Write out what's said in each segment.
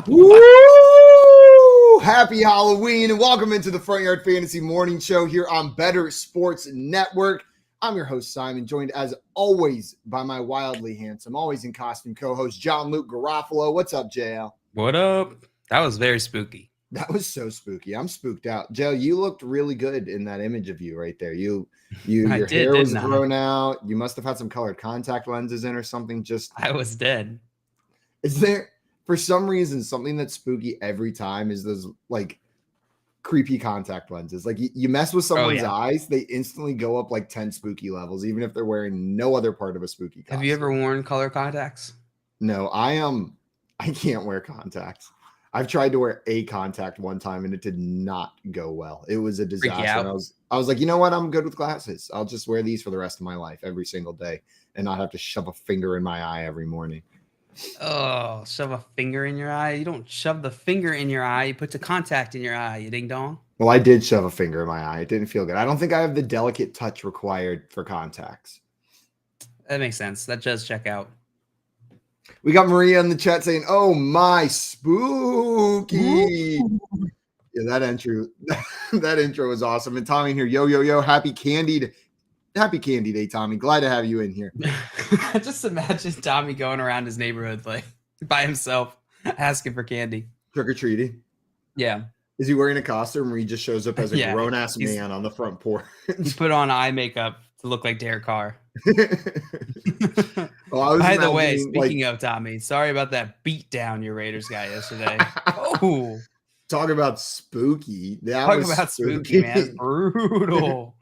Woo! Happy Halloween and welcome into the Front Yard Fantasy Morning Show here on Better Sports Network. I'm your host, Simon, joined as always by my wildly handsome, always in costume co-host, John Luke Garofalo. What's up, JL? What up? That was very spooky. That was so spooky. I'm spooked out. JL, you looked really good in that image of you right there. Your hair was grown out. You must have had some colored contact lenses in or something. I was dead. Is there, for some reason, something that's spooky every time is those like creepy contact lenses. Like you mess with someone's eyes, they instantly go up like 10 spooky levels, even if they're wearing no other part of a spooky costume. Have you ever worn color contacts? No, I can't wear contacts. I've tried to wear a contact one time and it did not go well. It was a disaster. I was like, you know what? I'm good with glasses. I'll just wear these for the rest of my life every single day and not have to shove a finger in my eye every morning. Oh, shove a finger in your eye? You don't shove the finger in your eye. You put the contact in your eye, you ding dong. Well, I did shove a finger in my eye. It didn't feel good. I don't think I have the delicate touch required for contacts. That makes sense. That does check out. We got Maria in the chat saying, "Oh my, spooky!" Yeah, that intro was awesome. And Tommy here, yo, happy Candy Day, Tommy. Glad to have you in here. Just imagine Tommy going around his neighborhood like by himself, asking for candy, trick or treating. Yeah. Is he wearing a costume, or he just shows up as a grown ass man on the front porch? He put on eye makeup to look like Derek Carr. Well, by the way, speaking of Tommy, sorry about that beat down your Raiders guy yesterday. Oh, talk about spooky. Spooky, man. Brutal.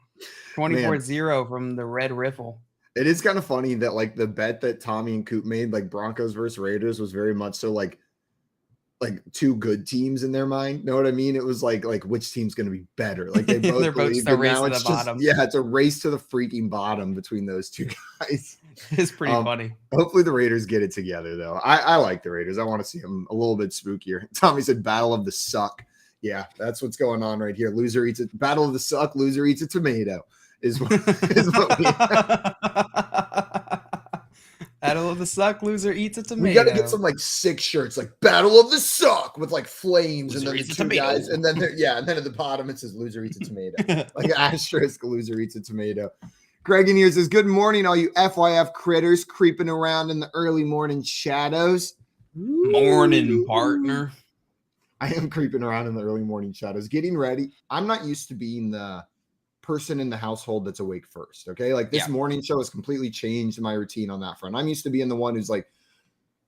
24-0 from the Red Riffle. It is kind of funny that like the bet that Tommy and Coop made, like Broncos versus Raiders, was very much so like two good teams in their mind. Know what I mean? It was like which team's going to be better. Like they both believe it. Now it's bottom. It's a race to the freaking bottom between those two guys. It's pretty funny. Hopefully the Raiders get it together though. I like the Raiders. I want to see them a little bit spookier. Tommy said battle of the suck. Yeah, that's what's going on right here. Loser eats it. Battle of the suck. Loser eats a tomato is what we Battle of the suck, loser eats a tomato. We got to get some like 6 shirts, like Battle of the Suck with like flames, loser and then the 2 guys, and then and then at the bottom it says loser eats a tomato, like asterisk loser eats a tomato. Greg in here says, "Good morning, all you FYF critters creeping around in the early morning shadows." Morning, partner. I am creeping around in the early morning shadows, getting ready. I'm not used to being the person in the household that's awake first. Okay. Like this morning show has completely changed my routine on that front. I'm used to being the one who's like,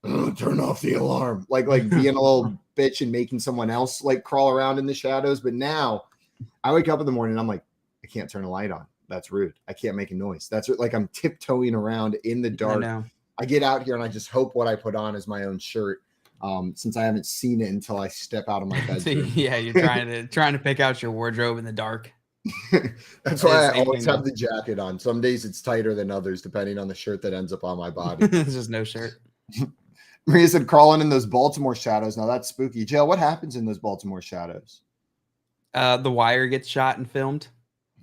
turn off the alarm, like being a little bitch and making someone else like crawl around in the shadows. But now I wake up in the morning and I'm like, I can't turn a light on. That's rude. I can't make a noise. That's like I'm tiptoeing around in the dark. I get out here and I just hope what I put on is my own shirt. Since I haven't seen it until I step out of my bedroom. Yeah, you're trying to pick out your wardrobe in the dark. That's why I always have the jacket on. Some days it's tighter than others, depending on the shirt that ends up on my body. There's just no shirt. Maria said, crawling in those Baltimore shadows. Now that's spooky. Jill, what happens in those Baltimore shadows? The Wire gets shot and filmed.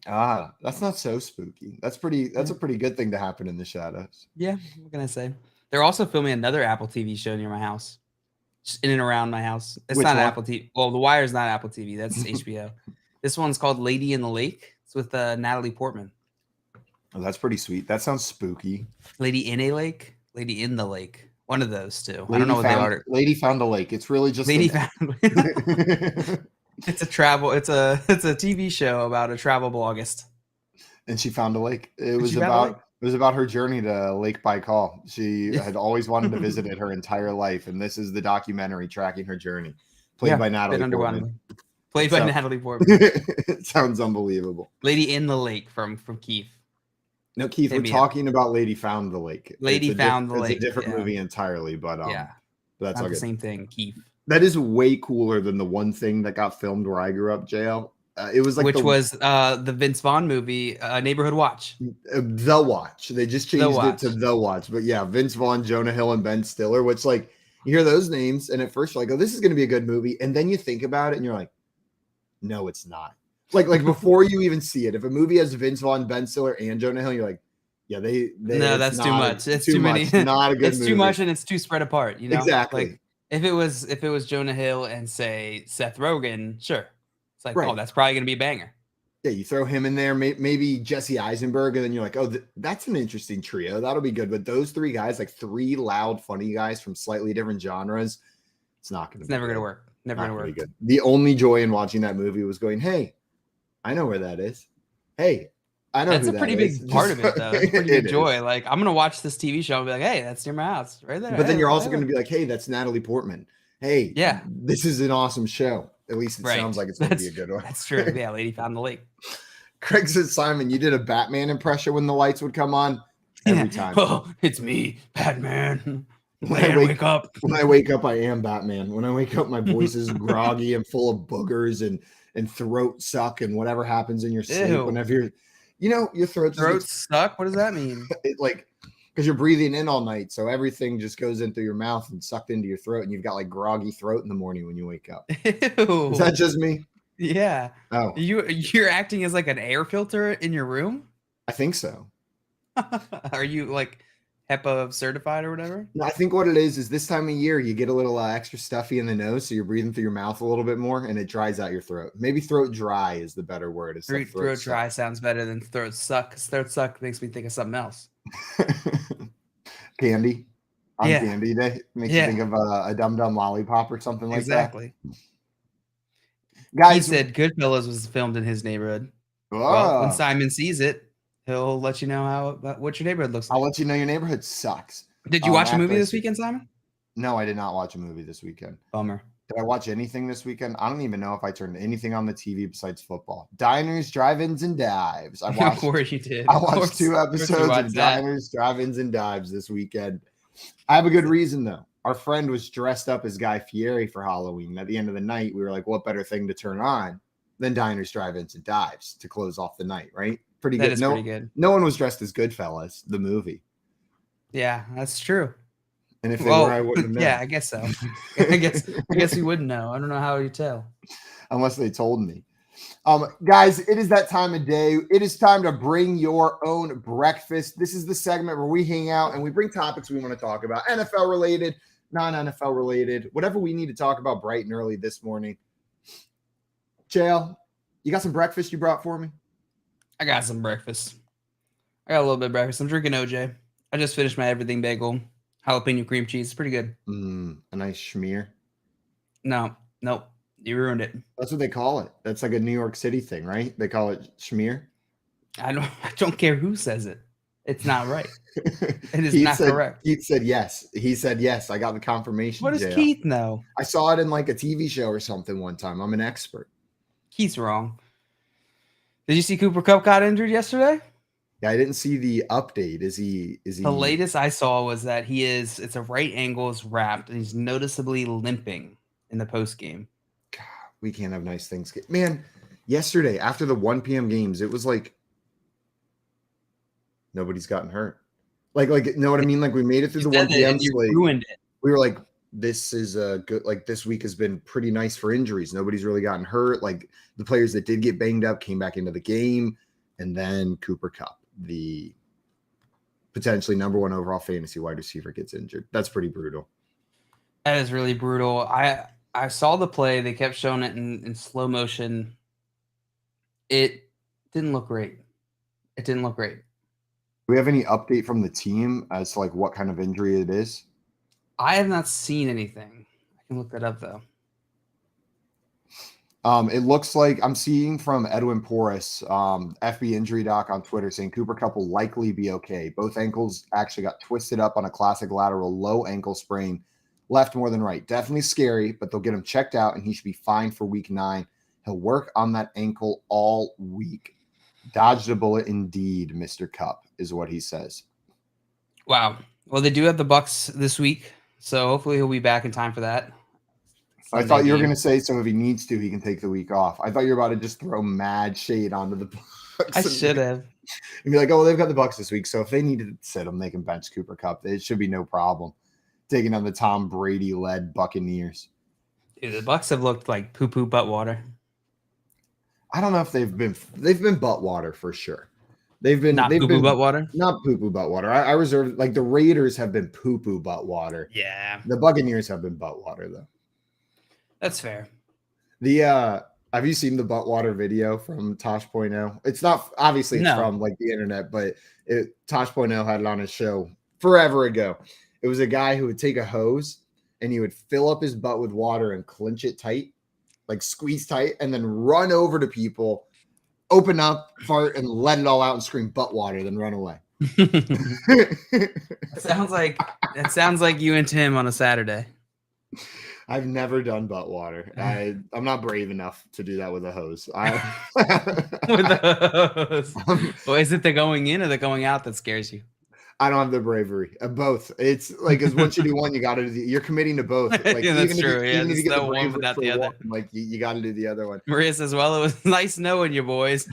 That's not so spooky. That's a pretty good thing to happen in the shadows. Yeah, what can I say? They're also filming another Apple TV show near my house. Just in and around my house. It's not Apple TV. Well, The Wire is not Apple TV. That's HBO. This one's called Lady in the Lake. It's with Natalie Portman. Oh, that's pretty sweet. That sounds spooky. Lady in a Lake? Lady in the Lake. One of those two. I don't know what they are. Lady found a lake. It's really just Lady found. It's a TV show about a travel bloggist. And she found a lake. It was about her journey to Lake Baikal. She had always wanted to visit it her entire life, and this is the documentary tracking her journey, played by Natalie Portman. Played by Natalie Portman. It sounds unbelievable. Lady in the Lake from Keith. No, Keith, we're talking about Lady Found the Lake. Lady Found the Lake. It's a different movie entirely, but that's not the same thing, Keith. That is way cooler than the one thing that got filmed where I grew up, JL. It was like the Vince Vaughn movie, Neighborhood Watch. The Watch. They just changed it to The Watch. But yeah, Vince Vaughn, Jonah Hill, and Ben Stiller, which like you hear those names and at first you're like, oh, this is going to be a good movie. And then you think about it and you're like, no, it's not. Like before you even see it, if a movie has Vince Vaughn, Ben Stiller, and Jonah Hill, you're like, yeah, no, that's too much. It's too many. Not a good It's movie. too much and it's too spread apart. You know, exactly. Like If it was Jonah Hill and say Seth Rogen, sure. It's like, Right. oh, that's probably gonna be a banger. Yeah, you throw him in there, maybe Jesse Eisenberg, and then you're like, oh, that's an interesting trio. That'll be good. But those three guys, like three loud, funny guys from slightly different genres, it's not going to. It's never going to work. Never going to work. Good. The only joy in watching that movie was going, hey, I know where that is. Hey, I know that's a pretty big part of it, though. It's pretty big joy. Like, I'm going to watch this TV show and be like, hey, that's near my house, right there. But then you're also going to be like, hey, that's Natalie Portman. Hey, yeah, this is an awesome show. At least it sounds like it's going to be a good one. That's true. Yeah, Lady Found the Lake. Craig said, Simon, you did a Batman impression when the lights would come on every time. Oh, it's me, Batman. When I wake up, I am Batman. When I wake up, my voice is groggy and full of boogers and throat suck and whatever happens in your sleep. Ew. Whenever your throat suck. What does that mean? Because you're breathing in all night, so everything just goes in through your mouth and sucked into your throat, and you've got like groggy throat in the morning when you wake up. Ew. Is that just me? Yeah. Oh, you're acting as like an air filter in your room? I think so. Are you like HEPA certified or whatever? No, I think what it is this time of year you get a little extra stuffy in the nose, so you're breathing through your mouth a little bit more, and it dries out your throat. Maybe throat dry is the better word. Throat dry sounds better than throat suck. Because throat suck makes me think of something else. Candy on Candy Day makes you think of a Dum Dum Lollipop or something like that. Exactly. Guys, he said Goodfellas was filmed in his neighborhood. Well, when Simon sees it, he'll let you know what your neighborhood looks like. I'll let you know your neighborhood sucks. Did you watch a movie this weekend, Simon? No, I did not watch a movie this weekend. Bummer. Did I watch anything this weekend? I don't even know if I turned anything on the TV besides football. Diners, Drive-Ins, and Dives. Of course you did. I watched 2 episodes of Diners, Drive-Ins, and Dives this weekend. I have a good reason, though. Our friend was dressed up as Guy Fieri for Halloween. At the end of the night, we were like, what better thing to turn on than Diners, Drive-Ins, and Dives to close off the night, right? Pretty good. Pretty good. No one was dressed as Goodfellas, the movie. Yeah, that's true. And if they were, I wouldn't have known. Yeah, I guess so. I guess you wouldn't know. I don't know how you tell. Unless they told me. Guys, it is that time of day. It is time to bring your own breakfast. This is the segment where we hang out and we bring topics we want to talk about. NFL related, non-NFL related, whatever we need to talk about bright and early this morning. JL, you got some breakfast you brought for me? I got some breakfast. I got a little bit of breakfast. I'm drinking OJ. I just finished my everything bagel. Jalapeno cream cheese. It's pretty good. A nice schmear. No, nope. You ruined it. That's what they call it. That's like a New York City thing, right? They call it schmear. I don't care who says it. It's not right. It is not correct. Keith said yes. He said yes. I got the confirmation. What does Keith know? I saw it in like a TV show or something one time. I'm an expert. Keith's wrong. Did you see Cooper Kupp got injured yesterday? Yeah, I didn't see the update. Is he? The latest I saw was that it's a right ankle is wrapped and he's noticeably limping in the post game. God, we can't have nice things. Man, yesterday after the 1 p.m. games, it was like nobody's gotten hurt. Like, you know what I mean? Like we made it through the 1 p.m. slate. Ruined it. We were like, this is a good, like this week has been pretty nice for injuries. Nobody's really gotten hurt. Like the players that did get banged up came back into the game. And then Cooper Kupp, the potentially number 1 overall fantasy wide receiver, gets injured. That's pretty brutal. That is really brutal. I saw the play. They kept showing it in slow motion. It didn't look great. Do we have any update from the team as to like what kind of injury it is? I have not seen anything. I can look that up though. It looks like I'm seeing from Edwin Porras, FB Injury Doc on Twitter, saying Cooper Kupp will likely be okay. Both ankles actually got twisted up on a classic lateral low ankle sprain, left more than right. Definitely scary, but they'll get him checked out and he should be fine for week 9. He'll work on that ankle all week. Dodged a bullet indeed, Mr. Kupp, is what he says. Wow. Well, they do have the Bucs this week, so hopefully he'll be back in time for that. I thought you were going to say, so if he needs to, he can take the week off. I thought you were about to just throw mad shade onto the Bucs. I should have. And be like, oh, well, they've got the Bucs this week, so if they need to sit him, they can bench Cooper Kupp. It should be no problem. Taking on the Tom Brady-led Buccaneers. Dude, the Bucs have looked like poo-poo butt water. I don't know if they've been butt water for sure. They've been not poo-poo butt water. Not poo-poo butt water. I reserve, like, the Raiders have been poo-poo butt water. Yeah. The Buccaneers have been butt water though. That's fair. Have you seen the butt water video from Tosh.0? It's not, obviously it's from like the internet, but Tosh.0 had it on his show forever ago. It was a guy who would take a hose and he would fill up his butt with water and clench it tight, like squeeze tight, and then run over to people, open up, fart, and let it all out and scream butt water, then run away. That sounds like you and Tim on a Saturday. I've never done butt water. I'm not brave enough to do that with a hose. With a hose. Well, is it the going in or the going out that scares you? I don't have the bravery of both. It's like, because once you do one, you got to do. You're committing to both. Like, yeah, that's true. Even if you get the one without the other. Like you got to do the other one. Maria says, "Well, it was nice knowing you, boys."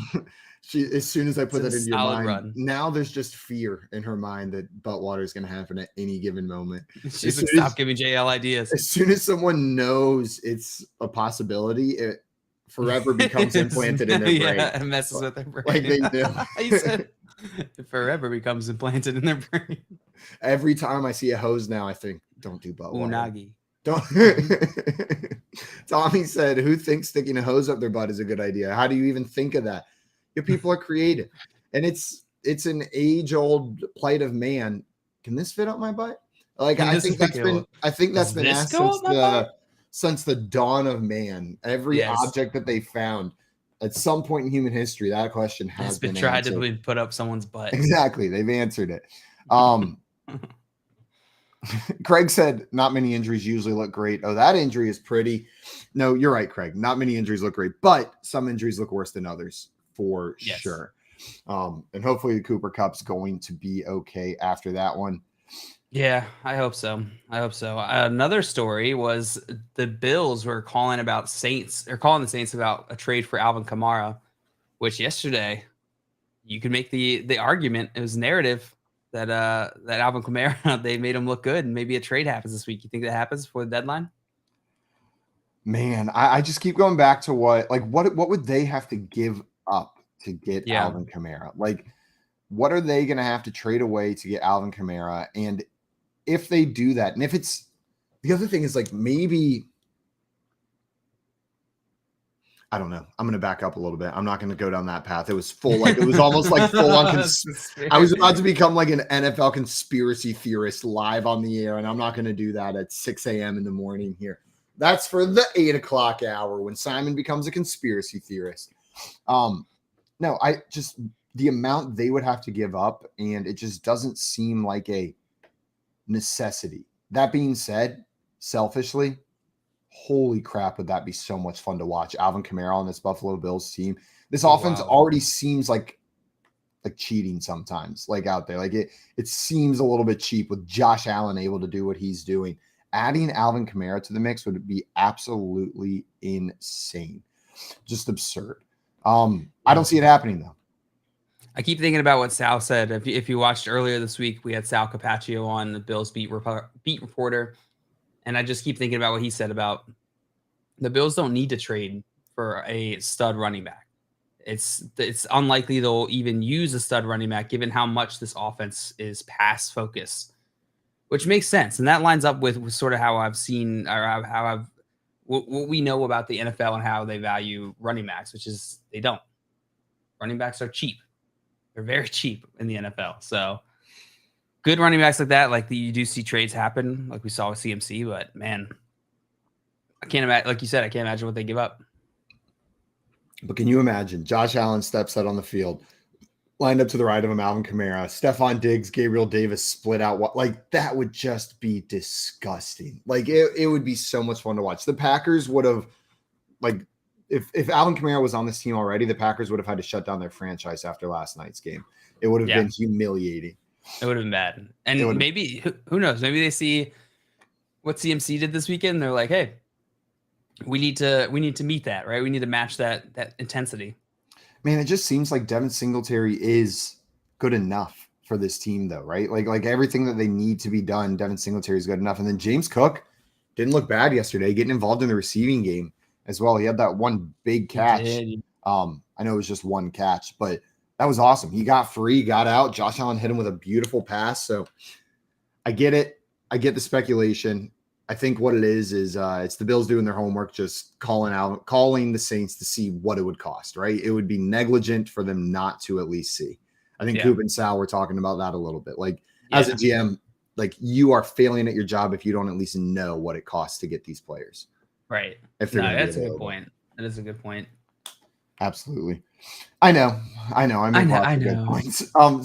As soon as I put that into your mind, run. Now there's just fear in her mind that butt water is going to happen at any given moment. She's like, "Stop giving JL ideas." As soon as someone knows it's a possibility, it forever becomes implanted in their brain. Yeah, it messes with their brain. Like they do. He said, it forever becomes implanted in their brain. Every time I see a hose now, I think, don't do butt water. Unagi. Don't. Tommy said, who thinks sticking a hose up their butt is a good idea? How do you even think of that? Your people are creative. And it's an age-old plight of man. Can this fit up my butt? Like, I think that's been asked since the dawn of man. Every object that they found at some point in human history, that question has been tried answered. to be put up someone's butt. Exactly. They've answered it. Craig said not many injuries usually look great. Oh, that injury is pretty. No, you're right, Craig. Not many injuries look great, but some injuries look worse than others for sure. And hopefully the Cooper Kupp's going to be okay after that one. Yeah, I hope so. Another story was the Bills were calling the Saints about a trade for Alvin Kamara, which yesterday you could make the argument, it was narrative that Alvin Kamara, they made him look good, and maybe a trade happens this week. You think that happens before the deadline? Man, I just keep going back to what would they have to give up to get Alvin Kamara? Like, what are they going to have to trade away to get Alvin Kamara? And if they do that, and if it's the other thing is, like, maybe, I don't know. I'm going to back up a little bit. I'm not going to go down that path. It was almost like full on. I was about to become like an NFL conspiracy theorist live on the air, and I'm not going to do that at 6 a.m. in the morning here. That's for the 8 o'clock hour when Simon becomes a conspiracy theorist. No, the amount they would have to give up, and it just doesn't seem like a necessity. That being said, selfishly, holy crap, would that be so much fun to watch Alvin Kamara on this Buffalo Bills team. This offense already seems like cheating sometimes, like out there. Like it seems a little bit cheap with Josh Allen able to do what he's doing. Adding Alvin Kamara to the mix would be absolutely insane. Just absurd. I don't see it happening though. I keep thinking about what Sal said. If you watched earlier this week, we had Sal Capaccio on, the Bills beat reporter. And I just keep thinking about what he said about the Bills don't need to trade for a stud running back. It's unlikely they'll even use a stud running back given how much this offense is pass focused, which makes sense. And that lines up with sort of how I've seen, or what we know about the NFL and how they value running backs, which is they don't. Running backs are cheap. They're very cheap in the NFL. So good running backs like that, you do see trades happen, like we saw with CMC. But man, I can't imagine. Like you said, I can't imagine what they give up. But can you imagine? Josh Allen steps out on the field, lined up to the right of him, Alvin Kamara, Stephon Diggs, Gabriel Davis split out. Like, that would just be disgusting. Like, it would be so much fun to watch. The Packers would have, like, if Alvin Kamara was on this team already, the Packers would have had to shut down their franchise after last night's game. It would have been humiliating. It would have been bad. And maybe, who knows? Maybe they see what CMC did this weekend. And they're like, hey, we need to meet that, right? We need to match that intensity. Man, it just seems like Devin Singletary is good enough for this team, though, right? Like everything that they need to be done, Devin Singletary is good enough. And then James Cook didn't look bad yesterday, getting involved in the receiving game as well. He had that one big catch. I know it was just one catch, but That was awesome. He got free, got out. Josh Allen hit him with a beautiful pass. So I get it. I get the speculation. I think what it is it's the Bills doing their homework, just calling the Saints to see what it would cost, right? It would be negligent for them not to at least see. I think Coop and Sal were talking about that a little bit. Like as a GM, like you are failing at your job if you don't at least know what it costs to get these players. Right. If they're that's a good point. That is a good point. Absolutely. I know. I make lots of good points.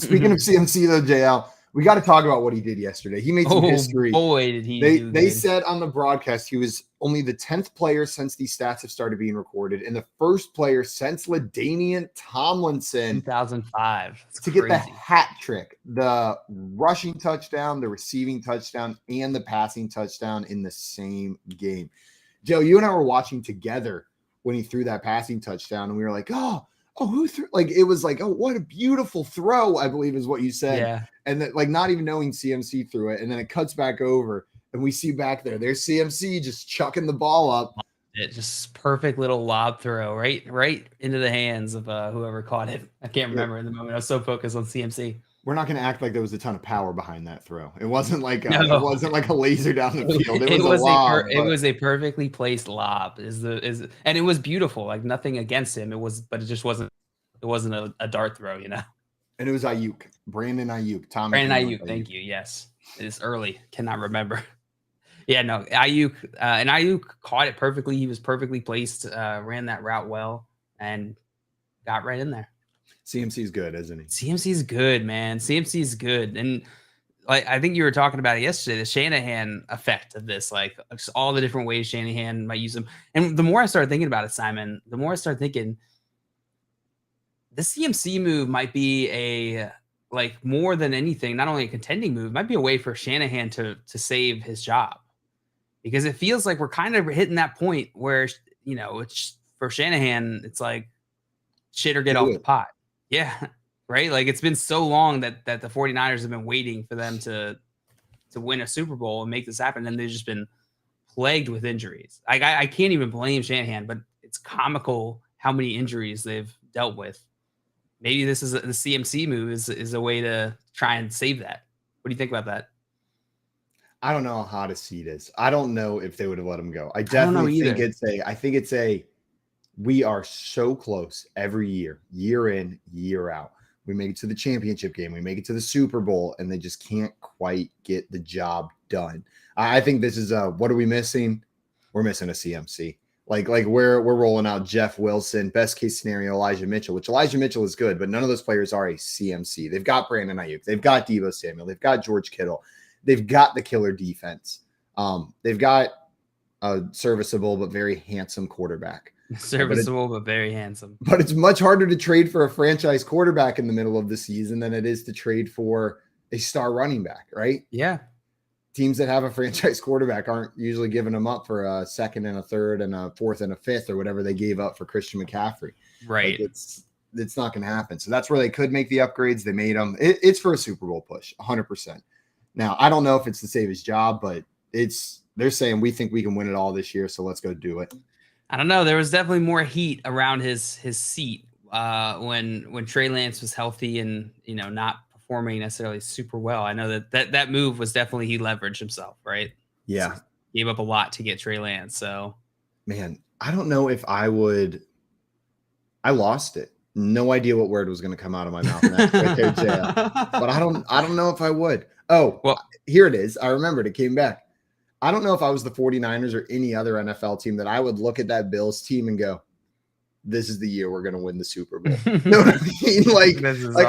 Speaking of CMC though, JL, we got to talk about what he did yesterday. He made some history. Boy, did he They said on the broadcast he was only the 10th player since these stats have started being recorded and the first player since LaDainian Tomlinson 2005 to get the hat trick, the rushing touchdown, the receiving touchdown, and the passing touchdown in the same game. Joe, you and I were watching together when he threw that passing touchdown, and we were like, oh, who threw? Like, it was like, oh, what a beautiful throw, I believe is what you said. Yeah. And then, like, not even knowing CMC threw it, and then it cuts back over, and we see back there's CMC just chucking the ball up. It just perfect little lob throw right into the hands of whoever caught it. I can't remember in the moment. I was so focused on CMC. We're not going to act like there was a ton of power behind that throw. It wasn't like it wasn't like a laser down the field. It was a lob. It was a perfectly placed lob. And it was beautiful. Like nothing against him. But it just wasn't. It wasn't a dart throw, you know. And it was Ayuk, Brandin Ayuk, Brandin Ayuk. Thank you. Yes, it is early. Cannot remember. Yeah, no, Ayuk and Ayuk caught it perfectly. He was perfectly placed. Ran that route well and got right in there. CMC's good, isn't he? CMC's good, man. CMC's good. And like I think you were talking about it yesterday, the Shanahan effect of this, like just all the different ways Shanahan might use him. And the more I started thinking about it, Simon, the more I started thinking the CMC move might be like more than anything, not only a contending move, might be a way for Shanahan to save his job. Because it feels like we're kind of hitting that point where, you know, it's for Shanahan, it's like shit or get off the pot. Yeah, right? Like it's been so long that the 49ers have been waiting for them to win a Super Bowl and make this happen, and they've just been plagued with injuries. I can't even blame Shanahan, but it's comical how many injuries they've dealt with. Maybe this is the CMC move is a way to try and save that. What do you think about that? I don't know how to see this. I don't know if they would have let him go. I definitely think it's a we are so close every year in, year out. We make it to the championship game. We make it to the Super Bowl, and they just can't quite get the job done. I think this is what are we missing? We're missing a CMC. Like we're rolling out Jeff Wilson, best case scenario, Elijah Mitchell, which Elijah Mitchell is good, but none of those players are a CMC. They've got Brandin Ayuk. They've got Deebo Samuel. They've got George Kittle. They've got the killer defense. They've got a serviceable but very handsome quarterback. Serviceable but very handsome. But it's much harder to trade for a franchise quarterback in the middle of the season than it is to trade for a star running back, right? Yeah. Teams that have a franchise quarterback aren't usually giving them up for a second and a third and a fourth and a fifth or whatever they gave up for Christian McCaffrey. Right. Like it's not going to happen. So that's where they could make the upgrades. They made them. It's for a Super Bowl push, 100%. Now, I don't know if it's to save his job, but they're saying we think we can win it all this year, so let's go do it. I don't know. There was definitely more heat around his seat when Trey Lance was healthy and, you know, not performing necessarily super well. I know that move was definitely he leveraged himself, right? Yeah. So gave up a lot to get Trey Lance. So, man, I don't know if I would. I lost it. No idea what word was going to come out of my mouth next. Right there, JL. But I don't know if I would. Oh, well, here it is. I remembered it came back. I don't know if I was the 49ers or any other NFL team that I would look at that Bills team and go, this is the year we're going to win the Super Bowl. You know what I mean? Like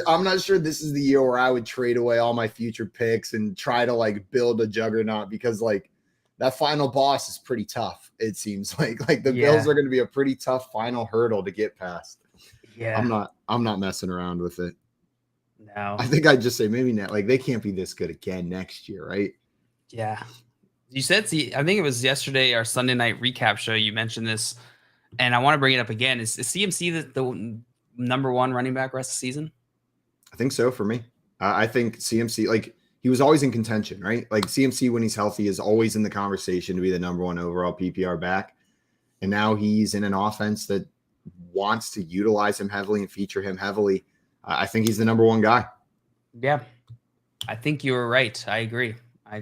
I'm not sure this is the year where I would trade away all my future picks and try to like build a juggernaut because like that final boss is pretty tough. It seems like the Bills are going to be a pretty tough final hurdle to get past. Yeah. I'm not messing around with it. No. I think I'd just say maybe not. Like they can't be this good again next year, right? Yeah. You said, I think it was yesterday, our Sunday night recap show. You mentioned this, and I want to bring it up again. Is CMC the number one running back rest of the season? I think so for me. I think CMC, like he was always in contention, right? Like CMC when he's healthy is always in the conversation to be the number one overall PPR back. And now he's in an offense that wants to utilize him heavily and feature him heavily, I think he's the number one guy. Yeah, I think you were right. I agree.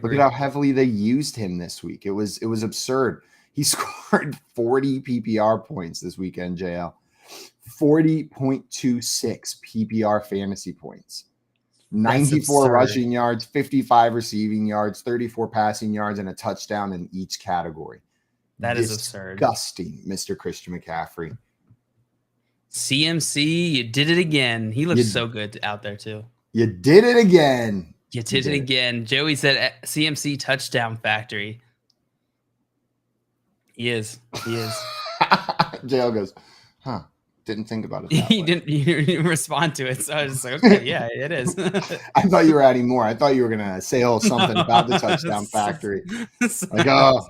Look at how heavily they used him this week. It was absurd. He scored 40 PPR points this weekend, JL. 40.26 PPR fantasy points. 94 rushing yards, 55 receiving yards, 34 passing yards, and a touchdown in each category. That is absurd. Disgusting, Mr. Christian McCaffrey. CMC, you did it again. He looks so good out there, too. You did it again. You did it again. Joey said CMC touchdown factory. He is. JL goes, huh. Didn't think about it. You didn't respond to it. So I was just like, okay, yeah, it is. I thought you were adding more. I thought you were going to say something about the touchdown factory. Like, oh,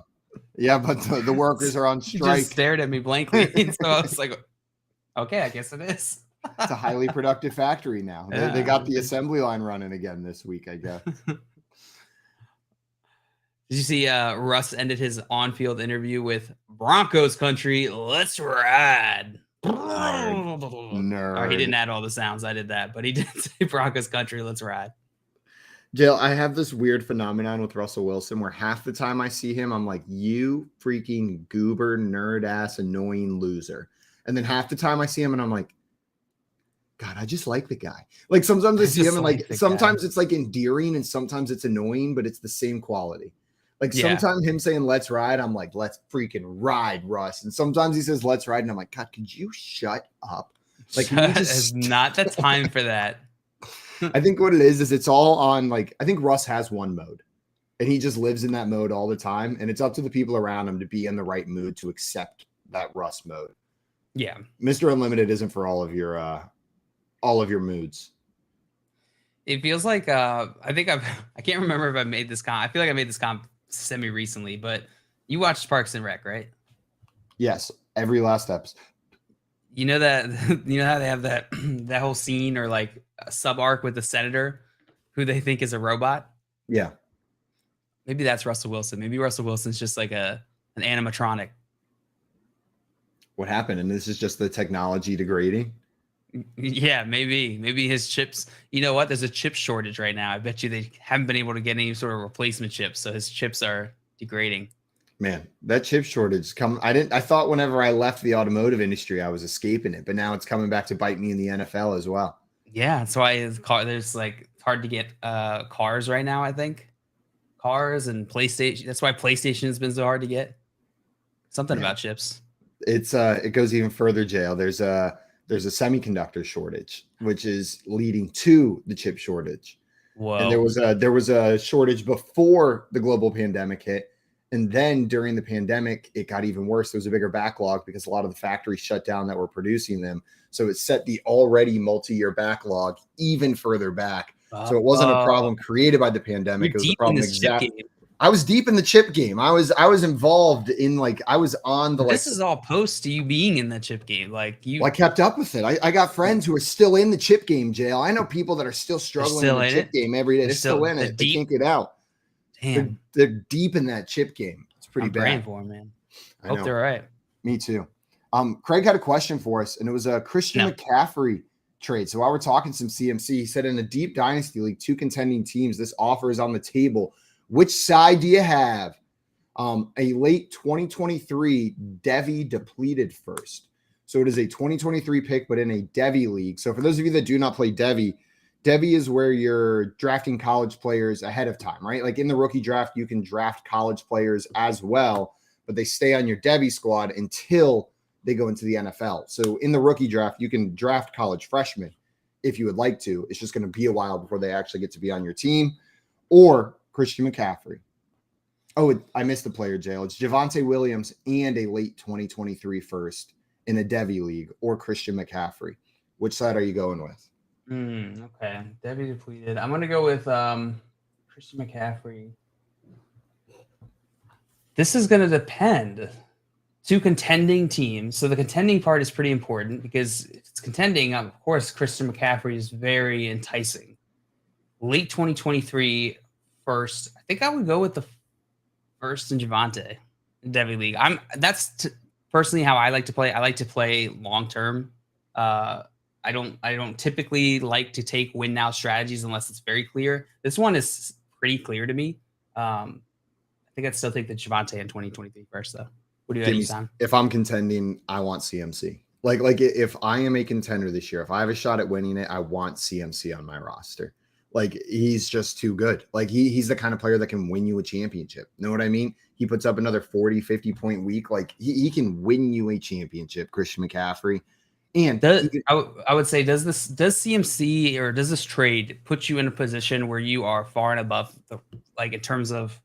yeah, but the workers are on strike. He just stared at me blankly. And so I was like, okay, I guess it is. It's a highly productive factory now. Yeah. They got the assembly line running again this week, I guess. Did you see Russ ended his on-field interview with Broncos country, let's ride. Nerd. Or he didn't add all the sounds. I did that, but he did say Broncos country, let's ride. Jill, I have this weird phenomenon with Russell Wilson where half the time I see him, I'm like, you freaking goober, nerd ass, annoying loser. And then half the time I see him and I'm like, God, I just like the guy. Like sometimes I see him and like sometimes it's like endearing and sometimes it's annoying, but it's the same quality. Like sometimes him saying let's ride, I'm like, let's freaking ride, Russ. And sometimes he says let's ride, and I'm like, God, could you shut up? Like it's not the time for that. I think what it is it's all on like I think Russ has one mode and he just lives in that mode all the time. And it's up to the people around him to be in the right mood to accept that Russ mode. Yeah. Mr. Unlimited isn't for all of your moods. It feels like I can't remember if I made this comp. I feel like I made this comp semi recently, but you watched Parks and Rec, right? Yes, every last episode. You know how they have that that whole scene or like a sub arc with the senator who they think is a robot? Yeah. Maybe that's Russell Wilson. Maybe Russell Wilson's just like an animatronic. What happened? And this is just the technology degrading? Yeah, maybe his chips. You know what? There's a chip shortage right now. I bet you they haven't been able to get any sort of replacement chips, so his chips are degrading. Man, that chip shortage I thought whenever I left the automotive industry, I was escaping it, but now it's coming back to bite me in the NFL as well. Yeah, that's why there's like it's hard to get cars right now. I think cars and PlayStation. That's why PlayStation has been so hard to get. Something about chips. It goes even further, JL. There's a semiconductor shortage, which is leading to the chip shortage. Whoa. And there was a shortage before the global pandemic hit. And then during the pandemic, it got even worse. There was a bigger backlog because a lot of the factories shut down that were producing them. So it set the already multi-year backlog even further back. So it wasn't a problem created by the pandemic. It was a problem I was deep in the chip game. I was involved in I was on the This is all post to you being in the chip game. I kept up with it. I got friends who are still in the chip game, JL. I know people that are still struggling in the chip game every day. They're still in it. They can't get out. Damn. They're deep in that chip game. It's pretty bad. Praying for them, man. Hope they're all right. Me too. Craig had a question for us, and it was a Christian McCaffrey trade. So while we're talking some CMC, he said in a deep dynasty league, 2 contending teams, this offer is on the table. Which side do you have? A late 2023 Devi depleted first. So it is a 2023 pick, but in a Devi league. So for those of you that do not play Devi is where you're drafting college players ahead of time, right? Like in the rookie draft, you can draft college players as well, but they stay on your Devi squad until they go into the NFL. So in the rookie draft, you can draft college freshmen if you would like to. It's just going to be a while before they actually get to be on your team. Or Christian McCaffrey. Oh, I missed the player, JL. It's Javonte Williams and a late 2023 first in a Devi league, or Christian McCaffrey. Which side are you going with? Okay. Devi depleted. I'm going to go with Christian McCaffrey. This is going to depend. 2 contending teams. So the contending part is pretty important because if it's contending, of course, Christian McCaffrey is very enticing. Late 2023 first. I think I would go with the first in Javonte Devi league. personally, how I like to play long term. I don't typically like to take win now strategies unless it's very clear. This one is pretty clear to me. I think I'd still take the Davante in 2023 first, though. What do you think, Sam? If I'm contending, I want CMC. Like if I am a contender this year, if I have a shot at winning it, I want CMC on my roster. Like he's just too good. Like he's the kind of player that can win you a championship. Know what I mean? He puts up another 40, 50 point week. Like he can win you a championship, Christian McCaffrey. And I would say, does CMC or does this trade put you in a position where you are far and above in terms of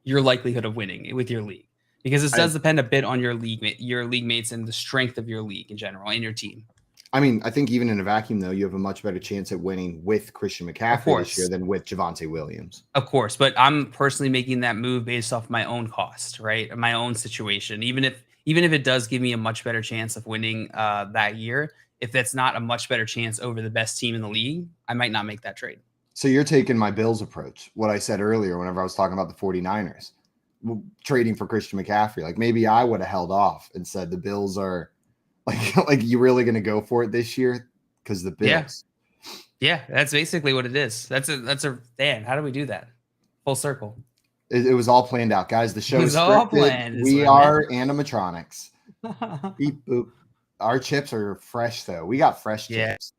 your likelihood of winning with your league? Because this does depend a bit on your league mates and the strength of your league in general and your team. I mean, I think even in a vacuum, though, you have a much better chance at winning with Christian McCaffrey this year than with Javonte Williams. Of course, but I'm personally making that move based off my own cost, right? My own situation. Even if it does give me a much better chance of winning that year, if that's not a much better chance over the best team in the league, I might not make that trade. So you're taking my Bills approach, what I said earlier whenever I was talking about the 49ers, trading for Christian McCaffrey. Like maybe I would have held off and said the Bills are like you really going to go for it this year? Because the Bills. Yeah, that's basically what it is. That's a Dan. How do we do that? Full circle. It was all planned out, guys. The show is all planned. We are animatronics. Beep boop. Our chips are fresh though. We got fresh chips.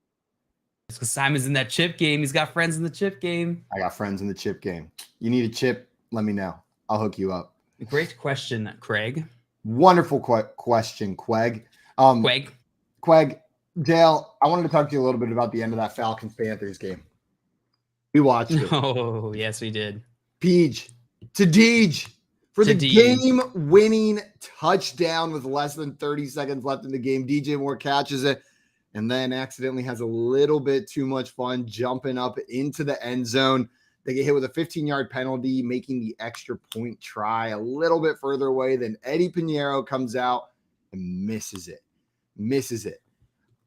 It's because Simon's in that chip game. He's got friends in the chip game. I got friends in the chip game. You need a chip? Let me know. I'll hook you up. Great question, Craig. Wonderful question, Queg. Queg, Dale, I wanted to talk to you a little bit about the end of that Falcons-Panthers game. We watched it. Oh, yes, we did. Peach to Deej for the game-winning touchdown with less than 30 seconds left in the game. DJ Moore catches it and then accidentally has a little bit too much fun jumping up into the end zone. They get hit with a 15-yard penalty, making the extra point try a little bit further away. Then Eddie Pinheiro comes out and misses it.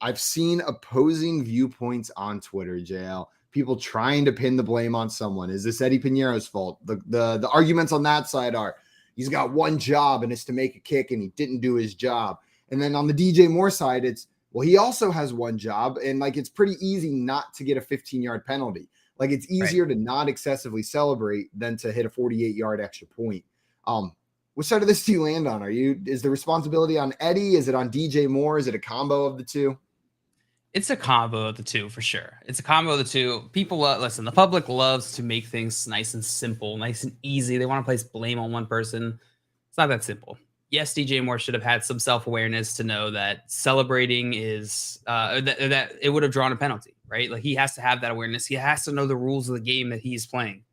I've seen opposing viewpoints on Twitter, JL. People trying to pin the blame on someone. Is this Eddie Pinheiro's fault? The arguments on that side are he's got one job and it's to make a kick and he didn't do his job. And then on the DJ Moore side, it's, well, he also has one job and it's pretty easy not to get a 15-yard penalty. It's easier to not excessively celebrate than to hit a 48-yard extra point. Which side of this do you land on? Is the responsibility on Eddie? Is it on DJ Moore? Is it a combo of the two? It's a combo of the two for sure. It's a combo of the two. People listen, the public loves to make things nice and simple, nice and easy. They want to place blame on one person. It's not that simple. Yes, DJ Moore should have had some self-awareness to know that celebrating is that it would have drawn a penalty, right? He has to have that awareness. He has to know the rules of the game that he's playing.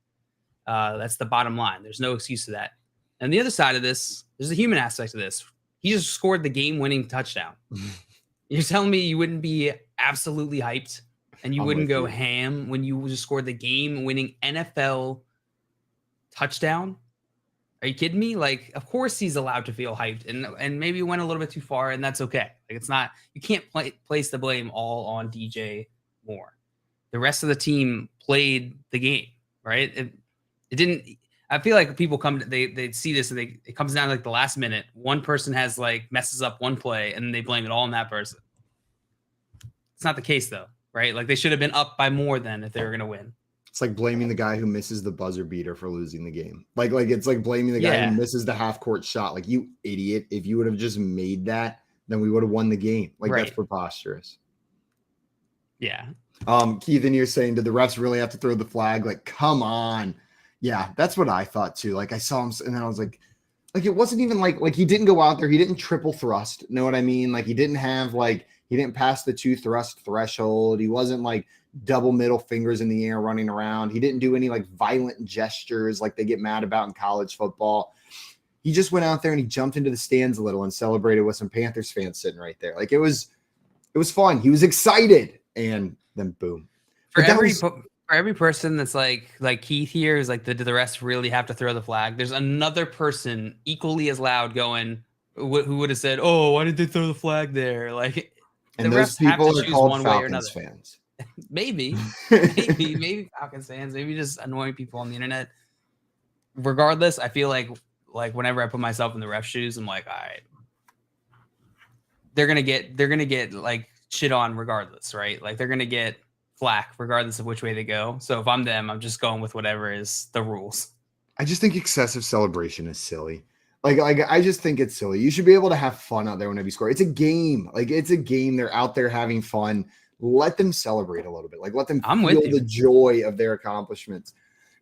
That's the bottom line. There's no excuse to that. And the other side of this, there's a human aspect of this. He just scored the game-winning touchdown. You're telling me you wouldn't be absolutely hyped and you wouldn't go ham when you just scored the game-winning NFL touchdown? Are you kidding me? Of course he's allowed to feel hyped and maybe went a little bit too far, and that's okay. It's not, you can't place the blame all on DJ Moore. The rest of the team played the game, right? It didn't. I feel like people they see this and it comes down to the last minute. One person has messes up one play and they blame it all on that person. It's not the case though, right? They should have been up by more than if they were going to win. It's like blaming the guy who misses the buzzer beater for losing the game. It's like blaming the guy who misses the half court shot. You idiot. If you would have just made that, then we would have won the game. Right. That's preposterous. Yeah. Keithan, you're saying, did the refs really have to throw the flag? Come on. Yeah, that's what I thought too. I saw him and then I was like it wasn't even like he didn't go out there. He didn't triple thrust. Know what I mean? He didn't have he didn't pass the 2 thrust threshold. He wasn't double middle fingers in the air running around. He didn't do any violent gestures they get mad about in college football. He just went out there and he jumped into the stands a little and celebrated with some Panthers fans sitting right there. It was fun. He was excited, and then boom. For every person that's like Keith here is did the rest really have to throw the flag? There's another person equally as loud going who would have said, "Oh, why did they throw the flag there?" And those people are called Falcons fans. maybe Falcons fans, maybe just annoying people on the internet. Regardless, I feel like whenever I put myself in the ref shoes, I'm all right, they're gonna get like shit on regardless, right? Like they're gonna get flack regardless of which way they go. So if I'm them, I'm just going with whatever is the rules. I just think excessive celebration is silly. Like I just think it's silly. You should be able to have fun out there whenever you score. It's a game. Like it's a game. They're out there having fun. Let them celebrate a little bit. Like let them feel the joy of their accomplishments.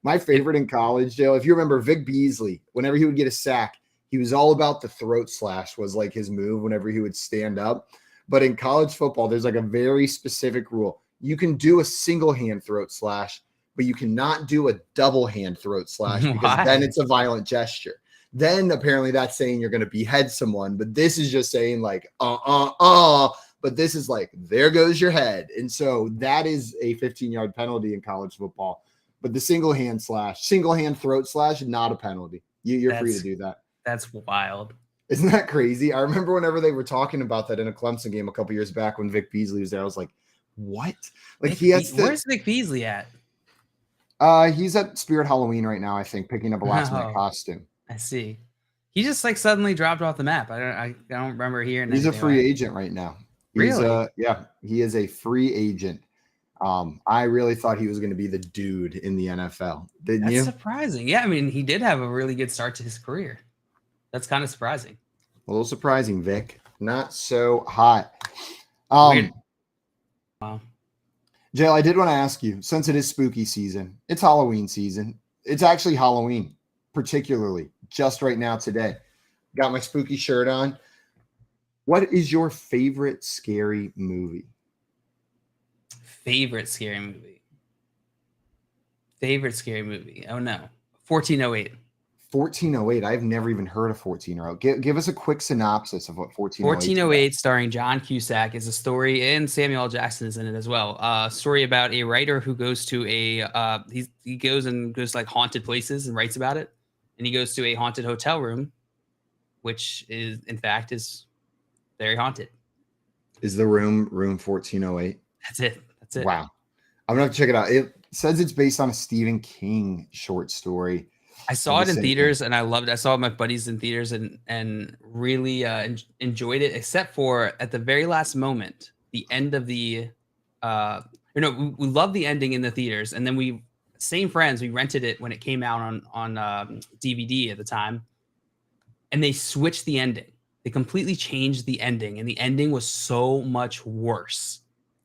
My favorite in college, Dale, if you remember Vic Beasley, whenever he would get a sack, he was all about the throat slash was like his move whenever he would stand up. But in college football, there's like a very specific rule. You can do a single hand throat slash, but you cannot do a double hand throat slash because then it's a violent gesture. Then apparently that's saying you're going to behead someone, but this is just saying like, but this is like, there goes your head. And so that is a 15-yard penalty in college football, but the single hand throat slash, not a penalty. You're free to do that. That's wild. Isn't that crazy? I remember whenever they were talking about that in a Clemson game a couple years back when Vic Beasley was there, I was like, what? Like where's Vic Beasley at? He's at Spirit Halloween right now, I think, picking up a last minute costume. I see. He just like suddenly dropped off the map. I don't remember hearing. He's a free agent right now. Really? Yeah, he is a free agent. I really thought he was going to be the dude in the NFL. Didn't you? That's surprising. Yeah, I mean, he did have a really good start to his career. That's kind of surprising. A little surprising, Vic. Not so hot. Wow. Jail, I did want to ask you, since it is spooky season, it's Halloween season. It's actually Halloween, particularly just right now today. Got my spooky shirt on. What is your favorite scary movie? Favorite scary movie? Oh, no. 1408. 1408. I've never even heard of 1408. Give us a quick synopsis of what 1408 1408, starring John Cusack, is a story, and Samuel L. Jackson is in it as well. A story about a writer who goes to he goes like haunted places and writes about it. And he goes to a haunted hotel room, which is in fact is very haunted. Is the room 1408? That's it. Wow. I'm gonna have to check it out. It says it's based on a Stephen King short story. I saw it in theaters and I loved it. I saw it with my buddies in theaters and really enjoyed it, except for at the very last moment, the end of the we loved the ending in the theaters, and then we rented it when it came out on DVD at the time, and they switched the ending. They completely changed the ending, and the ending was so much worse.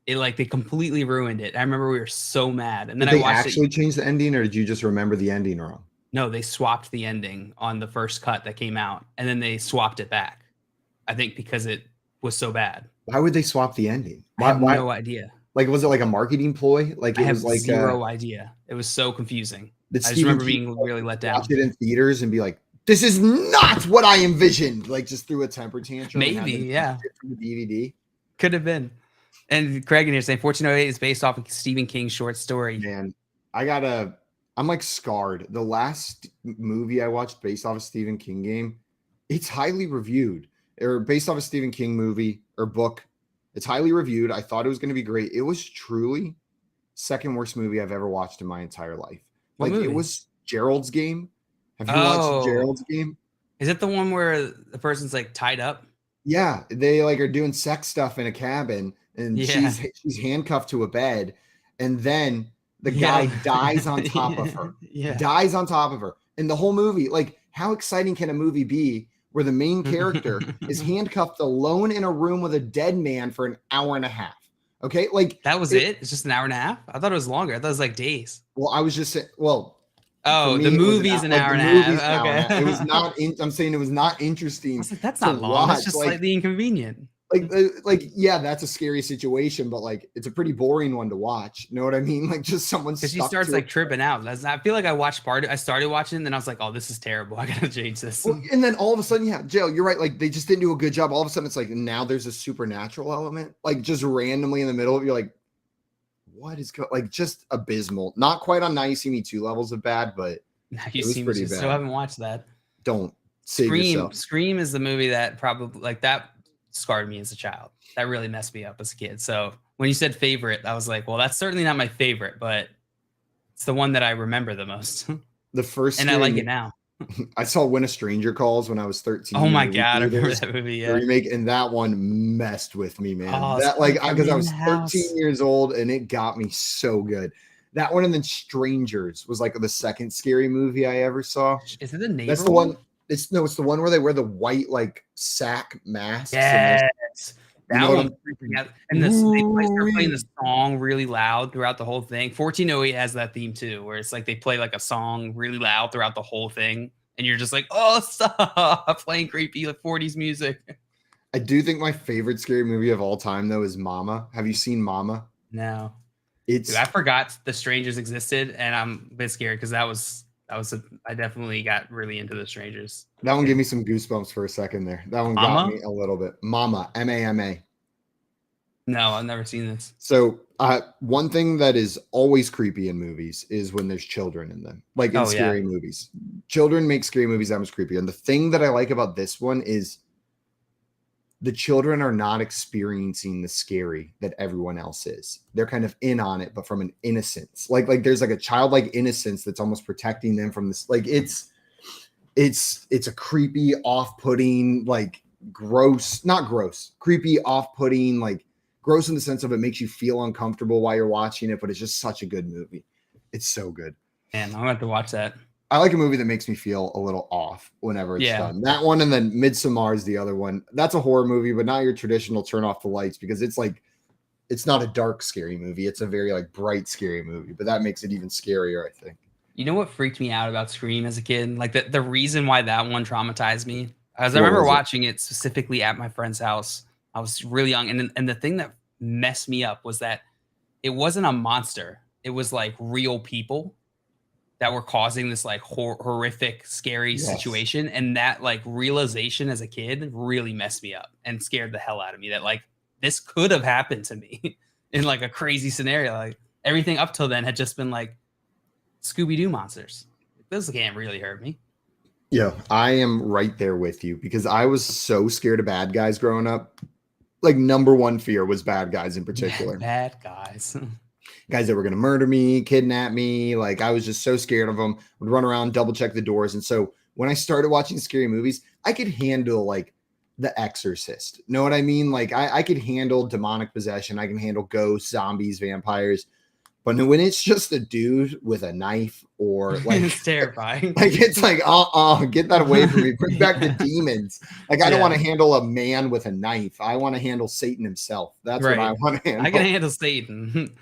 They completely ruined it. I remember we were so mad. And then did they actually change the ending, or did you just remember the ending wrong? No, they swapped the ending on the first cut that came out, and then they swapped it back. I think because it was so bad. Why would they swap the ending? I have no idea. Like, was it like a marketing ploy? Like, I have zero idea. It was so confusing. I just remember being really let down. Watch it in theaters and be like, "This is not what I envisioned." Like, just threw a temper tantrum. Maybe, yeah. From the DVD. Could have been. And Craig in here saying 1408 is based off of Stephen King's short story. Man, I'm like scarred. The last movie I watched based off a Stephen King game, it's highly reviewed, or based off a Stephen King movie or book. It's highly reviewed. I thought it was going to be great. It was truly second worst movie I've ever watched in my entire life. What movie? It was Gerald's Game. Have you watched Gerald's Game? Is it the one where the person's like tied up? Yeah, they like are doing sex stuff in a cabin, and she's handcuffed to a bed, and then the guy dies on top of her. Dies on top of her. And the whole movie, like, how exciting can a movie be where the main character is handcuffed alone in a room with a dead man for an hour and a half? Okay, like that was it? It's just an hour and a half? I thought it was longer. I thought it was like days. Well, I was just saying, the movie's an hour and a half. Okay. It was not. I'm saying it was not interesting. I was like, that's not long. It's just slightly inconvenient. Yeah, that's a scary situation, but like, it's a pretty boring one to watch. You know what I mean? Like, just someone because she starts like tripping out. I feel like I started watching, and then I was like, oh, this is terrible. I gotta change this. Well, and then all of a sudden, Jail, you're right. Like, they just didn't do a good job. All of a sudden, it's like now there's a supernatural element, like just randomly in the middle of it. You're like, what is like just abysmal? Not quite on Now You See Me 2 levels of bad, but it was pretty bad. Still haven't watched that. Don't save yourself. Scream is the movie that probably like that scarred me as a child. That really messed me up as a kid. So when you said favorite, I was like, well, that's certainly not my favorite, but it's the one that I remember the most. The first and I like it now. I saw When a Stranger Calls when I was 13. Oh my God, I remember that movie. The Yeah. remake, and that one messed with me, man. Oh, that because I was house. 13 years old and it got me so good. That one, and then Strangers was like the second scary movie I ever saw. Is it the neighbor? That's the one. It's the one where they wear the white like sack masks. Yes. That one freaking out. And they're playing the song really loud throughout the whole thing. 1408 has that theme too, where it's like they play like a song really loud throughout the whole thing. And you're just like, oh, stop playing creepy like 40s music. I do think my favorite scary movie of all time, though, is Mama. Have you seen Mama? No. Dude, I forgot The Strangers existed, and I'm a bit scared because I definitely got really into The Strangers. That one gave me some goosebumps for a second there. That one got me a little bit. Mama, M-A-M-A. No, I've never seen this. So one thing that is always creepy in movies is when there's children in them, like in scary movies. Children make scary movies that much creepier. And the thing that I like about this one is the children are not experiencing the scary that everyone else is. They're kind of in on it, but from an innocence. Like there's like a childlike innocence that's almost protecting them from this. Like it's a creepy, off-putting, like creepy, off-putting, like gross in the sense of it makes you feel uncomfortable while you're watching it, but it's just such a good movie. It's so good. Man, I'm gonna have to watch that. I like a movie that makes me feel a little off whenever it's done. That one, and then Midsommar is the other one. That's a horror movie, but not your traditional turn off the lights, because it's like, it's not a dark, scary movie. It's a very like bright, scary movie, but that makes it even scarier, I think. You know what freaked me out about Scream as a kid? Like the reason why that one traumatized me, I remember watching it specifically at my friend's house. I was really young, and the thing that messed me up was that it wasn't a monster. It was like real people that were causing this like horrific, scary situation. And that like realization as a kid really messed me up and scared the hell out of me, that like this could have happened to me in like a crazy scenario. Like everything up till then had just been like Scooby-Doo monsters. This can't really hurt me. Yeah, I am right there with you, because I was so scared of bad guys growing up. Like number one fear was bad guys in particular. Bad guys. Guys that were going to murder me, kidnap me. Like I was just so scared of them. Would run around, double check the doors. And so when I started watching scary movies, I could handle like The Exorcist. Know what I mean? Like I could handle demonic possession. I can handle ghosts, zombies, vampires. But when it's just a dude with a knife, or like it's terrifying. Like it's like, get that away from me. Bring back the demons. Like I don't want to handle a man with a knife. I want to handle Satan himself. That's what I want to handle. I can handle Satan.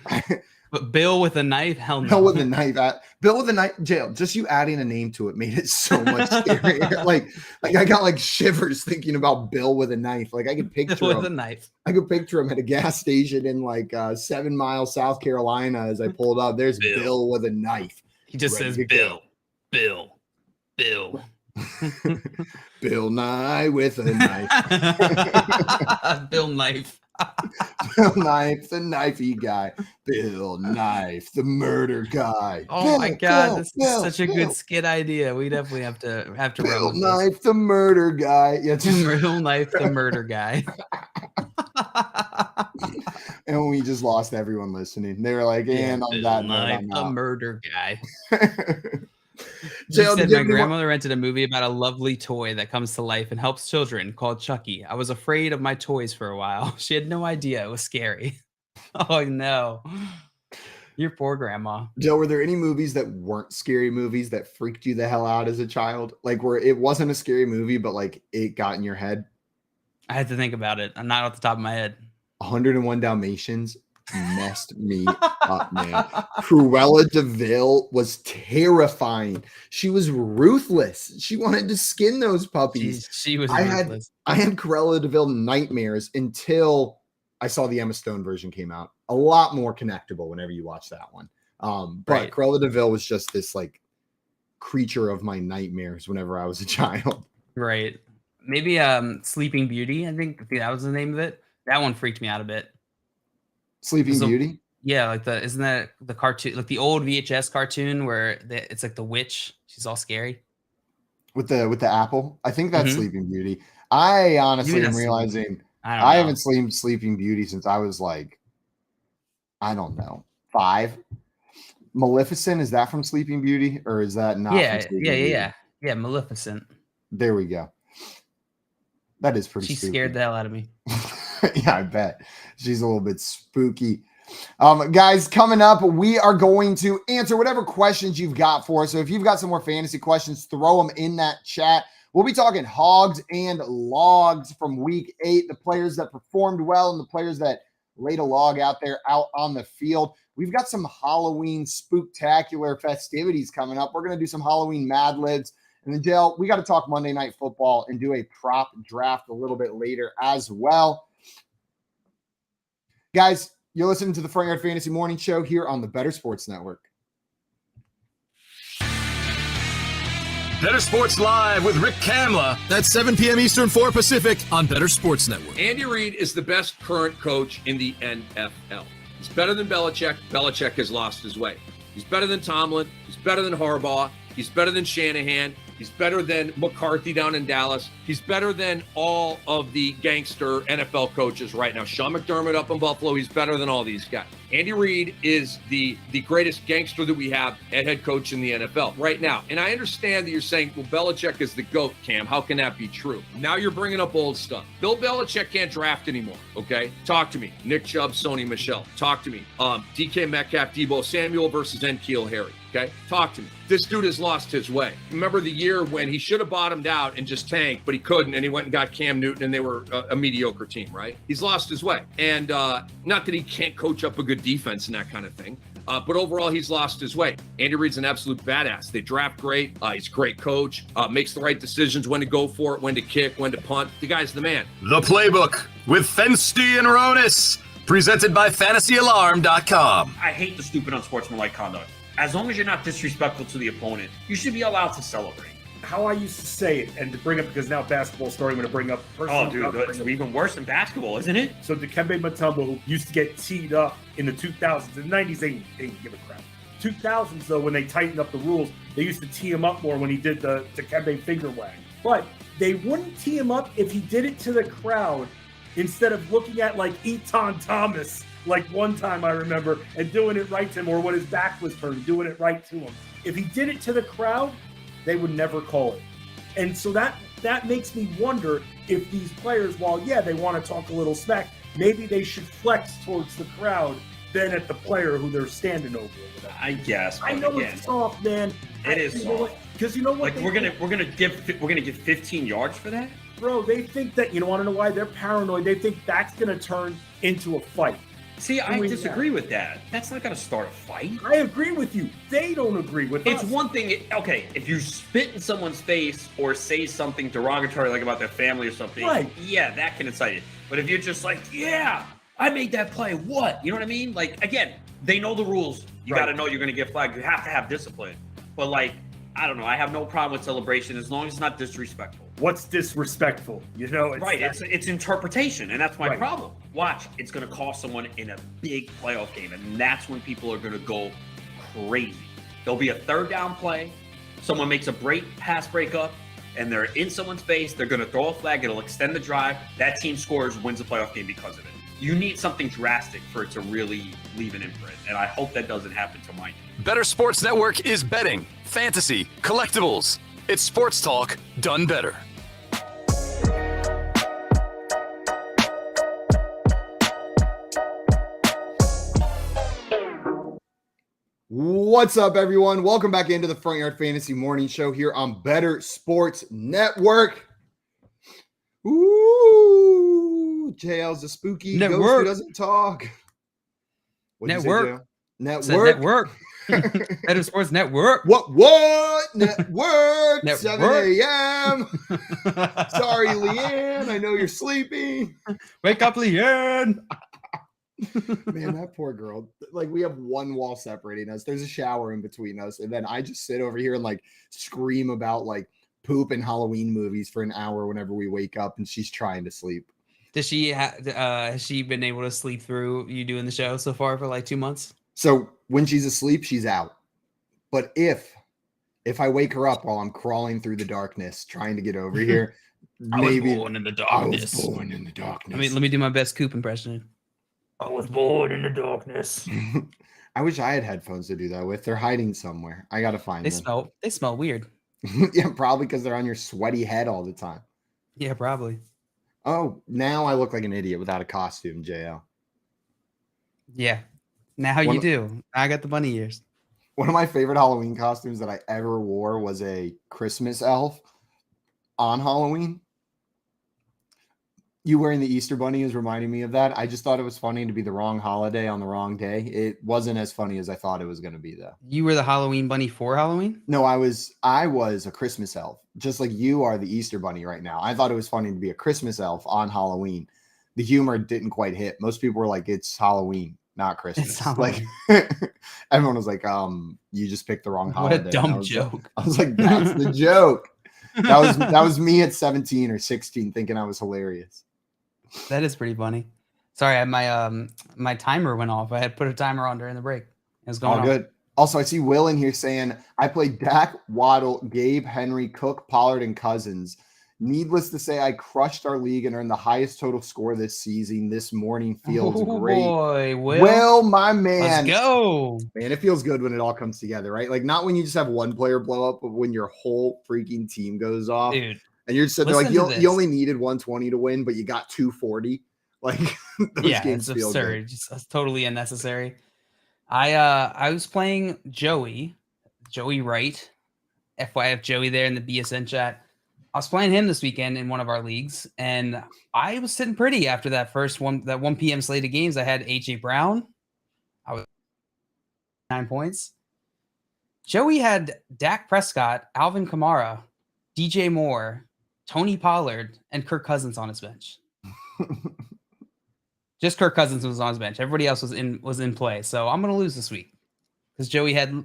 But Bill with a knife, hell no. Bill with a knife, Bill with a knife, jail. Just you adding a name to it made it so much scarier. like I got like shivers thinking about Bill with a knife. Like I could picture Bill him. with a knife. I could picture him at a gas station in like 7 Mile, South Carolina. As I pulled up, there's Bill with a knife. He just says Bill. Bill. Bill Nye with a knife. Bill Knife. Bill Knife, the knifey guy. Bill Knife, the murder guy. Oh Bill, my God, this is such a good skit idea. We definitely have to Bill Knife, the murder guy. Yeah, Bill Knife, the murder guy. And we just lost everyone listening. They were like, and on that note, I'm the murder guy. Jill, said my grandmother rented a movie about a lovely toy that comes to life and helps children called Chucky. I was afraid of my toys for a while. She had no idea it was scary. Oh no. Your poor grandma. Jill, were there any movies that weren't scary movies that freaked you the hell out as a child? Like where it wasn't a scary movie, but like it got in your head? I had to think about it. I'm not off the top of my head. 101 Dalmatians messed me up, man. Cruella de Vil was terrifying. She was ruthless. She wanted to skin those puppies. She was ruthless. I had Cruella de Vil nightmares until I saw the Emma Stone version came out. A lot more connectable whenever you watch that one. But Cruella de Vil was just this like creature of my nightmares whenever I was a child. Right. Maybe Sleeping Beauty. I think that was the name of it. That one freaked me out a bit. Sleeping Beauty? Yeah, like isn't that the cartoon, like the old VHS cartoon where it's like the witch? She's all scary. With the apple? I think that's Sleeping Beauty. I honestly am realizing I haven't seen Sleeping Beauty since I was like, I don't know, 5. Maleficent, is that from Sleeping Beauty, or is that not? Yeah. Yeah, Maleficent. There we go. That is pretty She spooky. scared the hell out of me. Yeah, I bet. She's a little bit spooky. Guys, coming up, we are going to answer whatever questions you've got for us. So if you've got some more fantasy questions, throw them in that chat. We'll be talking hogs and logs from week 8, the players that performed well and the players that laid a log out there out on the field. We've got some Halloween spooktacular festivities coming up. We're going to do some Halloween Mad Libs. And then, Dale, we got to talk Monday Night Football and do a prop draft a little bit later as well. Guys, you're listening to the Front Yard Fantasy Morning Show here on the Better Sports Network. Better Sports Live with Rick Kamla. That's 7 p.m. Eastern, 4 Pacific on Better Sports Network. Andy Reid is the best current coach in the NFL. He's better than Belichick. Belichick has lost his way. He's better than Tomlin. He's better than Harbaugh. He's better than Shanahan. He's better than McCarthy down in Dallas. He's better than all of the gangster NFL coaches right now. Sean McDermott up in Buffalo, he's better than all these guys. Andy Reid is the greatest gangster that we have at head coach in the NFL right now. And I understand that you're saying, well, Belichick is the GOAT, Cam. How can that be true? Now you're bringing up old stuff. Bill Belichick can't draft anymore, okay? Talk to me. Nick Chubb, Sony Michel. Talk to me. DK Metcalf, Debo Samuel versus N'Keal Harry. Okay, talk to me. This dude has lost his way. Remember the year when he should have bottomed out and just tanked, but he couldn't, and he went and got Cam Newton, and they were a mediocre team, right? He's lost his way. And not that he can't coach up a good defense and that kind of thing, but overall, he's lost his way. Andy Reid's an absolute badass. They draft great. He's a great coach, makes the right decisions, when to go for it, when to kick, when to punt. The guy's the man. The Playbook with Fensty and Ronis, presented by FantasyAlarm.com. I hate the stupid unsportsmanlike conduct. As long as you're not disrespectful to the opponent, you should be allowed to celebrate. How I used to say it, and to bring up, because now basketball's starting to bring up. Oh, dude, it's even worse than basketball, isn't it? So Dikembe Mutombo, who used to get teed up in the 2000s, in the 90s, they didn't give a crap. 2000s, though, when they tightened up the rules, they used to tee him up more when he did the Dikembe finger wag. But they wouldn't tee him up if he did it to the crowd instead of looking at, like, Eton Thomas, like one time I remember, and doing it right to him, or when his back was turned, doing it right to him. If he did it to the crowd, they would never call it. And so that makes me wonder if these players, while, yeah, they want to talk a little smack, maybe they should flex towards the crowd than at the player who they're standing over. I guess. I know again, it's soft, man. It is soft. Because you know what? Like we're gonna give 15 yards for that, bro. They think that, you know, want to know why they're paranoid? They think that's gonna turn into a fight. See, I disagree with that. That's not going to start a fight. I agree with you. They don't agree with us. It's one thing, okay, if you spit in someone's face or say something derogatory, like about their family or something, right, yeah, that can excite it. But if you're just like, yeah, I made that play, what? You know what I mean? Like, again, they know the rules. You got to know you're going to get flagged. You have to have discipline. But, like, I don't know. I have no problem with celebration as long as it's not disrespectful. What's disrespectful? You know, it's interpretation, and that's my problem. Watch, it's going to cost someone in a big playoff game, and that's when people are going to go crazy. There'll be a third down play. Someone makes a pass breakup, and they're in someone's face. They're going to throw a flag. It'll extend the drive. That team scores, wins the playoff game because of it. You need something drastic for it to really leave an imprint, and I hope that doesn't happen to my team. Better Sports Network is betting, fantasy, collectibles. It's sports talk done better. What's up, everyone? Welcome back into the Front Yard Fantasy Morning Show here on Better Sports Network. Ooh, JL's a spooky ghost who doesn't talk. Network. Network. Better Sports Network. What? Network. 7 a.m. Sorry, Leanne. I know you're sleeping. Wake up, Leanne. Man, that poor girl. Like, we have one wall separating us. There's a shower in between us. And then I just sit over here and, like, scream about, like, poop and Halloween movies for an hour whenever we wake up, and she's trying to sleep. Does she has she been able to sleep through you doing the show so far for like 2 months? So when she's asleep, she's out. But if I wake her up while I'm crawling through the darkness trying to get over here, maybe I was born in the darkness. I was born in the darkness. I mean, let me do my best Coop impression. I was born in the darkness. I wish I had headphones to do that with. They're hiding somewhere. I gotta find them. They smell weird. Yeah, probably because they're on your sweaty head all the time. Yeah, probably. Oh, now I look like an idiot without a costume, JL. Yeah. Now you do. I got the bunny ears. One of my favorite Halloween costumes that I ever wore was a Christmas elf on Halloween. You wearing the Easter bunny is reminding me of that. I just thought it was funny to be the wrong holiday on the wrong day. It wasn't as funny as I thought it was going to be, though. You were the Halloween bunny for Halloween? No, I was a Christmas elf, just like you are the Easter bunny right now. I thought it was funny to be a Christmas elf on Halloween. The humor didn't quite hit. Most people were like, "It's Halloween, not Christmas." Like everyone was like, "You just picked the wrong holiday." What a dumb joke. I was like, "That's the joke." That was me at 17 or 16 thinking I was hilarious. That is pretty funny. Sorry, my timer went off. I had put a timer on during the break. It was going all good. Also, I see Will in here saying, I played Dak, Waddle, Gabe, Henry, Cook, Pollard, and Cousins. Needless to say, I crushed our league and earned the highest total score this season. This morning feels great. Boy, Will, my man. Let's go. Man, it feels good when it all comes together, right? Like, not when you just have one player blow up, but when your whole freaking team goes off. Dude. And you're just sitting there like, you only needed 120 to win, but you got 240. Like, those games it's feel absurd. good. Just totally unnecessary. I was playing Joey Wright, FYF Joey there in the BSN chat. I was playing him this weekend in one of our leagues, and I was sitting pretty after that 1 p.m. slate of games. I had AJ Brown. I was 9 points. Joey had Dak Prescott, Alvin Kamara, DJ Moore, Tony Pollard, and Kirk Cousins on his bench. Just Kirk Cousins was on his bench. Everybody else was in play. So I'm going to lose this week because Joey had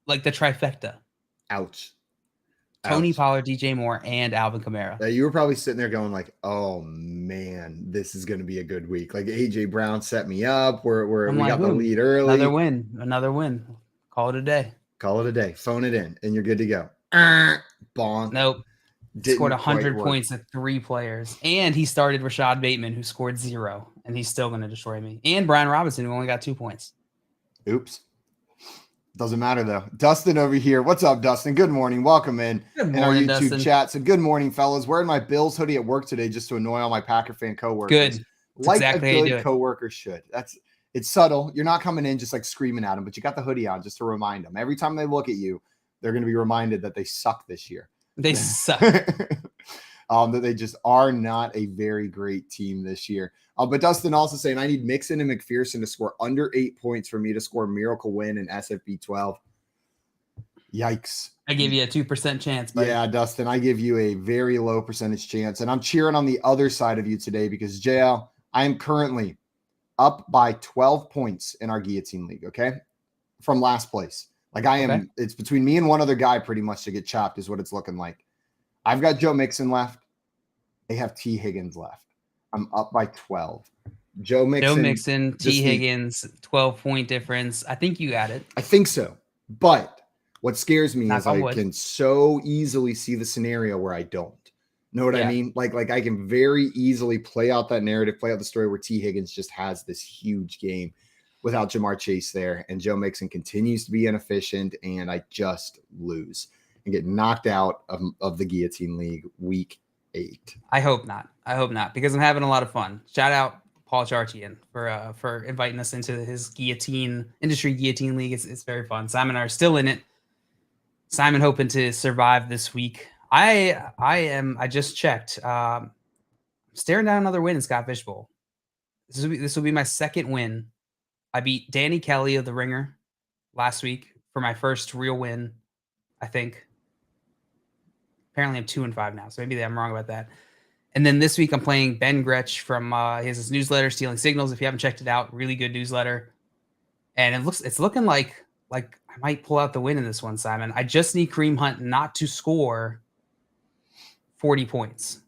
like the trifecta. Ouch. Tony Pollard, DJ Moore, and Alvin Kamara. You were probably sitting there going like, oh, man, this is going to be a good week. Like AJ Brown set me up. We got the lead early. Another win. Call it a day. Phone it in, and you're good to go. Bonk. Nope. Scored 100 points at 3 players. And he started Rashad Bateman, who scored 0. And he's still going to destroy me. And Brian Robinson, who only got 2 points. Oops. Doesn't matter, though. Dustin over here. What's up, Dustin? Good morning. Welcome in. Good morning, in our YouTube Dustin. chat. So good morning, fellas. Wearing my Bills hoodie at work today just to annoy all my Packer fan coworkers. Good. Like exactly a good coworker should. It's subtle. You're not coming in just like screaming at them, but you got the hoodie on just to remind them. Every time they look at you, they're going to be reminded that they suck this year. They suck. That they just are not a very great team this year. But Dustin also saying, I need Mixon and McPherson to score under 8 points for me to score miracle win in SFB 12. Yikes. I gave you a 2% chance. Buddy. Yeah, Dustin, I give you a very low percentage chance. And I'm cheering on the other side of you today because, JL, I am currently up by 12 points in our guillotine league, okay? From last place. Like I am, It's between me and one other guy pretty much to get chopped is what it's looking like. I've got Joe Mixon left. They have T. Higgins left. I'm up by 12. Joe Mixon, T. Higgins, 12-point difference. I think you got it. I think so. But what scares me is I wood. can so easily see the scenario where I don't. Know what I mean? Like I can very easily play out that narrative, play out the story where T. Higgins just has this huge game without Jamar Chase there. And Joe Mixon continues to be inefficient, and I just lose and get knocked out of the guillotine league week 8. I hope not, because I'm having a lot of fun. Shout out Paul Chartian for inviting us into his industry guillotine league. It's very fun. Simon and I are still in it. Simon hoping to survive this week. I just checked. Staring down another win in Scott Fishbowl. This will be my second win. I beat Danny Kelly of the Ringer last week for my first real win, I think. Apparently I'm 2-5 now, so maybe I'm wrong about that. And then this week I'm playing Ben Gretsch from he has his newsletter, Stealing Signals. If you haven't checked it out, really good newsletter. And it's looking like I might pull out the win in this one, Simon. I just need Kareem Hunt not to score 40 points.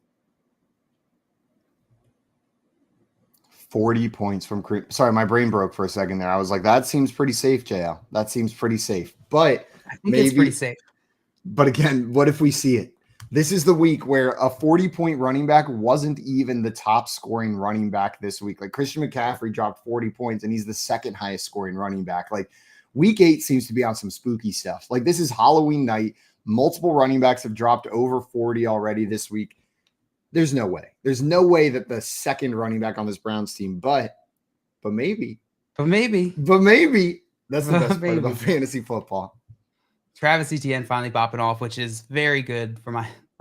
40 points from Kareem. Sorry, my brain broke for a second there. I was like, that seems pretty safe, JL. That seems pretty safe. But I think it's pretty safe. But again, what if we see it? This is the week where a 40-point running back wasn't even the top scoring running back this week. Like Christian McCaffrey dropped 40 points and he's the second highest scoring running back. Like week 8 seems to be on some spooky stuff. Like this is Halloween night. Multiple running backs have dropped over 40 already this week. There's no way. There's no way that the second running back on this Browns team, but maybe. That's the best part about fantasy football. Travis Etienne finally popping off, which is very good for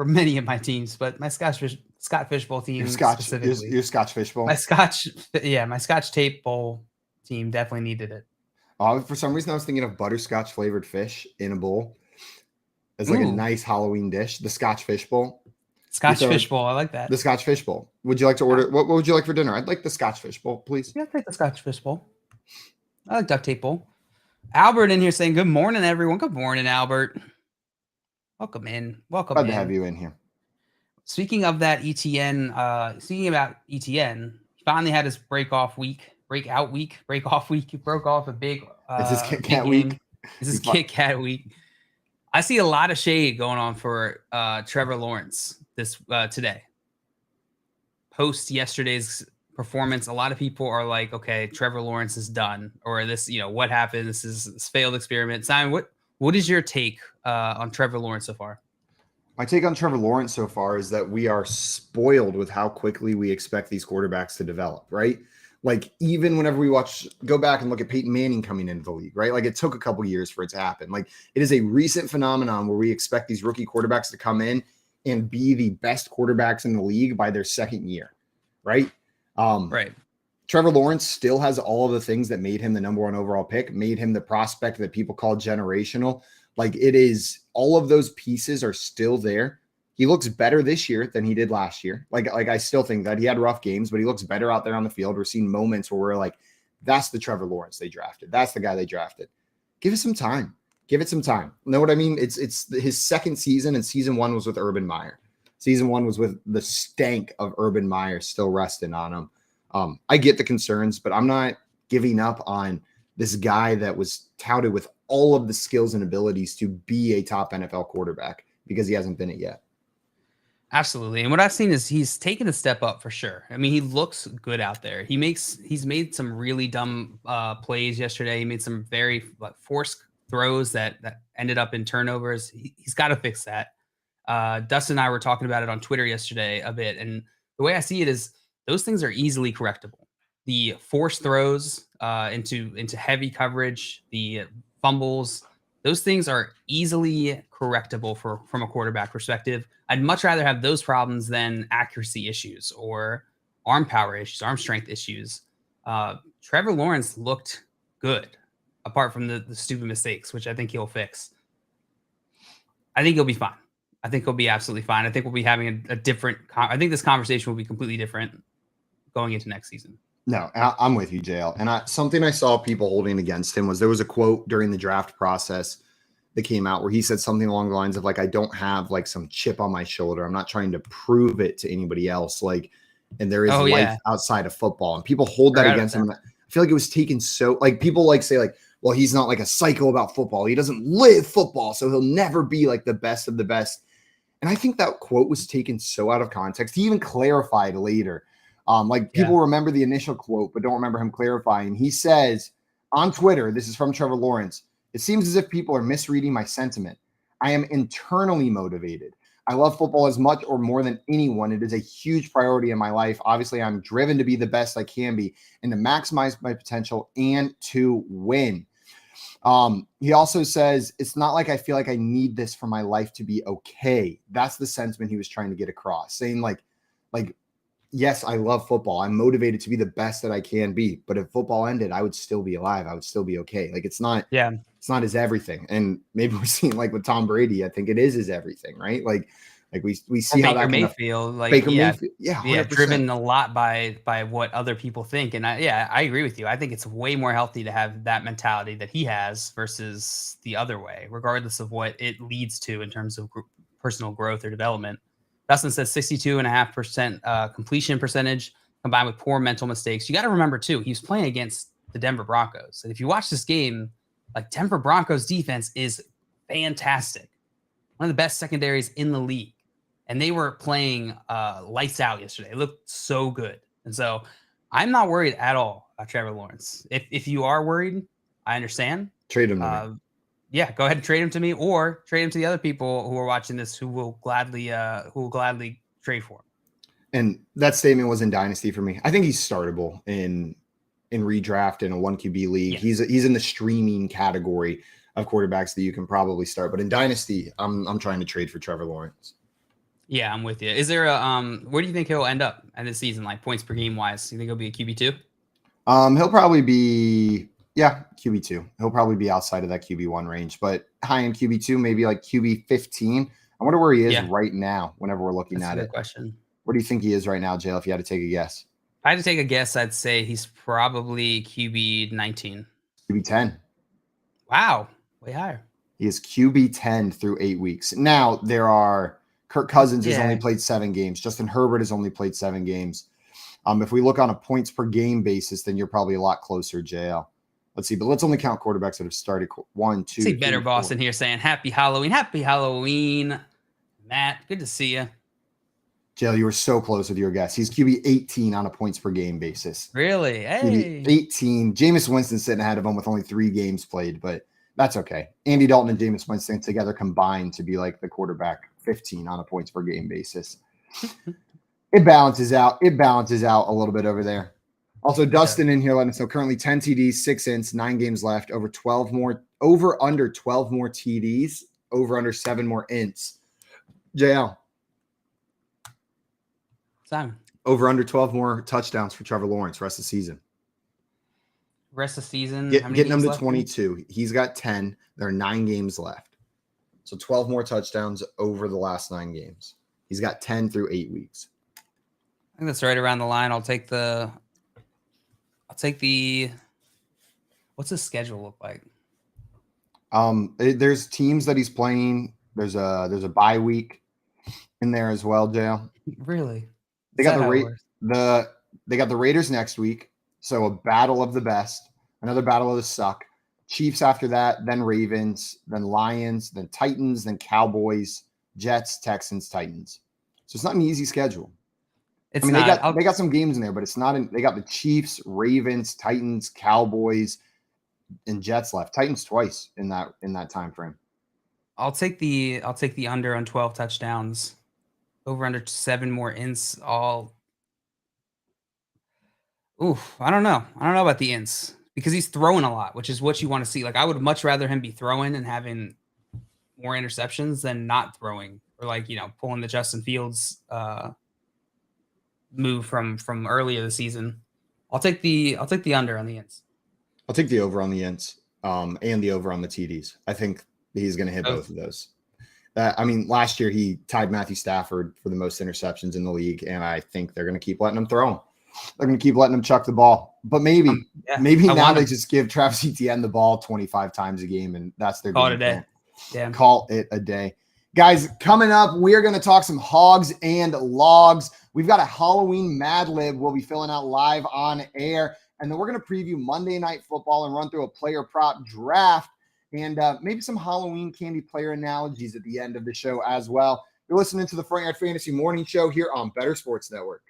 many of my teams, but my Scott Fishbowl team specifically. Your Scotch Fishbowl? My Scotch Tape Bowl team definitely needed it. For some reason, I was thinking of butterscotch flavored fish in a bowl as like a nice Halloween dish. The Scotch Fishbowl. Scotch Fishbowl, I like that. The Scotch Fishbowl. Would you like to order? What would you like for dinner? I'd like the Scotch Fishbowl, please. Yeah, I'll take the Scotch Fishbowl. I like duct tape bowl. Albert in here saying, good morning, everyone. Good morning, Albert. Welcome in. Glad to have you in here. Speaking of that ETN, he finally had his breakoff week. He broke off a big This is Kit Kat week. This is Kit Kat week. I see a lot of shade going on for Trevor Lawrence today. Post yesterday's performance, a lot of people are like, okay, Trevor Lawrence is done, or this, what happened? This is this failed experiment. Simon, what is your take on Trevor Lawrence so far? My take on Trevor Lawrence so far is that we are spoiled with how quickly we expect these quarterbacks to develop, right? Like, even whenever we go back and look at Peyton Manning coming into the league, right? Like, it took a couple years for it to happen. Like, it is a recent phenomenon where we expect these rookie quarterbacks to come in and be the best quarterbacks in the league by their second year, right? Right. Trevor Lawrence still has all of the things that made him the number one overall pick, made him the prospect that people call generational. Like, it is, all of those pieces are still there. He looks better this year than he did last year. Like I still think that he had rough games, but he looks better out there on the field. We're seeing moments where we're like, that's the Trevor Lawrence they drafted. That's the guy they drafted. Give it some time. Give it some time. You know what I mean? It's his second season, and season one was with Urban Meyer. Season one was with the stank of Urban Meyer still resting on him. I get the concerns, but I'm not giving up on this guy that was touted with all of the skills and abilities to be a top NFL quarterback, because he hasn't been it yet. Absolutely. And what I've seen is he's taken a step up for sure. I mean, he looks good out there. He's made some really dumb plays yesterday. He made some very forced throws that ended up in turnovers. He's got to fix that. Dustin and I were talking about it on Twitter yesterday a bit. And the way I see it is those things are easily correctable. The forced throws into heavy coverage, the fumbles, those things are easily correctable from a quarterback perspective. I'd much rather have those problems than accuracy issues or arm power issues, arm strength issues. Trevor Lawrence looked good, apart from the stupid mistakes, which I think he'll fix. I think he'll be fine. I think he'll be absolutely fine. I think we'll be having a different I think this conversation will be completely different going into next season. No, I'm with you, JL. And something I saw people holding against him was there was a quote during the draft process that came out where he said something along the lines of like, I don't have like some chip on my shoulder. I'm not trying to prove it to anybody else. Like, and there is life outside of football, and people hold that against him. I feel like it was taken so, like, people like say like, well, he's not like a psycho about football. He doesn't live football, so he'll never be like the best of the best. And I think that quote was taken so out of context. He even clarified later. People remember the initial quote, but don't remember him clarifying. He says on Twitter, this is from Trevor Lawrence, it seems as if people are misreading my sentiment. I am internally motivated. I love football as much or more than anyone. It is a huge priority in my life. Obviously, I'm driven to be the best I can be and to maximize my potential and to win. He also says, it's not like I feel like I need this for my life to be okay. That's the sentiment he was trying to get across, saying like, yes, I love football. I'm motivated to be the best that I can be. But if football ended, I would still be alive. I would still be okay. Like, it's not his everything. And maybe we're seeing like with Tom Brady, I think it is his everything, right? Like we see how that Mayfield, Mayfield, driven a lot by what other people think. And I agree with you. I think it's way more healthy to have that mentality that he has versus the other way, regardless of what it leads to in terms of personal growth or development. Dustin says 62.5% completion percentage combined with poor mental mistakes. You got to remember, too, he was playing against the Denver Broncos. And if you watch this game, like, Denver Broncos defense is fantastic. One of the best secondaries in the league. And they were playing lights out yesterday. It looked so good. And so I'm not worried at all about Trevor Lawrence. If you are worried, I understand. Trade him. Yeah, go ahead and trade him to me, or trade him to the other people who are watching this who will gladly trade for him. And that statement was in Dynasty for me. I think he's startable in redraft in a 1 QB league. Yeah. He's in the streaming category of quarterbacks that you can probably start. But in Dynasty, I'm trying to trade for Trevor Lawrence. Yeah, I'm with you. Is there a where do you think he'll end up in this season, like points per game wise? You think he'll be a QB2? He'll probably be QB2. He'll probably be outside of that QB1 range, but high end QB2, maybe like QB15. I wonder where he is right now. Whenever we're looking That's at a it, good question. Where do you think he is right now, Jay? If you had to take a guess, If I had to take a guess, I'd say he's probably QB19. QB10. Wow, way higher. He is QB10 through 8 weeks. Now there are Kirk Cousins has only played 7 games. Justin Herbert has only played 7 games. If we look on a points per game basis, then you're probably a lot closer, JL. Let's see, but let's only count quarterbacks that have started 1, 2. See Better Boss in here saying Happy Halloween, Matt. Good to see you. JL, you were so close with your guess. He's QB 18 on a points per game basis. Really? Hey. QB 18. Jameis Winston sitting ahead of him with only 3 games played, but that's okay. Andy Dalton and Jameis Winston together combined to be like the quarterback 15 on a points per game basis. It balances out. It balances out a little bit over there. Also, Dustin in here letting us know currently 10 TDs, 6 ints, 9 games left, over under 12 more TDs, over under 7 more ints. JL. Simon. Over under 12 more touchdowns for Trevor Lawrence rest of the season. Rest of the season. Getting him to 22. He's got 10. There are 9 games left. So 12 more touchdowns over the last 9 games. He's got 10 through 8 weeks. I think that's right around the line. I'll take the what's his schedule look like? There's teams that he's playing. There's a bye week in there as well, JL. Really? They got they got the Raiders next week. So a battle of the best, another battle of the suck. Chiefs after that, then Ravens, then Lions, then Titans, then Cowboys, Jets, Texans, Titans. So it's not an easy schedule. They got some games in there, but it's not. They got the Chiefs, Ravens, Titans, Cowboys, and Jets left. Titans twice in that time frame. I'll take the under on 12 touchdowns, over under 7 more ints. I don't know about the ints because he's throwing a lot, which is what you want to see. Like I would much rather him be throwing and having more interceptions than not throwing, or pulling the Justin Fields move from earlier this season. I'll take the under on the ints. I'll take the over on the ints and the over on the TDs. I think he's going to hit both of those. Last year he tied Matthew Stafford for the most interceptions in the league, and I think they're going to keep letting him throw him. They're going to keep letting him chuck the ball. But maybe now they just give Travis Etienne the ball 25 times a game, and that's their call it a day. Yeah. Call it a day. Guys, coming up, we are going to talk some hogs and logs. We've got a Halloween Mad Lib we'll be filling out live on air. And then we're going to preview Monday Night Football and run through a player prop draft and maybe some Halloween candy player analogies at the end of the show as well. You're listening to the Front Yard Fantasy Morning Show here on Better Sports Network.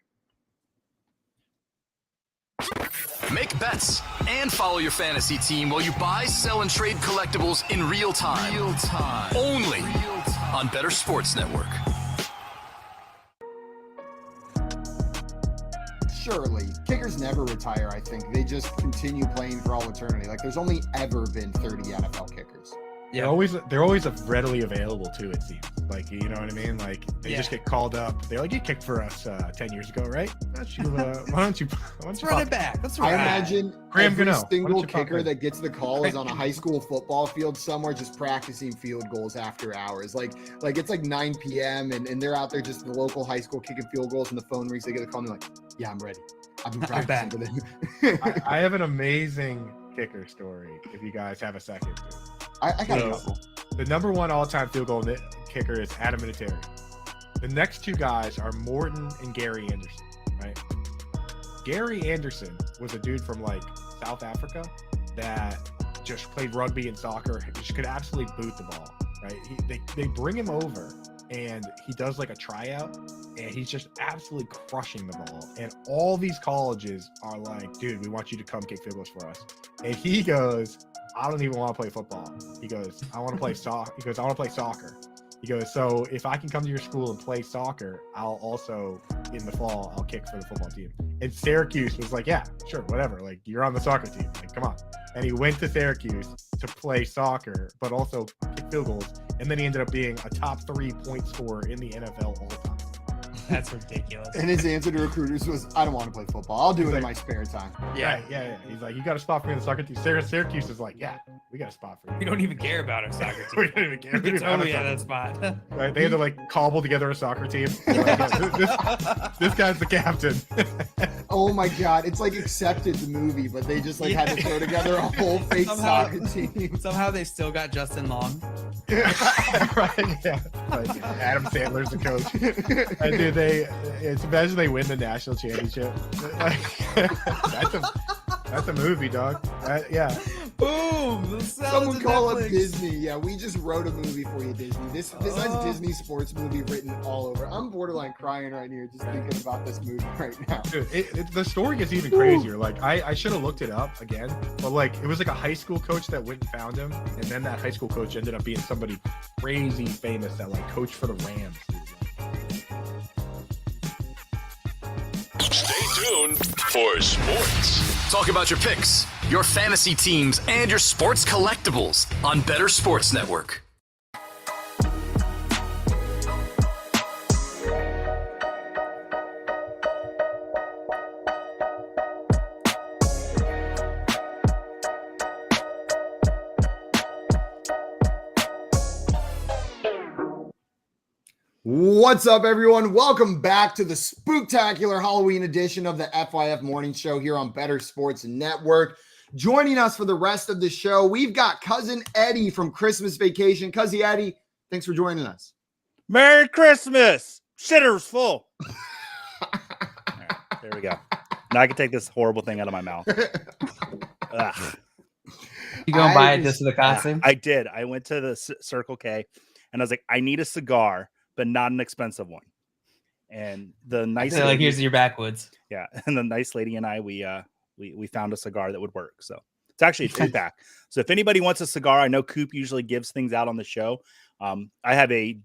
Make bets and follow your fantasy team while you buy, sell, and trade collectibles in real time. Only on Better Sports Network. Surely. Kickers never retire, I think. They just continue playing for all eternity. Like, there's only ever been 30 NFL kickers. Yeah, they're always readily available too. It seems like, you know what I mean. Like they just get called up. They're like, you kicked for us 10 years ago, right? Why don't you run it back? Let's run. I imagine Graham every Gano. single kicker that gets the call is on a high school football field somewhere, just practicing field goals after hours. Like it's like 9 p.m. and they're out there just in the local high school kicking field goals, and the phone rings. They get a call and they're like, "Yeah, I'm ready. I've been practicing for this." I have an amazing kicker story. If you guys have a second. I got a couple. The number 1 all-time field goal kicker is Adam Vinatieri. The next 2 guys are Morton and Gary Anderson, right? Gary Anderson was a dude from like South Africa that just played rugby and soccer. Just could absolutely boot the ball, right? They bring him over and he does like a tryout, and he's just absolutely crushing the ball. And all these colleges are like, dude, we want you to come kick field goals for us. And he goes, I don't even want to play football. He goes, I want to play soccer. He goes, I want to play soccer. He goes, so if I can come to your school and play soccer, I'll also, in the fall, I'll kick for the football team. And Syracuse was like, yeah, sure, whatever. Like, you're on the soccer team. Like, come on. And he went to Syracuse to play soccer, but also kick field goals. And then he ended up being a top 3 point scorer in the NFL all the time. That's ridiculous. And his answer to recruiters was, I don't want to play football. I'll do it in my spare time. Yeah. He's like, you got a spot for me on the soccer team. Syracuse is like, yeah, we got a spot for you. We don't even care about our soccer team. We don't even care. We totally have that spot. Right? They had to like cobble together a soccer team. Like, yeah, this guy's the captain. Oh my God. It's like Accepted, the movie, but they just like had to throw together a whole fake soccer team. Somehow they still got Justin Long. Right, yeah. Like, Adam Sandler's the coach. And dude, it's imagine they win the national championship. That's a movie, dog. Yeah. Boom! Someone call up Disney. Yeah, we just wrote a movie for you, Disney. This has Disney sports movie written all over. I'm borderline crying right here just thinking about this movie right now. Dude, the story gets even crazier. Like I should have looked it up again, but like it was like a high school coach that went and found him, and then that high school coach ended up being somebody crazy famous that like coached for the Rams. Stay tuned for sports. Talk about your picks, your fantasy teams, and your sports collectibles on Better Sports Network. What's up, everyone? Welcome back to the spooktacular Halloween edition of the FYF Morning Show here on Better Sports Network. Joining us for the rest of the show, we've got Cousin Eddie from Christmas Vacation. Cousin Eddie, thanks for joining us. Merry Christmas! Shitter's full. Right, there we go. Now I can take this horrible thing out of my mouth. Ugh. You go and buy it just for the costume? I did. I went to the Circle K, and I was like, I need a cigar, but not an expensive one. And the nice lady, like, here's your backwoods. Yeah, and the nice lady and I, we found a cigar that would work. So it's actually a 2-pack. So if anybody wants a cigar, I know Coop usually gives things out on the show. I have a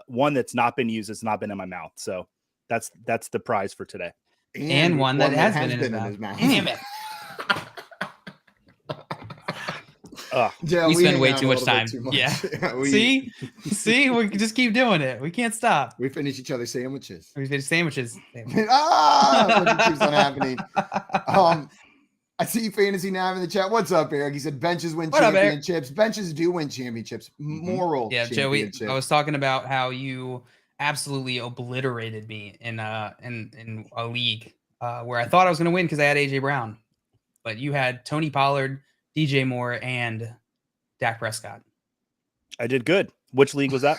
one that's not been used, it's not been in my mouth. So that's the prize for today. And one that has been in his mouth. Damn it. Yeah, we spend way too much time. Yeah. See, we can just keep doing it. We can't stop. We finish each other's sandwiches. We finish sandwiches. Look, it keeps on happening. I see Fantasy Nav in the chat. What's up, Eric? He said benches win championships. Benches do win championships. Moral. Yeah, Joey. I was talking about how you absolutely obliterated me in a league where I thought I was going to win because I had AJ Brown, but you had Tony Pollard, DJ Moore, and Dak Prescott. I did good. Which league was that?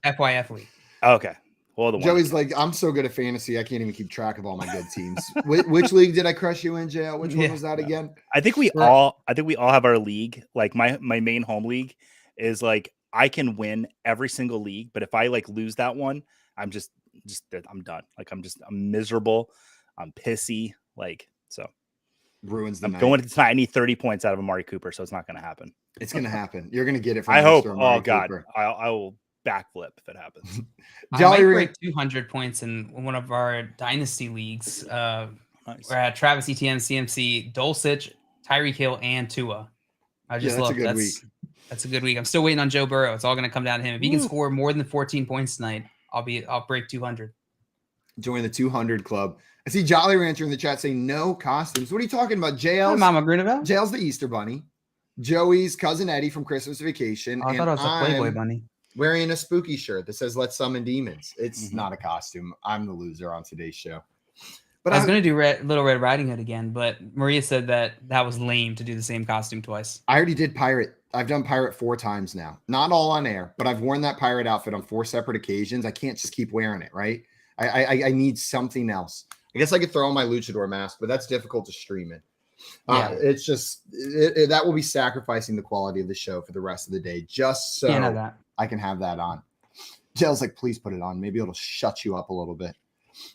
FYF league. Okay. Well, Joey's like, I'm so good at fantasy, I can't even keep track of all my good teams. Which league did I crush you in, JL? Which one was that again? I think we all have our league. Like my main home league is like I can win every single league, but if I like lose that one, I'm just I'm done. Like I'm miserable. I'm pissy. Like so. Ruins the I'm night. going to tonight. I need 30 points out of Amari Cooper, so it's not going to happen. It's going to happen. You're going to get it from I hope. Amari Oh God, Cooper. I will backflip if it happens. I might break 200 points in one of our dynasty leagues. Nice. We're at Travis Etienne, CMC, Dulcich, Tyreek Hill, and Tua. I just love that. That's a good week. I'm still waiting on Joe Burrow. It's all going to come down to him. If he can score more than 14 points tonight, I'll break 200. Join the 200 club. I see Jolly Rancher in the chat saying no costumes. What are you talking about? JL's Mama Grunewald? JL's the Easter Bunny. Joey's Cousin Eddie from Christmas Vacation. I thought it was a Playboy Bunny. Wearing a spooky shirt that says "Let's summon demons." It's not a costume. I'm the loser on today's show. But I was going to do Little Red Riding Hood again, but Maria said that was lame to do the same costume twice. I already did pirate. I've done pirate 4 times now. Not all on air, but I've worn that pirate outfit on 4 separate occasions. I can't just keep wearing it, right? I need something else. I guess I could throw on my luchador mask, but that's difficult to stream it. It's just that will be sacrificing the quality of the show for the rest of the day. Just so I can have that on. Jail's like, please put it on. Maybe it'll shut you up a little bit.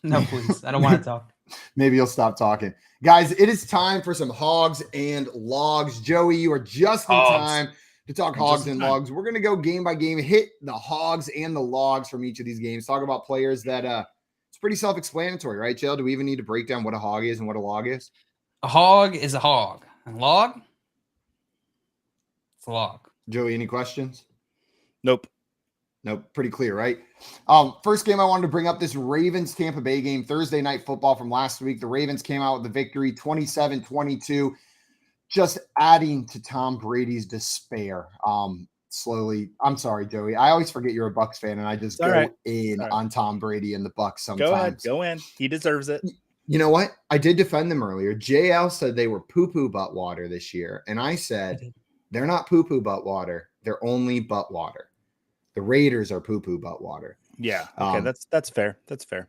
No, please. I don't want to talk. Maybe you'll stop talking. Guys, it is time for some hogs and logs. Joey, you are just in time to talk hogs and logs. We're going to go game by game, hit the hogs and the logs from each of these games, talk about players that it's pretty self-explanatory, right, Jill? Do we even need to break down what a hog is and what a log is? A hog is a hog. A log? It's a log. Joey, any questions? Nope. Pretty clear, right? First game I wanted to bring up, this Ravens-Tampa Bay game, Thursday Night Football from last week. The Ravens came out with the victory, 27-22, just adding to Tom Brady's despair. Slowly, I'm sorry, Joey. I always forget you're a Bucs fan, and I just go in on Tom Brady and the Bucs sometimes. Go in. He deserves it. You know what? I did defend them earlier. JL said they were poo-poo butt water this year, and I said they're not poo-poo butt water. They're only butt water. The Raiders are poo-poo butt water. Yeah. Okay. That's fair. That's fair.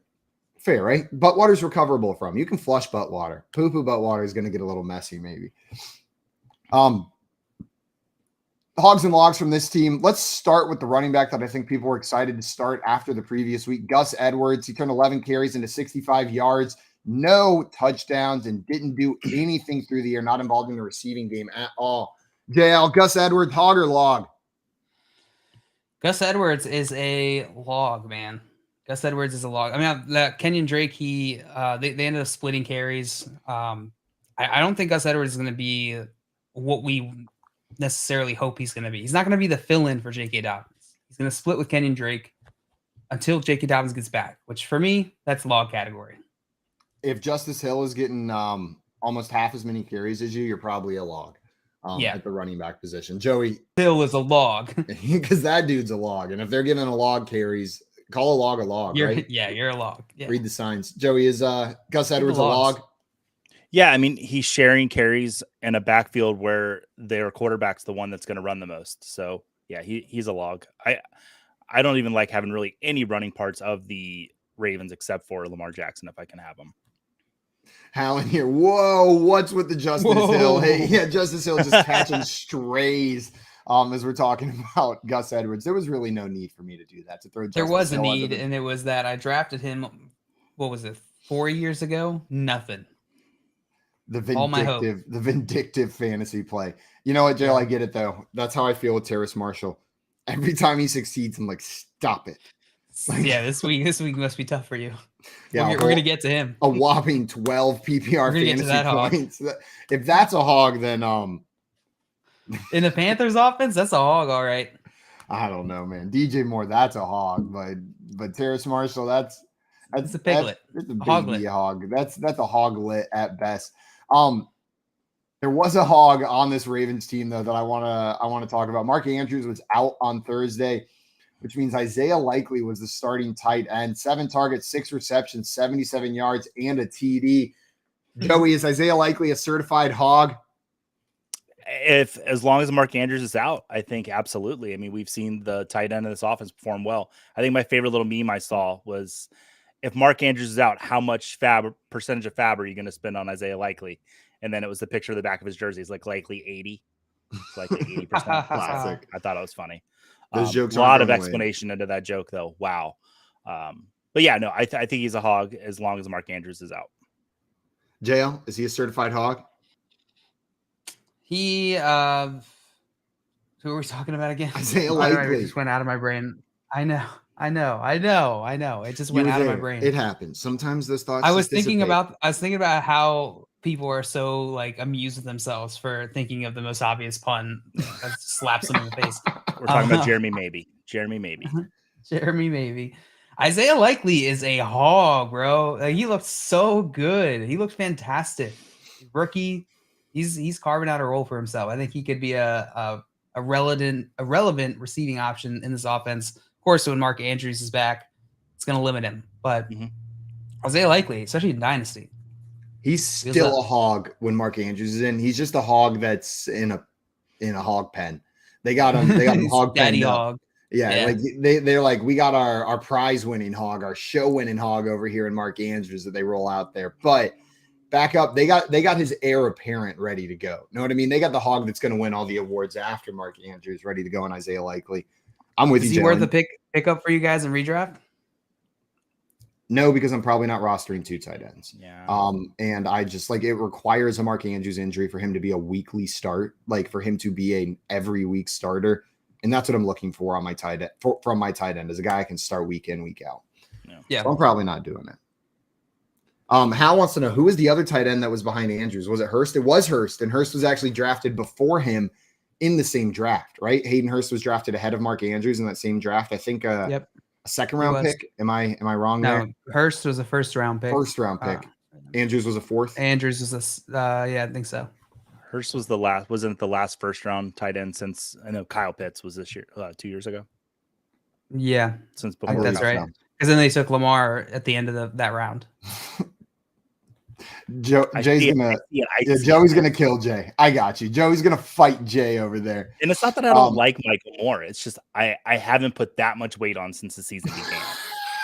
Fair, right? Butt water's recoverable from. You can flush butt water. Poo-poo butt water is going to get a little messy, maybe. Hogs and logs from this team. Let's start with the running back that I think people were excited to start after the previous week. Gus Edwards. He turned 11 carries into 65 yards, no touchdowns, and didn't do anything through the year, not involved in the receiving game at all. JL, Gus Edwards, hog or log? Gus Edwards is a log, man. Gus Edwards is a log. I mean, Kenyon Drake, they ended up splitting carries. I don't think Gus Edwards is going to be what we necessarily hope he's going to be. He's not going to be the fill-in for J.K. Dobbins. He's going to split with Kenyon Drake until J.K. Dobbins gets back, which for me, that's log category. If Justice Hill is getting almost half as many carries as you, you're probably a log. At the running back position. Joey Hill is a log because that dude's a log. And if they're giving a log carries, call a log, right? Yeah, you're a log. Yeah. Read the signs. Joey, is Gus Edwards a log? Yeah, I mean, he's sharing carries in a backfield where their quarterback's the one that's going to run the most. So yeah, he's a log. I don't even like having really any running parts of the Ravens except for Lamar Jackson if I can have them. Hal in here. Whoa, what's with the Justice Hill? Hey, yeah, Justice Hill just catching strays as we're talking about Gus Edwards. There was really no need for me to do that, to throw Justice There was a Hill need, and it was that I drafted him, what was it, 4 years ago? Nothing. The vindictive fantasy play. You know what, Jail? I get it, though. That's how I feel with Terrace Marshall. Every time he succeeds, I'm like, stop it. Yeah, this week must be tough for you. Yeah, we're gonna get to him. A whopping 12 PPR fantasy points. If that's a hog, then in the Panthers offense, that's a hog, all right. I don't know, man. DJ Moore, that's a hog, but Terrace Marshall, that's a piglet. It's a baby hog. That's a hoglet at best. There was a hog on this Ravens team though that I want to talk about. Mark Andrews was out on Thursday, which means Isaiah Likely was the starting tight end. 7 targets, 6 receptions, 77 yards, and a TD. Joey, is Isaiah Likely a certified hog? As long as Mark Andrews is out, I think absolutely. I mean, we've seen the tight end of this offense perform well. I think my favorite little meme I saw was, if Mark Andrews is out, how much percentage of fab are you going to spend on Isaiah Likely? And then it was the picture of the back of his jersey. It's like Likely 80. It's like 80%. Classic. I thought it was funny. Those jokes a lot of explanation into that joke, though. Wow. But yeah, no, I think he's a hog as long as Mark Andrews is out. JL, is he a certified hog? He, who are we talking about again? Isaiah Likely. It just went out of my brain. I know. It just went out of my brain. It happens. Sometimes those thoughts. I was thinking about how people are so like amused with themselves for thinking of the most obvious pun that slaps them in the face. We're talking about Jeremy Maybe. Jeremy Maybe. Isaiah Likely is a hog, bro. Like, he looked so good. He looked fantastic. Rookie. He's carving out a role for himself. I think he could be a relevant receiving option in this offense. Of course, when Mark Andrews is back, it's going to limit him. But Isaiah Likely, especially in Dynasty, he's still a hog when Mark Andrews is in. He's just a hog that's in a hog pen. They got him. They got him hog pen. Daddy hog. Yeah, like they're like, we got our prize winning hog, our show winning hog over here in Mark Andrews that they roll out there. But back up, they got his heir apparent ready to go. Know what I mean? They got the hog that's going to win all the awards after Mark Andrews ready to go, and Isaiah Likely. I'm with you, Is he worth a pickup for you guys in redraft? No, because I'm probably not rostering 2 tight ends. Yeah. And I just like it requires a Mark Andrews injury for him to be a weekly start, like for him to be a every week starter. And that's what I'm looking for on my tight end from my tight end, as a guy I can start week in, week out. Yeah. So I'm probably not doing it. Hal wants to know, who was the other tight end that was behind Andrews? Was it Hurst? It was Hurst, and Hurst was actually drafted before him in the same draft, right? Hayden Hurst was drafted ahead of Mark Andrews in that same draft. I think a second round pick. Am I wrong there? No, Hurst was a first round pick. First round pick. Andrews was a fourth. Andrews was I think so. Hurst was wasn't it the last first round tight end since, I know Kyle Pitts was this year, 2 years ago. Yeah. Since I think before. that's right. Because then they took Lamar at the end of that round. Joey's gonna kill Jay. I got you. Joey's gonna fight Jay over there. And it's not that I don't like Michael Moore. It's just I haven't put that much weight on since the season began.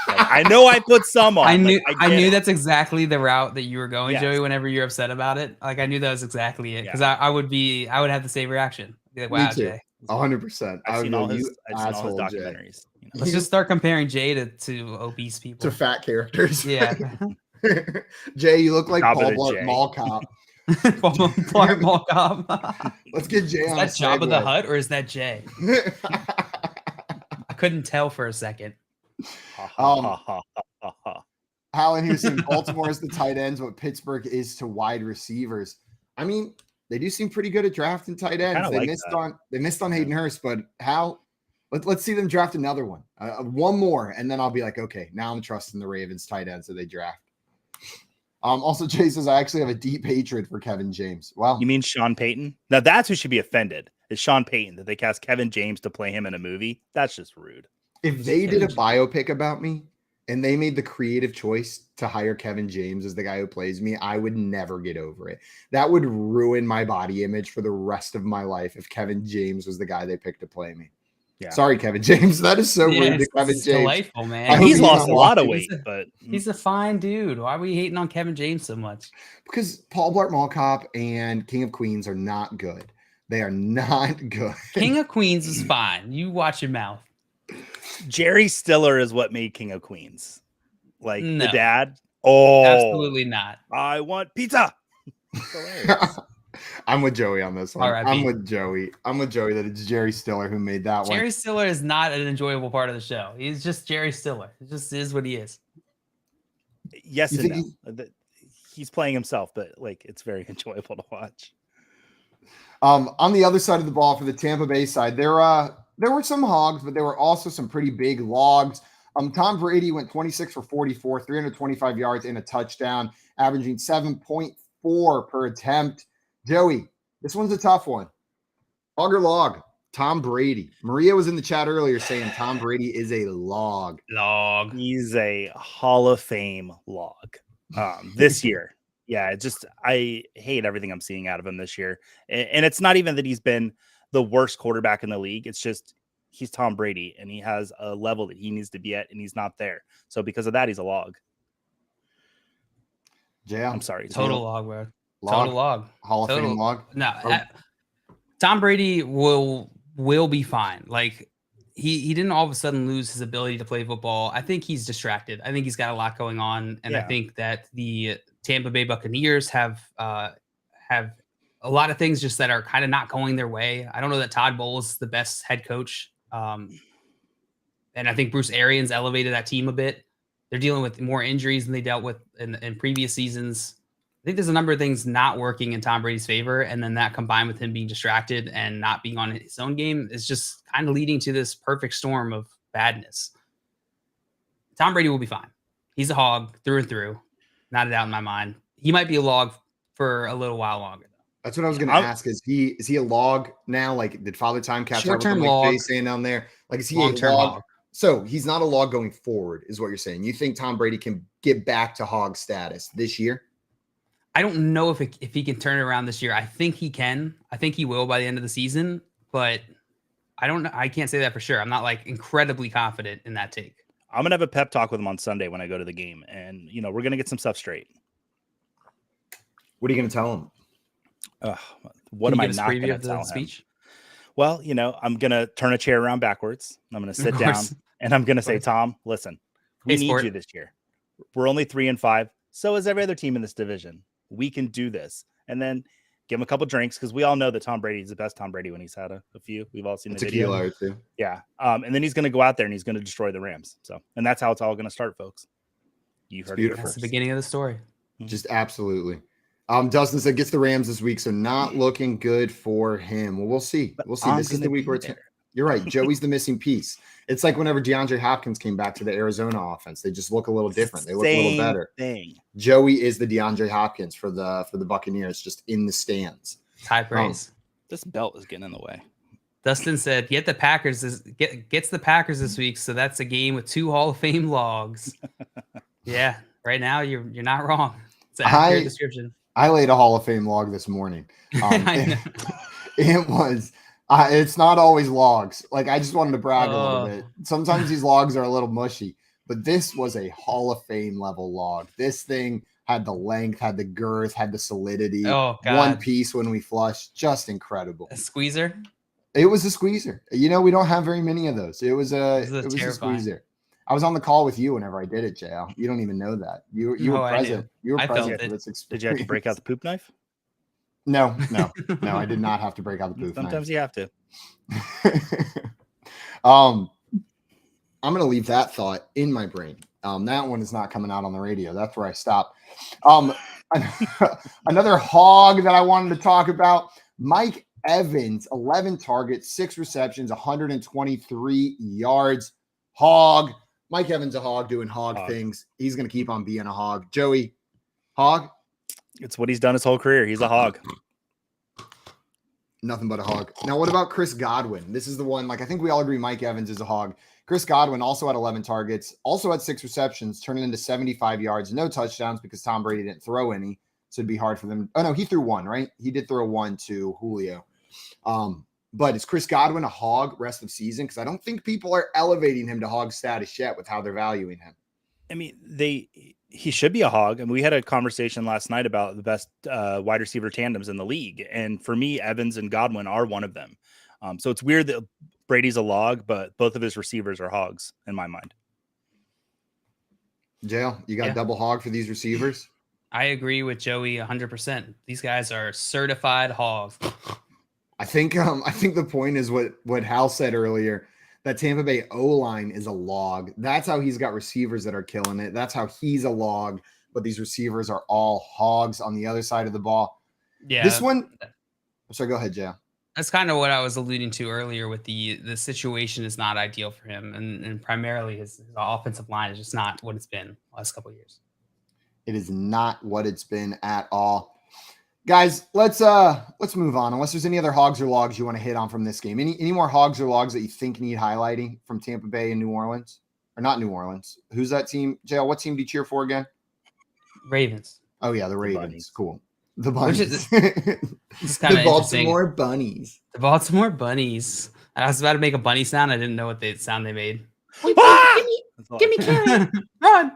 Like, I know I put some on. I knew that's exactly the route that you were going, Yes. Joey. Whenever you're upset about it, like I knew that was exactly it, because I would have the same reaction. Be like, wow, Jay. 100%. I've seen all his documentaries. You know? Let's just start comparing Jay to obese people, to fat characters. Yeah. Jay, you look like Stop Paul it, Blart Jay. Mall Cop. Blart Mall Cop. Let's get Jay Is on. that Jabba the Segway. Hutt or is that Jay? I couldn't tell for a second. Hal in here saying Baltimore is the tight ends, what Pittsburgh is to wide receivers. I mean, they do seem pretty good at drafting tight ends. They missed on Hayden Hurst, but Hal, let's see them draft another one. One more, and then I'll be like, okay, now I'm trusting the Ravens tight ends that they draft. Also, Jay says, I actually have a deep hatred for Kevin James. Wow. You mean Sean Payton? Now that's who should be offended. Is Sean Payton, that they cast Kevin James to play him in a movie? That's just rude. If they did a biopic about me and they made the creative choice to hire Kevin James as the guy who plays me, I would never get over it. That would ruin my body image for the rest of my life if Kevin James was the guy they picked to play me. Yeah. Sorry, Kevin James. That is so rude to Kevin It's James. delightful, I man. hope He's he's lost not a lot of watching. weight, but He's a fine dude. Why are we hating on Kevin James so much? Because Paul Blart Mall Cop and King of Queens are not good. They are not good. King of Queens is fine. You watch your mouth. Jerry Stiller is what made King of Queens. Like No. the dad. Oh, Absolutely not. I want pizza. I'm with Joey on this one. R.I.P. I'm with Joey that it's Jerry Stiller who made that one. Jerry Stiller is not an enjoyable part of the show. He's just Jerry Stiller. It just is what he is. Yes You and think no. He's playing himself, but like it's very enjoyable to watch. On the other side of the ball for the Tampa Bay side, there were some hogs, but there were also some pretty big logs. Tom Brady went 26 for 44, 325 yards and a touchdown, averaging 7.4 per attempt. Joey, this one's a tough one. Hog or log? Tom Brady. Maria was in the chat earlier saying Tom Brady is a log. Log. He's a Hall of Fame log this year. Yeah, I hate everything I'm seeing out of him this year. And it's not even that he's been the worst quarterback in the league. It's just he's Tom Brady and he has a level that he needs to be at and he's not there. So because of that, he's a log. Yeah, I'm sorry. Total log, bro. Log. Total log. Hall of Fame log. No, Oh. Tom Brady will be fine. Like he didn't all of a sudden lose his ability to play football. I think he's distracted. I think he's got a lot going on, and I think that the Tampa Bay Buccaneers have a lot of things just that are kind of not going their way. I don't know that Todd Bowles is the best head coach, and I think Bruce Arians elevated that team a bit. They're dealing with more injuries than they dealt with in previous seasons. I think there's a number of things not working in Tom Brady's favor, and then that combined with him being distracted and not being on his own game is just kind of leading to this perfect storm of badness. Tom Brady will be fine. He's a hog through and through. Not a doubt in my mind. He might be a log for a little while longer, though. That's what I was going to ask. Is he a log now? Like, did Father Time catch up with him, like Jay saying down there? Like, is he a log? So he's not a log going forward, is what you're saying. You think Tom Brady can get back to hog status this year? I don't know if he can turn it around this year. I think he can. I think he will by the end of the season, but I don't know. I can't say that for sure. I'm not like incredibly confident in that take. I'm going to have a pep talk with him on Sunday when I go to the game, and we're going to get some stuff straight. What are you going to tell him? What am I not going to tell him? Speech? Well, I'm going to turn a chair around backwards. I'm going to sit down and I'm going to say, Tom, listen, we need you this year. We're only 3-5. So is every other team in this division. We can do this. And then give him a couple drinks because we all know that Tom Brady is the best Tom Brady when he's had a few. We've all seen the video. Tequila or two. Yeah. And then he's going to go out there and he's going to destroy the Rams. So, and that's how it's all going to start, folks. You heard it. That's the beginning of the story. Just absolutely. Dustin said gets the Rams this week, so not looking good for him. Well, we'll see. We'll see. This is the week where it's you're right. Joey's the missing piece. It's like whenever DeAndre Hopkins came back to the Arizona offense, they just look a little different. They look a little better. Joey is the DeAndre Hopkins for the Buccaneers, just in the stands. High praise. This belt is getting in the way. Dustin said, gets the Packers this week, so that's a game with 2 Hall of Fame logs. Yeah, right now you're not wrong. It's an accurate description. I laid a Hall of Fame log this morning. It was. It's not always logs. Like, I just wanted to brag a little bit. Sometimes these logs are a little mushy, but this was a Hall of Fame level log. This thing had the length, had the girth, had the solidity. Oh, God. One piece when we flushed. Just incredible. A squeezer? It was a squeezer. We don't have very many of those. It was a squeezer. I was on the call with you whenever I did it, JL. You don't even know that. You were present. You were present for this experience. Did you have to break out the poop knife? No, I did not have to break out the poop knife. Sometimes you have to. I'm going to leave that thought in my brain. That one is not coming out on the radio. That's where I stop. Another hog that I wanted to talk about, Mike Evans, 11 targets, 6 receptions, 123 yards. Hog. Mike Evans a hog doing hog things. He's going to keep on being a hog. Joey, hog? It's what he's done his whole career. He's a hog. Nothing but a hog. Now, what about Chris Godwin? This is the one, I think we all agree Mike Evans is a hog. Chris Godwin also had 11 targets, also had 6 receptions, turning into 75 yards, no touchdowns because Tom Brady didn't throw any. So it'd be hard for them. Oh, no, he threw 1, right? He did throw 1 to Julio. But is Chris Godwin a hog rest of season? Because I don't think people are elevating him to hog status yet with how they're valuing him. I mean, he should be a hog. And we had a conversation last night about the best wide receiver tandems in the league. And for me, Evans and Godwin are one of them. So it's weird that Brady's a log, but both of his receivers are hogs in my mind. Jail, you got double hog for these receivers? I agree with Joey 100%. These guys are certified hogs. I think the point is what Hal said earlier, that Tampa Bay O-line is a log. That's how he's got receivers that are killing it. That's how he's a log, but these receivers are all hogs on the other side of the ball. Yeah. This one, sorry, go ahead, Jay. That's kind of what I was alluding to earlier with the situation is not ideal for him. And primarily his offensive line is just not what it's been the last couple of years. It is not what it's been at all. Guys, let's move on. Unless there's any other hogs or logs you want to hit on from this game. Any more hogs or logs that you think need highlighting from Tampa Bay and New Orleans? Or not New Orleans. Who's that team? JL, what team do you cheer for again? Ravens. Oh, yeah, the Ravens. Cool. The Bunnies. The Baltimore Bunnies. The Baltimore Bunnies. I was about to make a bunny sound. I didn't know what sound they made. Give me carry. Run.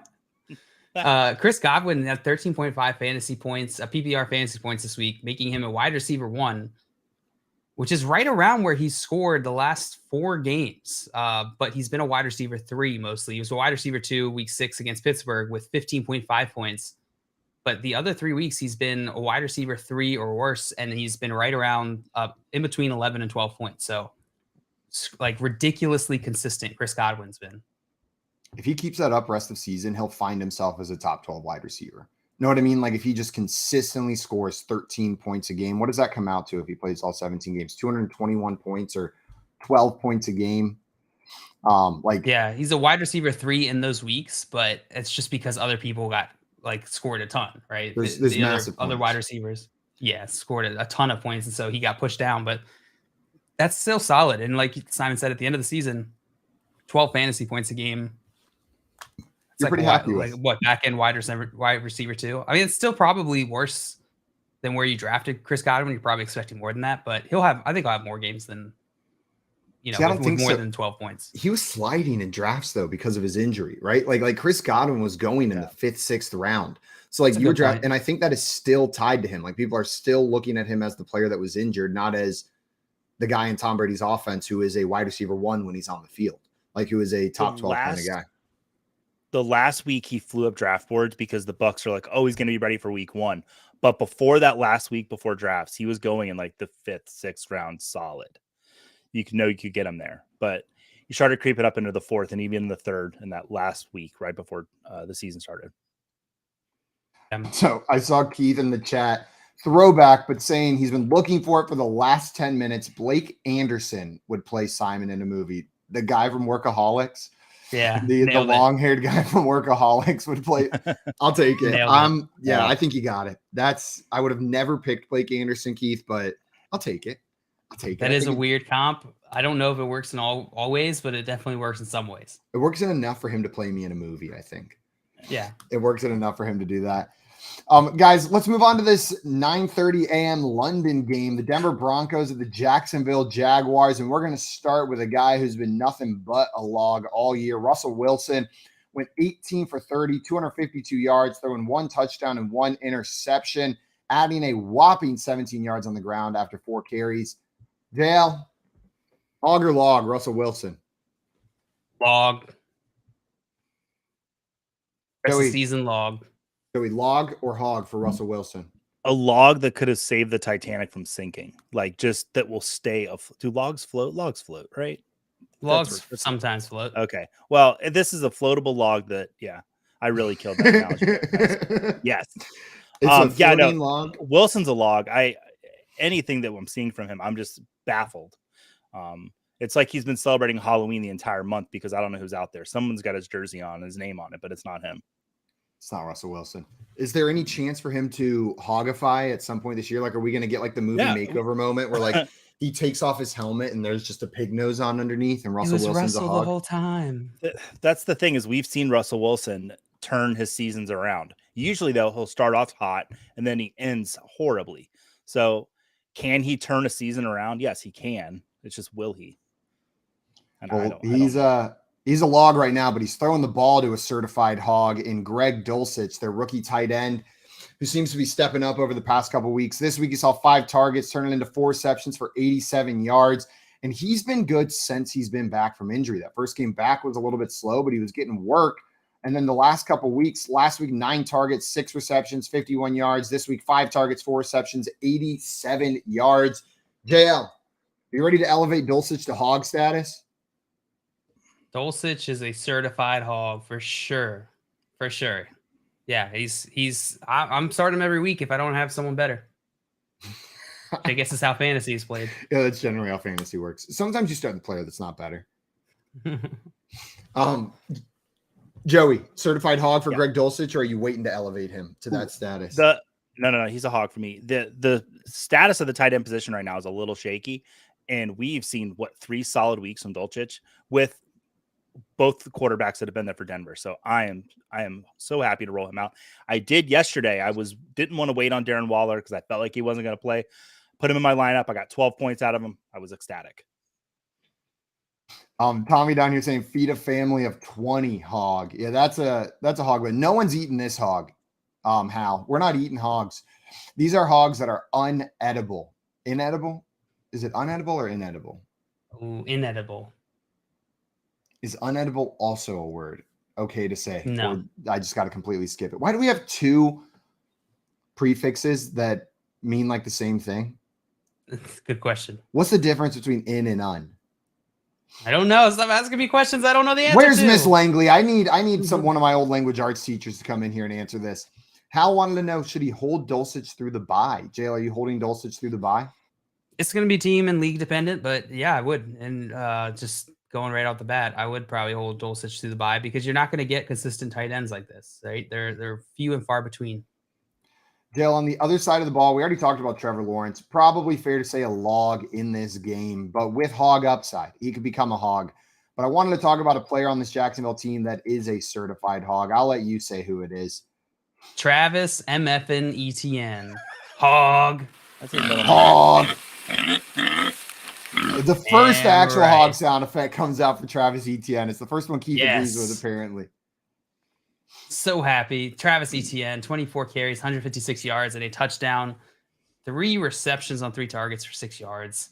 Chris Godwin had 13.5 fantasy points, PPR fantasy points this week, making him a wide receiver 1, which is right around where he scored the last 4 games. But he's been a wide receiver 3 mostly. He was a wide receiver 2 week 6 against Pittsburgh with 15.5 points. But the other 3 weeks, he's been a wide receiver 3 or worse, and he's been right around in between 11 and 12 points. So, ridiculously consistent Chris Godwin's been. If he keeps that up rest of season, he'll find himself as a top 12 wide receiver. Know what I mean? If he just consistently scores 13 points a game, what does that come out to if he plays all 17 games? 221 points or 12 points a game. He's a wide receiver 3 in those weeks, but it's just because other people got scored a ton, right? There's other wide receivers, scored a ton of points, and so he got pushed down. But that's still solid. And like Simon said, at the end of the season, 12 fantasy points a game. You're pretty happy with back end wide receiver 2. I mean, it's still probably worse than where you drafted Chris Godwin. You're probably expecting more than that, but I think he'll have more games than with more than 12 points. He was sliding in drafts though because of his injury, right? Like Chris Godwin was going in the 5th, 6th round. So you were draft, and I think that is still tied to him. People are still looking at him as the player that was injured, not as the guy in Tom Brady's offense who is a wide receiver 1 when he's on the field, like who is a top 12 kind of guy. The last week he flew up draft boards because the Bucs are like, oh, he's going to be ready for week 1. But before that last week, before drafts, he was going in like the 5th, 6th round solid. You could get him there, but he started creeping up into the 4th and even in the 3rd in that last week, right before the season started. So I saw Keith in the chat, throwback, but saying he's been looking for it for the last 10 minutes. Blake Anderson would play Simon in a movie. The guy from Workaholics. Yeah. The long-haired guy from Workaholics would play. I'll take it. I think you got it. I would have never picked Blake Anderson, Keith, but I'll take it. That is a weird comp. I don't know if it works in all ways, but it definitely works in some ways. It works in enough for him to play me in a movie, I think. Yeah. It works in enough for him to do that. Guys, let's move on to this 9:30 a.m. London game. The Denver Broncos at the Jacksonville Jaguars. And we're going to start with a guy who's been nothing but a log all year. Russell Wilson went 18 for 30, 252 yards, throwing 1 touchdown and 1 interception, adding a whopping 17 yards on the ground after 4 carries. Dale, hog or log, Russell Wilson? Log. Rest of the season log. So we log or hog for Russell Wilson? A log that could have saved the Titanic from sinking. Like just that will stay afloat. Do logs float? Logs float, right? Logs sometimes float. Okay. Well, this is a floatable log that, I really killed that analogy. Yes. It's a floating log. Wilson's a log. Anything that I'm seeing from him, I'm just baffled. It's like he's been celebrating Halloween the entire month because I don't know who's out there. Someone's got his jersey on, his name on it, but it's not him. It's not Russell Wilson. Is there any chance for him to hogify at some point this year? Like, are we going to get like the movie makeover moment where like he takes off his helmet and there's just a pig nose on underneath and Russell Wilson's a hog? The whole time. That's the thing is we've seen Russell Wilson turn his seasons around. Usually though, he'll start off hot and then he ends horribly. So can he turn a season around? Yes, he can. It's just, will he? And he's a log right now, but he's throwing the ball to a certified hog in Greg Dulcich, their rookie tight end, who seems to be stepping up over the past couple of weeks. This week he saw 5 targets, turning into 4 receptions for 87 yards. And he's been good since he's been back from injury. That first game back was a little bit slow, but he was getting work. And then the last couple of weeks, last week, 9 targets, 6 receptions, 51 yards. This week, 5 targets, 4 receptions, 87 yards. JL, are you ready to elevate Dulcich to hog status? Dulcich is a certified hog for sure. For sure. Yeah, I'm starting him every week if I don't have someone better. I guess it's how fantasy is played. Yeah, that's generally how fantasy works. Sometimes you start the player that's not better. Joey, certified hog for Greg Dulcich, or are you waiting to elevate him to that status? No, he's a hog for me. The status of the tight end position right now is a little shaky, and we've seen 3 solid weeks from Dulcich with both the quarterbacks that have been there for Denver. So I am so happy to roll him out. I did yesterday. Didn't want to wait on Darren Waller because I felt like he wasn't going to play. Put him in my lineup. I got 12 points out of him. I was ecstatic. Tommy down here saying feed a family of 20 hog. Yeah, that's a hog, but no one's eating this hog. Hal, we're not eating hogs. These are hogs that are unedible. Inedible? Is it unedible or inedible? Ooh, inedible. Is unedible also a word? Okay to say? No. Or I just got to completely skip it. Why do we have 2 prefixes that mean like the same thing? Good question. What's the difference between in and un? I don't know. Stop asking me questions I don't know the answer Where's to. Miss Langley? I need one of my old language arts teachers to come in here and answer this. Hal wanted to know, should he hold Dulcich through the bye? Jayl, are you holding Dulcich through the bye? It's going to be team and league dependent, but yeah, I would. And just going right out the bat, I would probably hold Dulcich through the bye because you're not going to get consistent tight ends like this, right? They're few and far between. Dale, on the other side of the ball, we already talked about Trevor Lawrence. Probably fair to say a log in this game, but with hog upside, he could become a hog. But I wanted to talk about a player on this Jacksonville team that is a certified hog. I'll let you say who it is. Travis MFN Etienne. Hog. That's a hog. The first actual hog sound effect comes out for Travis Etienne. It's the first one Keith agrees with, apparently. So happy. Travis Etienne, 24 carries, 156 yards, and a touchdown. 3 receptions on 3 targets for 6 yards.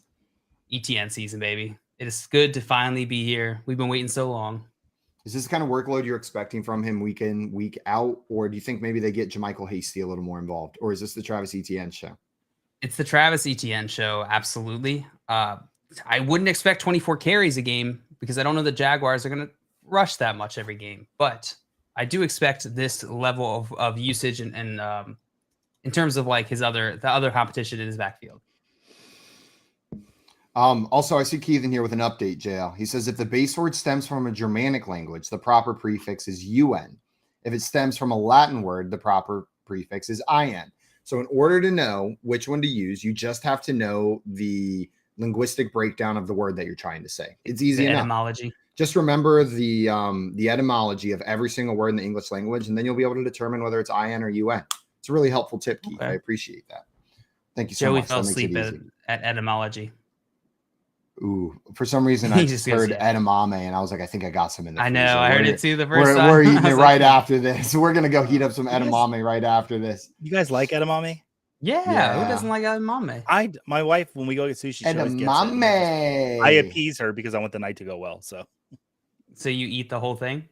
ETN season, baby. It is good to finally be here. We've been waiting so long. Is this the kind of workload you're expecting from him week in, week out? Or do you think maybe they get Jermichael Hasty a little more involved? Or is this the Travis Etienne show? It's the Travis Etienne show, absolutely. I wouldn't expect 24 carries a game because I don't know the Jaguars are going to rush that much every game. But I do expect this level of usage and in terms of like the other competition in his backfield. Also, I see Keith in here with an update, JL. He says if the base word stems from a Germanic language, the proper prefix is UN. If it stems from a Latin word, the proper prefix is IN. So in order to know which one to use, you just have to know the linguistic breakdown of the word that you're trying to say. It's easy enough. Etymology. Just remember the etymology of every single word in the English language, and then you'll be able to determine whether it's IN or UN. It's a really helpful tip, Keith. I appreciate that. Thank you so much. Joey fell asleep at etymology. Ooh, for some reason I just heard edamame and I was like, I think I got some in there. I know, I heard it too the first time. We're eating it right after this. We're gonna go heat up some edamame right after this. You guys like edamame? Yeah, who doesn't like edamame? My wife, when we go get sushi, she always gets edamame. I appease her because I want the night to go well. So you eat the whole thing?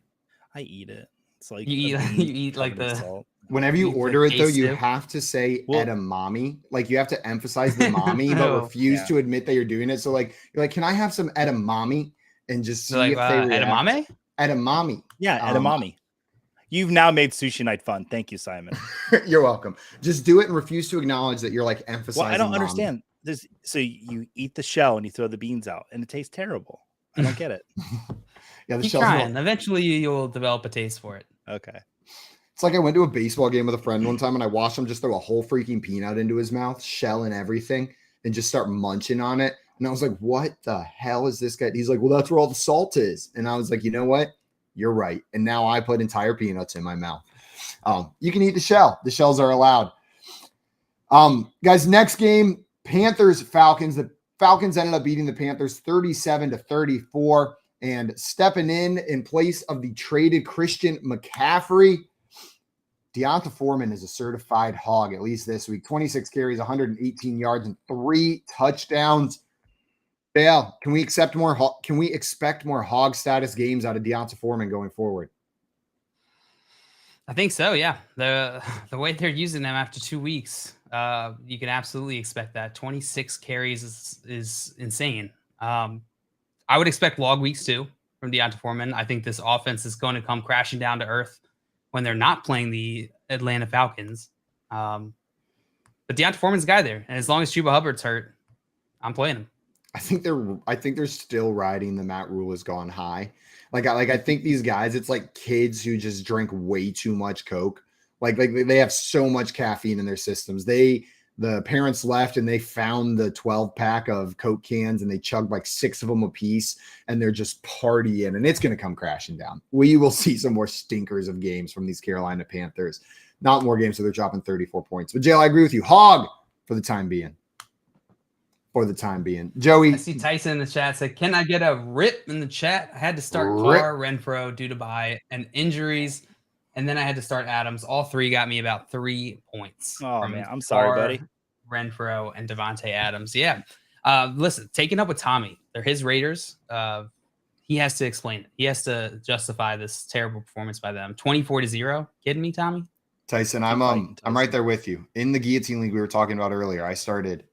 I eat it. It's like you eat like the salt. Whenever you order it, though, you have to say edamame. Like, you have to emphasize the mommy, but refuse to admit that you're doing it. So, like, you're like, can I have some edamame? And just see if they react. Edamame? Edamame. Yeah, edamame. You've now made sushi night fun. Thank you, Simon. You're welcome. Just do it and refuse to acknowledge that you're, like, emphasizing Well, I don't mommy. understand. So you eat the shell and you throw the beans out, and it tastes terrible. I don't get it. Yeah, the Keep shell's trying. Eventually, you'll develop a taste for it. Okay. It's like I went to a baseball game with a friend one time and I watched him just throw a whole freaking peanut into his mouth, shell and everything, and just start munching on it. And I was like, what the hell is this guy? He's like, well, that's where all the salt is. And I was like, you know what? You're right. And now I put entire peanuts in my mouth. You can eat the shell. The shells are allowed. Guys, next game, Panthers-Falcons. The Falcons ended up beating the Panthers 37-34 and stepping in place of the traded Christian McCaffrey. Deonta Foreman is a certified hog, at least this week. 26 carries, 118 yards, and 3 touchdowns. Dale, can we expect more hog status games out of Deonta Foreman going forward? I think so, yeah. The way they're using them after 2 weeks, you can absolutely expect that. 26 carries is insane. I would expect log weeks too from Deonta Foreman. I think this offense is going to come crashing down to earth when they're not playing the Atlanta Falcons. But Deonta Foreman's the guy there. And as long as Chuba Hubbard's hurt, I'm playing him. I think they're still riding the Matt Rule has gone high. I think these guys, it's like kids who just drink way too much Coke. Like they have so much caffeine in their systems. The parents left and they found the 12-pack of Coke cans and they chugged like 6 of them a piece and they're just partying and it's going to come crashing down. We will see some more stinkers of games from these Carolina Panthers. Not more games, so they're dropping 34 points. But Jale, I agree with you. Hog for the time being. Joey. I see Tyson in the chat said, can I get a rip in the chat? I had to start Carr, Renfro due to bye and injuries. And then I had to start Adams. All 3 got me about 3 points. Oh, man. I'm sorry, buddy. Renfro and Davante Adams. Yeah. Listen, taking up with Tommy. They're his Raiders. He has to explain it. He has to justify this terrible performance by them. 24-0. Kidding me, Tommy? Tyson, I'm right there with you. In the Guillotine League we were talking about earlier, I started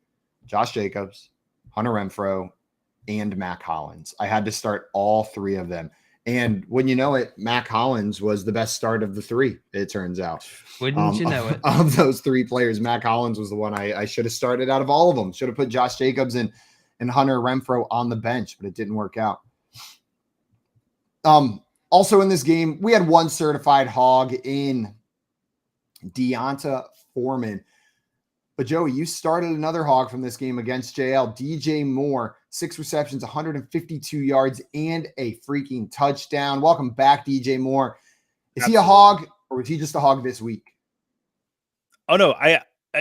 Josh Jacobs, Hunter Renfro, and Mac Hollins. I had to start all 3 of them. And when you know it, Mac Hollins was the best start of the 3, it turns out. Wouldn't you know it? Of those 3 players, Mac Hollins was the one I should have started out of all of them. Should have put Josh Jacobs and Hunter Renfro on the bench, but it didn't work out. Also in this game, we had one certified hog in Deonta Foreman. But Joey, you started another hog from this game against JL. DJ Moore, 6 receptions, 152 yards, and a freaking touchdown. Welcome back, DJ Moore. Is he a hog, or was he just a hog this week? Oh, no.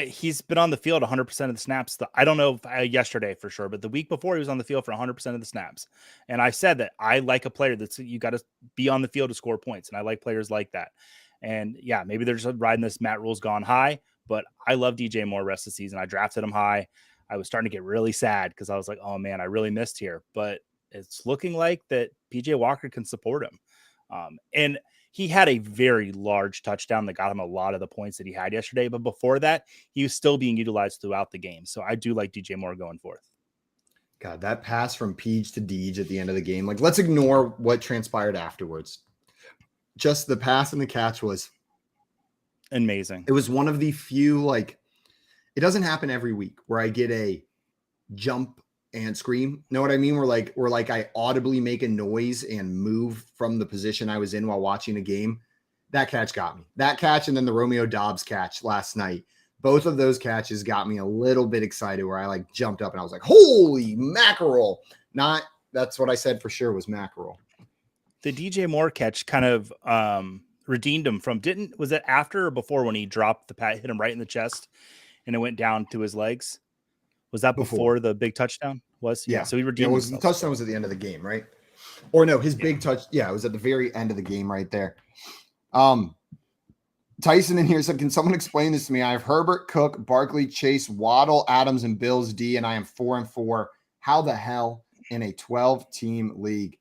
He's been on the field 100% of the snaps. I don't know if yesterday for sure, but the week before he was on the field for 100% of the snaps. And I said that I like a player that's you got to be on the field to score points, and I like players like that. And yeah, maybe they're just riding this Matt Rule's gone high, but I love DJ Moore rest of the season. I drafted him high. I was starting to get really sad because I was like, oh man, I really missed here. But it's looking like that PJ Walker can support him. And he had a very large touchdown that got him a lot of the points that he had yesterday. But before that, he was still being utilized throughout the game. So I do like DJ Moore going forth. God, that pass from Peach to Deej at the end of the game. Like, let's ignore what transpired afterwards. Just the pass and the catch was amazing. It was one of the few, like, it doesn't happen every week where I get a jump and scream. Know what I mean? Where like I audibly make a noise and move from the position I was in while watching a game. That catch got me. That catch and then the Romeo Doubs catch last night. Both of those catches got me a little bit excited where I like jumped up and I was like, holy mackerel. That's what I said for sure was mackerel. The DJ Moore catch kind of redeemed him from was it after or before when he dropped the pat, hit him right in the chest and it went down to his legs? Was that before the big touchdown? Yeah. So he redeemed himself. The touchdown was at the end of the game, right? Or no, his big touch. Yeah, it was at the very end of the game right there. Tyson in here said, can someone explain this to me? I have Herbert, Cook, Barkley, Chase, Waddle, Adams, and Bills D, and I am 4-4. How the hell in a 12-team league?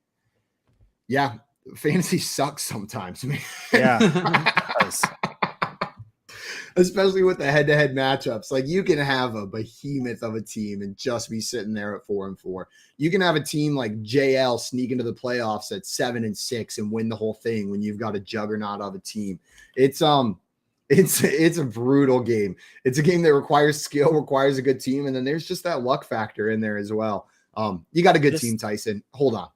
Yeah, fantasy sucks sometimes, man. Yeah. Especially with the head-to-head matchups. Like, you can have a behemoth of a team and just be sitting there at 4-4. You can have a team like JL sneak into the playoffs at 7-6 and win the whole thing when you've got a juggernaut of a team. It's a brutal game. It's a game that requires skill, requires a good team, and then there's just that luck factor in there as well. You got a good team, Tyson. Hold on.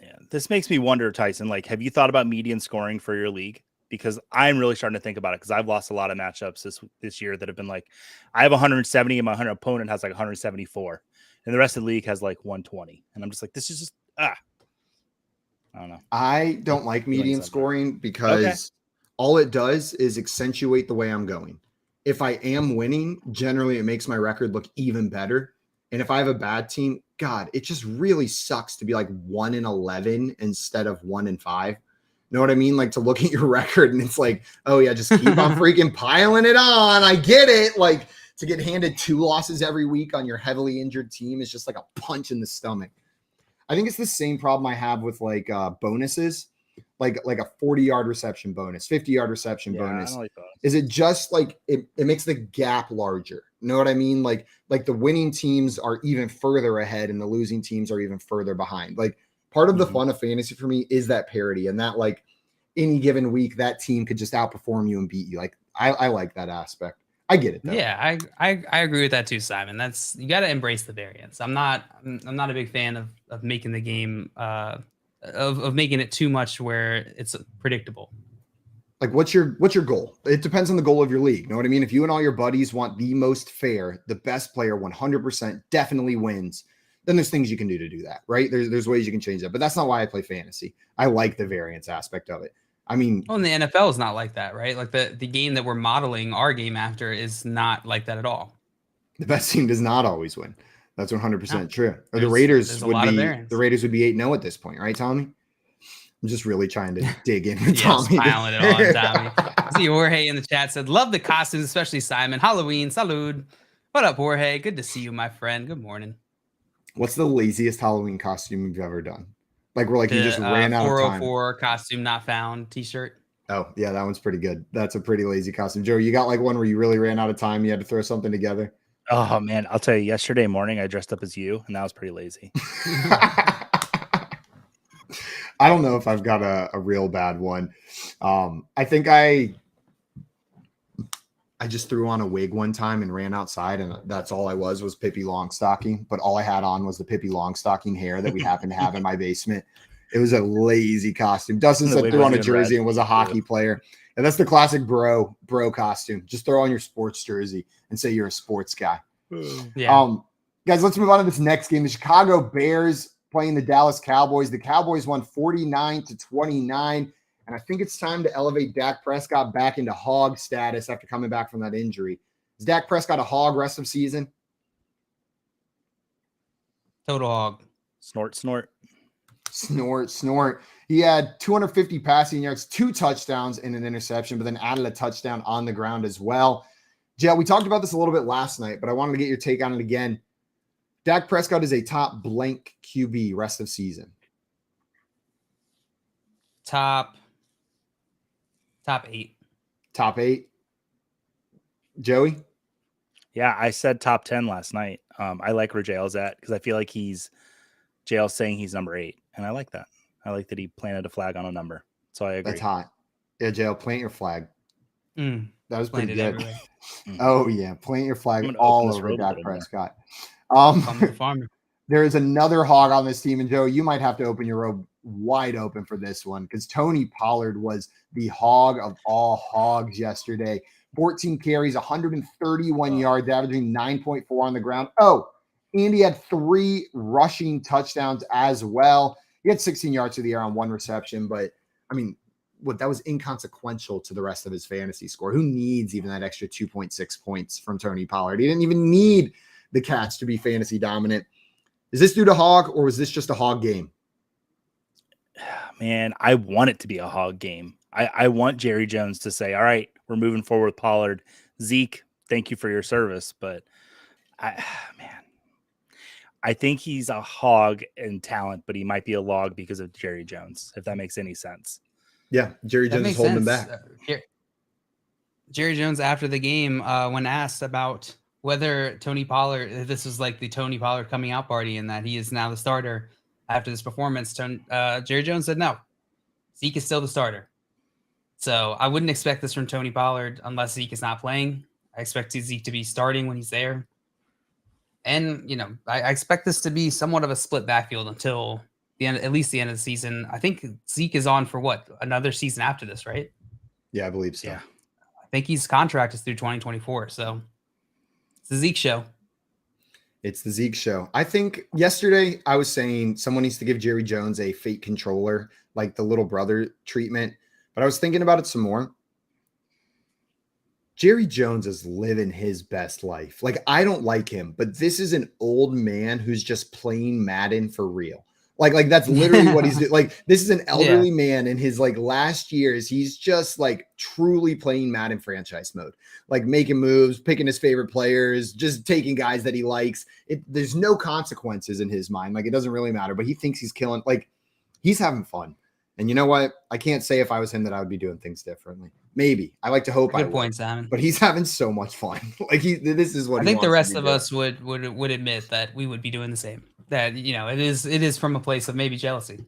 Yeah, this makes me wonder, Tyson, like, have you thought about median scoring for your league? Because I'm really starting to think about it because I've lost a lot of matchups this year that have been like, I have 170 and my opponent has like 174 and the rest of the league has like 120. And I'm just like, this is just, I don't know. I don't like median scoring because all it does is accentuate the way I'm going. If I am winning, generally it makes my record look even better. And if I have a bad team, God, it just really sucks to be like 1-11 instead of 1-5. Know what I mean? Like, to look at your record and it's like, oh yeah, just keep on freaking piling it on. I get it. Like, to get handed 2 losses every week on your heavily injured team is just like a punch in the stomach. I think it's the same problem I have with like bonuses, like a 40-yard reception bonus, 50-yard reception bonus. Is it just like it makes the gap larger? Know what I mean? Like the winning teams are even further ahead and the losing teams are even further behind. Like, part of the fun of fantasy for me is that parity and that, like, any given week, that team could just outperform you and beat you. Like, I like that aspect. I get it though. Yeah, I agree with that too, Simon. You got to embrace the variance. I'm not a big fan of making the game of making it too much where it's predictable. Like, what's your goal? It depends on the goal of your league. Know what I mean? If you and all your buddies want the most fair, the best player 100% definitely wins, then there's things you can do to do that, right? There's ways you can change that, but that's not why I play fantasy. I like the variance aspect of it. I mean, and the NFL is not like that, right? Like the game that we're modeling our game after is not like that at all. The best team does not always win. That's 100% true. Or the Raiders would be 8-0 at this point, right, Tommy? I'm just really trying to dig in with Tommy. Smiling it on Tommy. I see Jorge in the chat said, love the costumes, especially Simon. Halloween, salud. What up, Jorge? Good to see you, my friend. Good morning. What's the laziest Halloween costume you've ever done? Like, we're like, you just ran out of time. 404 costume not found t-shirt. Oh, yeah, that one's pretty good. That's a pretty lazy costume. Joe, you got like one where you really ran out of time. You had to throw something together. Oh, man. I'll tell you, yesterday morning, I dressed up as you, and that was pretty lazy. I don't know if I've got a real bad one. I think I just threw on a wig one time and ran outside, and that's all I was Pippi Longstocking. But all I had on was the Pippi Longstocking hair that we happened to have in my basement. It was a lazy costume. Dustin said threw on a jersey and was a hockey player. And that's the classic bro costume. Just throw on your sports jersey and say you're a sports guy. Yeah. Guys, let's move on to this next game. The Chicago Bears playing the Dallas Cowboys. The Cowboys won 49-29. And I think it's time to elevate Dak Prescott back into hog status after coming back from that injury. Is Dak Prescott a hog rest of season? Total hog. Snort, snort. Snort, snort. He had 250 passing yards, 2 touchdowns, and an interception, but then added a touchdown on the ground as well. Jell, we talked about this a little bit last night, but I wanted to get your take on it again. Dak Prescott is a top blank QB rest of season. Top 8. Top 8. Joey? Yeah, I said top 10 last night. I like where JL's at because I feel like JL's saying he's number 8, and I like that. I like that he planted a flag on a number. So I agree. That's hot. Yeah, JL, plant your flag. That was pretty good. Everywhere. Oh, yeah. Plant your flag all over Dak Prescott. There is another hog on this team, and Joe, you might have to open your robe wide open for this one because Tony Pollard was the hog of all hogs yesterday. 14 carries, 131 yards, averaging 9.4 on the ground. Oh, and he had 3 rushing touchdowns as well. He had 16 yards through the air on 1 reception, but I mean, that was inconsequential to the rest of his fantasy score. Who needs even that extra 2.6 points from Tony Pollard? He didn't even need the Cats to be fantasy dominant. Is this due to hog, or was this just a hog game? Man, I want it to be a hog game. I want Jerry Jones to say, all right, we're moving forward with Pollard. Zeke, thank you for your service. But I think he's a hog in talent, but he might be a log because of Jerry Jones, if that makes any sense. Yeah, Jerry Jones is holding him back. Jerry Jones, after the game, when asked about whether Tony Pollard, this is like the Tony Pollard coming out party and that he is now the starter after this performance, Jerry Jones said no. Zeke is still the starter. So I wouldn't expect this from Tony Pollard unless Zeke is not playing. I expect Zeke to be starting when he's there. And, I expect this to be somewhat of a split backfield until the end, at least the end of the season. I think Zeke is on for another season after this, right? Yeah, I believe so. Yeah. I think his contract is through 2024. So it's the Zeke show. It's the Zeke show. I think yesterday I was saying someone needs to give Jerry Jones a fake controller, like the little brother treatment. But I was thinking about it some more. Jerry Jones is living his best life. Like, I don't like him, but this is an old man who's just playing Madden for real. Like that's literally what he's doing. Like, this is an elderly man in his last years. He's just truly playing Madden franchise mode, like making moves, picking his favorite players, just taking guys that he likes. There's no consequences in his mind. Like, it doesn't really matter, but he thinks he's killing. Like, he's having fun. And you know what? I can't say if I was him that I would be doing things differently. Maybe. I like to hope I would. Good point, Simon. But he's having so much fun. This is what I think the rest of us would admit that we would be doing the same. That, it is from a place of maybe jealousy.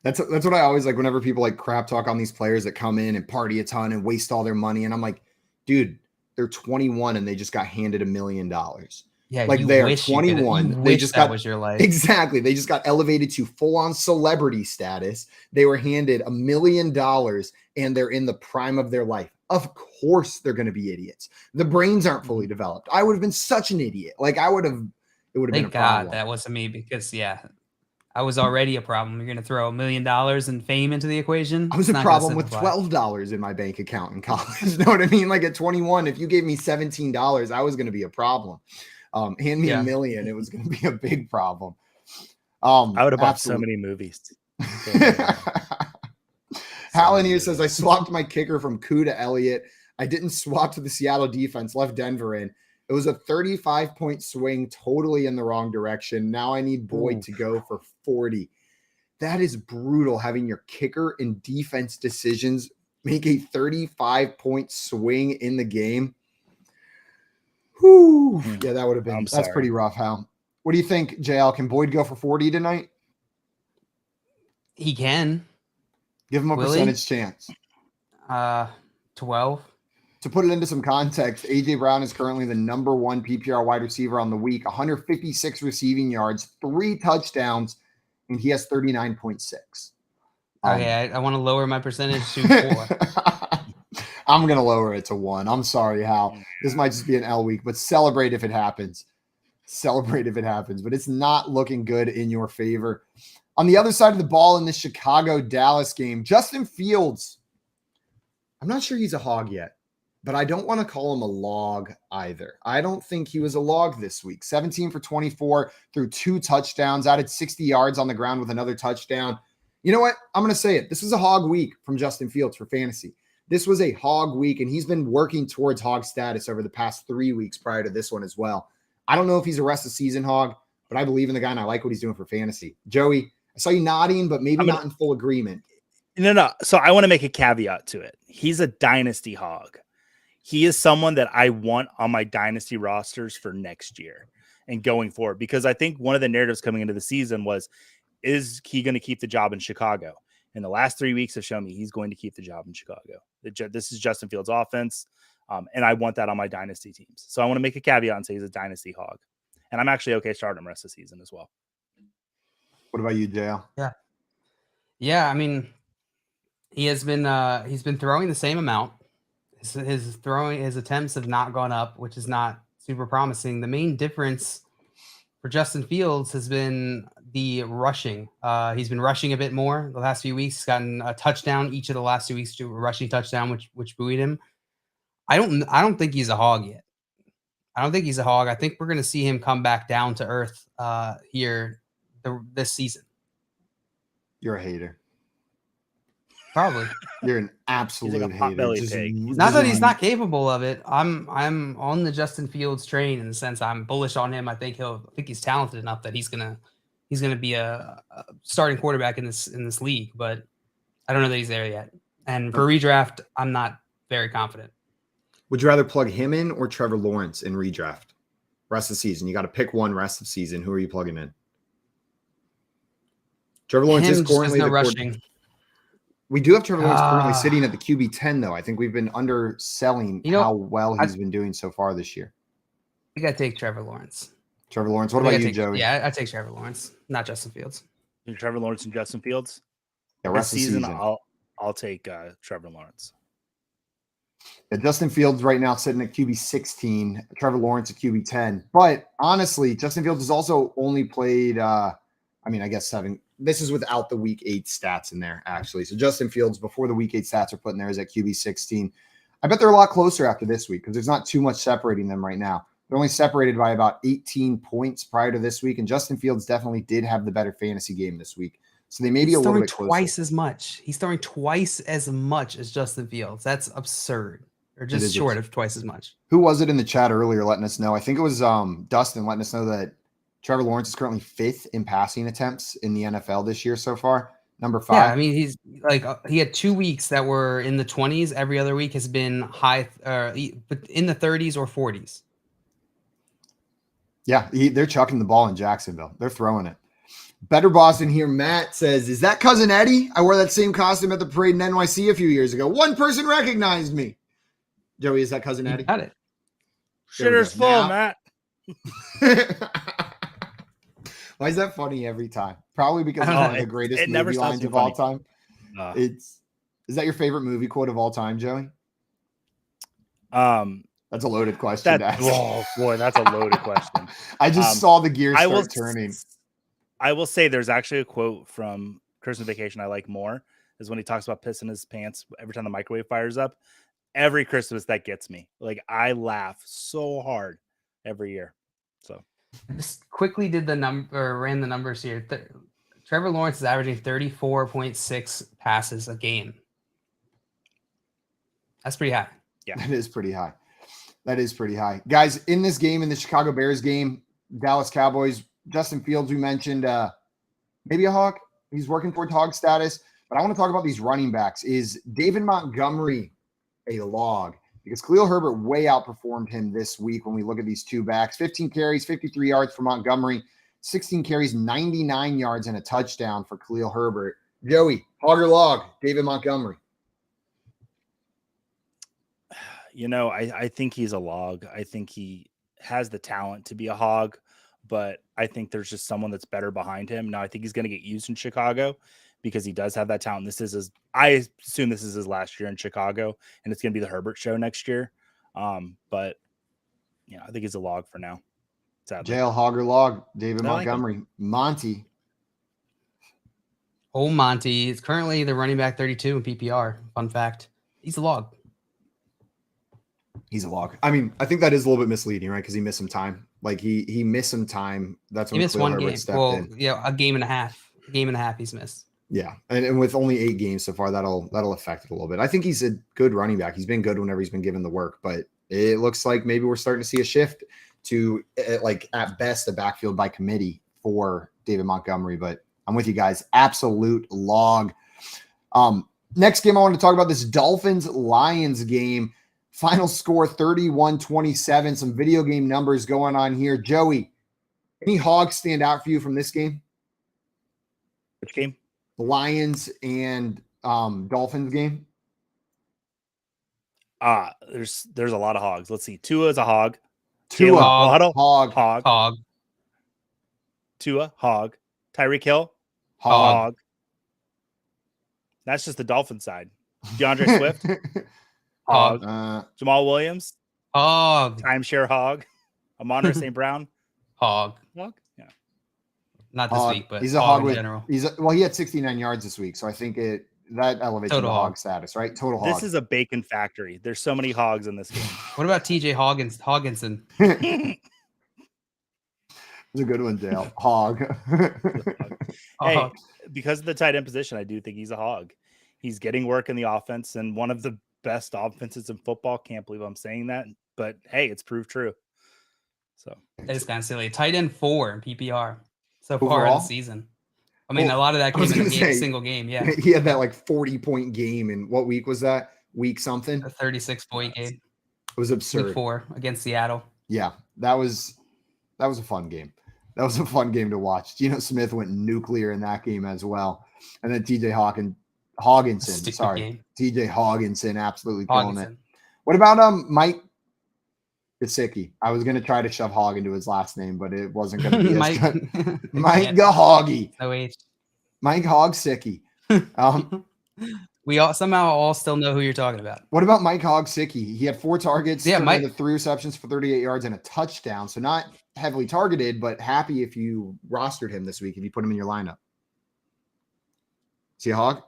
That's what I always like whenever people crap talk on these players that come in and party a ton and waste all their money. And I'm like, dude, they're 21 and they just got handed $1 million. Yeah, they're 21. They just that was your life. Exactly. They just got elevated to full-on celebrity status. They were handed $1 million and they're in the prime of their life. Of course they're going to be idiots. The brains aren't fully developed. I would have been such an idiot. It would have been a problem. Thank God that wasn't me because I was already a problem. You're going to throw $1 million in fame into the equation. I was a problem with $12 in my bank account in college. You know what I mean? At 21, if you gave me $17, I was going to be a problem. Hand me $1 million, it was going to be a big problem. I would have bought so many movies. Hallen here says, I swapped my kicker from Koo to Elliott. I didn't swap to the Seattle defense, left Denver in. It was a 35-point swing, totally in the wrong direction. Now I need Boyd to go for 40. That is brutal, having your kicker and defense decisions make a 35-point swing in the game. Whew. Yeah, that would have been. That's pretty rough, Hal. What do you think, JL? Can Boyd go for 40 tonight? He can. Give him a percentage chance. 12. To put it into some context, A.J. Brown is currently the number 1 PPR wide receiver on the week, 156 receiving yards, 3 touchdowns, and he has 39.6. Okay, I want to lower my percentage to 4. I'm going to lower it to 1. I'm sorry, Hal. This might just be an L week, but celebrate if it happens. Celebrate if it happens, but it's not looking good in your favor. On the other side of the ball in this Chicago-Dallas game, Justin Fields, I'm not sure he's a hog yet, but I don't want to call him a log either. I don't think he was a log this week. 17 for 24 through 2 touchdowns, added 60 yards on the ground with another touchdown. You know what? I'm going to say it. This was a hog week from Justin Fields for fantasy. this was a hog week, and he's been working towards hog status over the past 3 weeks prior to this one as well. I don't know if he's a rest of season hog, but I believe in the guy, and I like what he's doing for fantasy. Joey, I saw you nodding, but maybe not in full agreement. No. So I want to make a caveat to it. He's a dynasty hog. He is someone that I want on my dynasty rosters for next year and going forward, because I think one of the narratives coming into the season was, is he going to keep the job in Chicago? And the last 3 weeks have shown me he's going to keep the job in Chicago. This is Justin Fields' offense, and I want that on my dynasty teams. So I want to make a caveat and say he's a dynasty hog. And I'm actually okay starting him rest of the season as well. What about you, JL? Yeah. I mean, he's been throwing the same amount. His attempts have not gone up, which is not super promising. The main difference for Justin Fields has been the rushing. He's been rushing a bit more the last few weeks. He's gotten a touchdown each of the last 2 weeks, to a rushing touchdown, which buoyed him. I don't think he's a hog yet. I don't think he's a hog. I think we're going to see him come back down to earth here this season. You're a hater. Probably. You're an absolute like a pot-bellied hater. pig. Not that he's not capable of it. I'm on the Justin Fields train in the sense I'm bullish on him. I think he's talented enough that he's gonna be a starting quarterback in this league. But I don't know that he's there yet. And for redraft, I'm not very confident. Would you rather plug him in or Trevor Lawrence in redraft? Rest of the season. You got to pick one rest of season. Who are you plugging in? Trevor Lawrence is currently no rushing. We do have Trevor Lawrence currently sitting at the QB 10, though. I think we've been underselling how well he's been doing so far this year. I got to take Trevor Lawrence. Trevor Lawrence. What about you, Joey? Yeah, I take Trevor Lawrence, not Justin Fields. Trevor Lawrence and Justin Fields? Yeah, rest of the season. I'll take Trevor Lawrence. Yeah, Justin Fields right now sitting at QB 16, Trevor Lawrence at QB 10. But honestly, Justin Fields has also only played, I guess 7. This is without the week 8 stats in there, actually. So Justin Fields, before the week 8 stats are put in there, is at QB 16. I bet they're a lot closer after this week because there's not too much separating them right now. They're only separated by about 18 points prior to this week, and Justin Fields definitely did have the better fantasy game this week. So they may be a little bit closer. Twice as much. He's throwing twice as much as Justin Fields. That's absurd. Or just short of twice as much. Who was it in the chat earlier letting us know? I think it was Dustin letting us know that Trevor Lawrence is currently 5th in passing attempts in the NFL this year so far. Number 5. Yeah, I mean, he's like he had 2 weeks that were in the 20s. Every other week has been high, in the 30s or 40s. Yeah, they're chucking the ball in Jacksonville. They're throwing it. Better Boston here. Matt says, "Is that cousin Eddie? I wore that same costume at the parade in NYC a few years ago. One person recognized me." Joey, is that cousin Eddie? Got it. Shitter's full, Matt. Why is that funny every time? Probably because it's one of the greatest movie lines of all time. Is that your favorite movie quote of all time, Joey? That's a loaded question. Oh boy, that's a loaded question. I just saw the gears start turning. I will say there's actually a quote from Christmas Vacation I like more is when he talks about pissing his pants every time the microwave fires up. Every Christmas that gets me. Like I laugh so hard every year. So I just quickly ran the numbers here. Trevor Lawrence is averaging 34.6 passes a game. That's pretty high. Yeah, that is pretty high. Guys, in this game, in the Chicago Bears game, Dallas Cowboys, Justin Fields, we mentioned maybe a hog. He's working toward hog status. But I want to talk about these running backs. Is David Montgomery a log? Because Khalil Herbert way outperformed him this week when we look at these two backs. 15 carries, 53 yards for Montgomery, 16 carries, 99 yards, and a touchdown for Khalil Herbert. Joey, hog or log, David Montgomery? I think he's a log. I think he has the talent to be a hog, but I think there's just someone that's better behind him. Now, I think he's going to get used in Chicago because he does have that talent. I assume this is his last year in Chicago, and it's going to be the Herbert show next year. But I think he's a log for now. Sadly. Jail, hog or log, David Montgomery. Monty. Old Monty is currently the running back 32 in PPR. Fun fact. He's a log. He's a log. I mean, I think that is a little bit misleading, right? Because he missed some time. Like he missed some time. That's when he missed Khalil one Herbert game. stepped in. Yeah, a game and a half. He's missed. Yeah, and with only 8 games so far, that'll affect it a little bit. I think he's a good running back. He's been good whenever he's been given the work, but it looks like maybe we're starting to see a shift to, like, at best, a backfield by committee for David Montgomery. But I'm with you guys. Absolute log. Next game I want to talk about, this Dolphins-Lions game. Final score 31-27. Some video game numbers going on here. Joey, any Hogs stand out for you from this game? Which game? The Lions and Dolphins game. There's a lot of Hogs. Let's see. Tua is a Hog. Tua, Hog. Tua, Hog. Tyreek Hill, Hog. That's just the Dolphin side. DeAndre Swift, Hog. Jamal Williams, Hog. Timeshare Hog. Amon-Ra St. Brown, Hog. Yeah. Not this week, but he's a Hog in general. He had 69 yards this week, so I think that elevates Total the Hog Hog status, right? Total Hog. This is a bacon factory. There's so many Hogs in this game. What about TJ Hogginson? It's a good one, Dale. Hog. Hey, because of the tight end position, I do think he's a Hog. He's getting work in the offense and one of the best offenses in football. Can't believe I'm saying that, but hey, it's proved true. So it's kind of silly. Tight end 4 in PPR so Overall? far in the season. I mean, a lot of that came in a single game. Yeah, he had that like 40-point game. In what week was that? Week something? A 36-point game. It was absurd. Week 4 against Seattle. Yeah, that was a fun game. That was a fun game to watch. Geno Smith went nuclear in that game as well. And then TJ Hawkinson absolutely killing it. What about Mike Gesicki? I was going to try to shove Hog into his last name, but it wasn't going to be as good. Mike Gahoggy. No H. Mike Hogsicki. We all somehow still know who you're talking about. What about Mike Hogsicki? He had 4 targets, Mike 3 receptions for 38 yards and a touchdown. So not heavily targeted, but happy if you rostered him this week, if you put him in your lineup. See a Hog?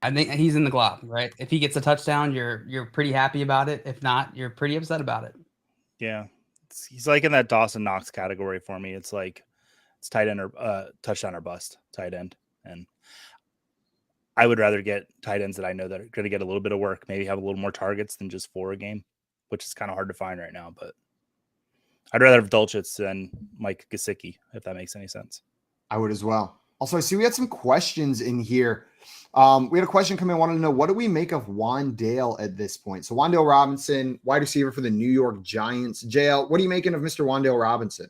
I think he's in the glob, right? If he gets a touchdown, you're pretty happy about it. If not, you're pretty upset about it. Yeah, he's like in that Dawson Knox category for me. It's like it's tight end or touchdown or bust tight end, and I would rather get tight ends that I know that are going to get a little bit of work, maybe have a little more targets than just 4 a game, which is kind of hard to find right now. But I'd rather have Dulcich than Mike Gesicki, if that makes any sense. I would as well. Also, I see we had some questions in here. We had a question come in, wanted to know, what do we make of Wan'Dale at this point? So Wan'Dale Robinson, wide receiver for the New York Giants. JL, what are you making of Mr. Wan'Dale Robinson?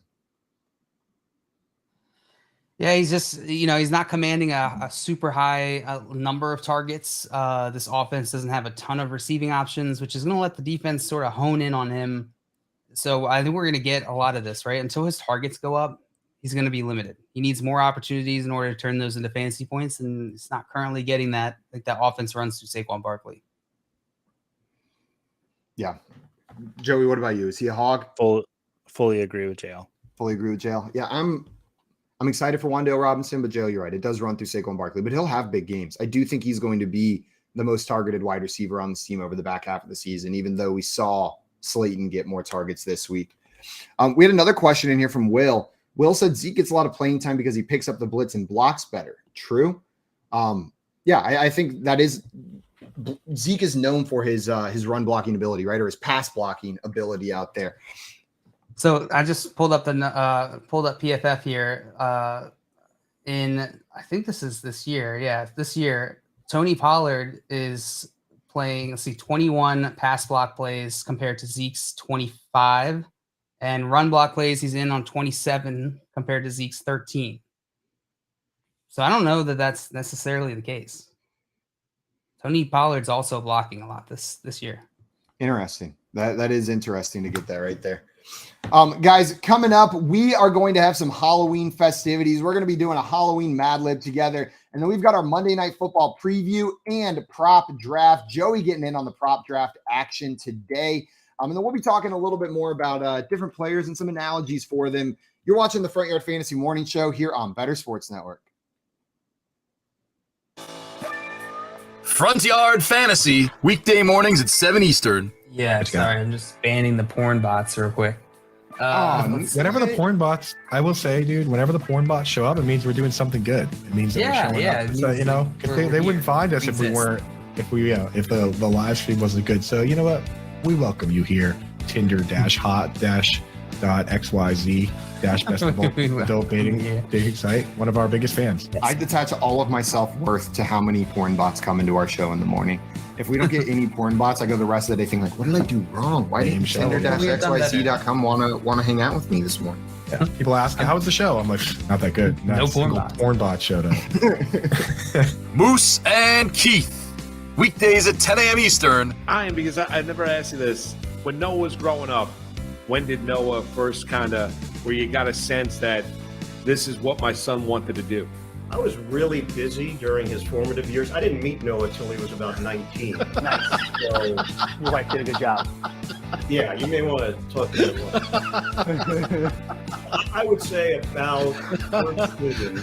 Yeah, he's just, he's not commanding a super high number of targets. This offense doesn't have a ton of receiving options, which is going to let the defense sort of hone in on him. So I think we're going to get a lot of this, right? Until his targets go up, he's going to be limited. He needs more opportunities in order to turn those into fantasy points, and it's not currently getting that. Like that offense runs through Saquon Barkley. Yeah. Joey, what about you? Is he a Hog? Fully agree with JL. Fully agree with JL. Yeah, I'm excited for Wan'Dale Robinson, but Joe, you're right. It does run through Saquon Barkley, but he'll have big games. I do think he's going to be the most targeted wide receiver on this team over the back half of the season, even though we saw Slayton get more targets this week. We had another question in here from Will. Will said Zeke gets a lot of playing time because he picks up the blitz and blocks better. True. I think that is Zeke is known for his run blocking ability, right? Or his pass blocking ability out there. So I just pulled up PFF here. I think this year. Yeah, this year, Tony Pollard is playing, 21 pass block plays compared to Zeke's 25. And run block plays, he's in on 27 compared to Zeke's 13. So I don't know that that's necessarily the case. Tony Pollard's also blocking a lot this year. Interesting. That is interesting to get that right there. Guys, coming up, we are going to have some Halloween festivities. We're going to be doing a Halloween Mad Lib together. And then we've got our Monday Night Football preview and prop draft. Joey getting in on the prop draft action today. And then we'll be talking a little bit more about different players and some analogies for them. You're watching the Front Yard Fantasy Morning Show here on Better Sports Network. Front Yard Fantasy, weekday mornings at 7 Eastern. Yeah, sorry, I'm just banning the porn bots real quick. Whenever the porn bots, I will say, dude, whenever the porn bots show up, it means we're doing something good. It means that we're showing up. So, you know, they wouldn't find us if we weren't, if the live stream wasn't good. So, you know what? We welcome you here. Tinder-hot-.xyz-best adult dating site. One of our biggest fans. I'd attach all of my self-worth to how many porn bots come into our show in the morning. If we don't get any porn bots, I go the rest of the day thinking like, what did I do wrong? Why didn't Tinder-xyz.com want to hang out with me this morning? Yeah. People ask, how was the show? I'm like, not that good. No porn bot showed up. Moose and Keith. Weekdays at 10 a.m. Eastern. Because I never asked you this. When Noah was growing up, when did Noah first where you got a sense that this is what my son wanted to do? I was really busy during his formative years. I didn't meet Noah until he was about 19. Nice. So, your wife did a good job. Yeah, you may want to talk to him. I would say about first vision,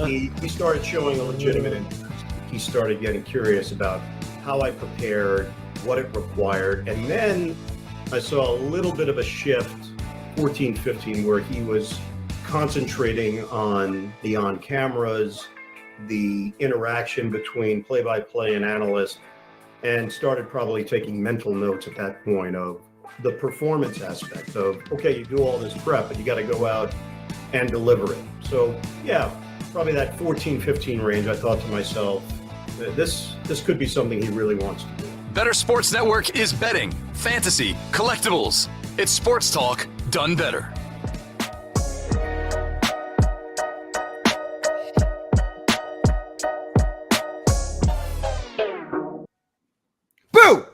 he started showing a legitimate interest. He started getting curious about how I prepared, what it required, and then I saw a little bit of a shift, 14, 15, where he was concentrating on the on-cameras, the interaction between play-by-play and analyst, and started probably taking mental notes at that point of the performance aspect of, okay, you do all this prep, but you got to go out and deliver it. So, yeah, probably that 14, 15 range, I thought to myself, this could be something he really wants to do. Better Sports Network is betting, fantasy, collectibles. It's sports talk done better. Boo!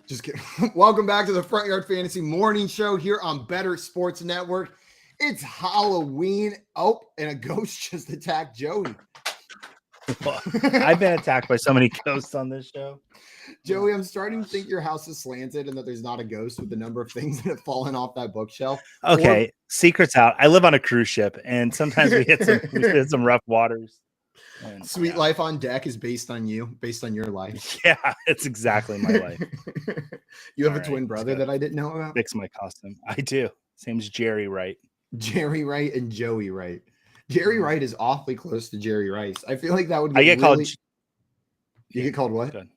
Just kidding. Welcome back to the Front Yard Fantasy Morning Show here on Better Sports Network. It's Halloween. Oh, and a ghost just attacked Joey. I've been attacked by so many ghosts on this show. Joey, I'm starting to think your house is slanted and that there's not a ghost with the number of things that have fallen off that bookshelf. Okay, secret's out. I live on a cruise ship, and sometimes we hit some rough waters. And, Sweet Life on Deck is based on you, based on your life. Yeah, it's exactly my life. You have a twin brother that I didn't know about? Fix my costume. I do. Same as Jerry Wright. Jerry Wright and Joey Wright. Jerry Wright is awfully close to Jerry Rice. I feel like that would be You get called what? Good.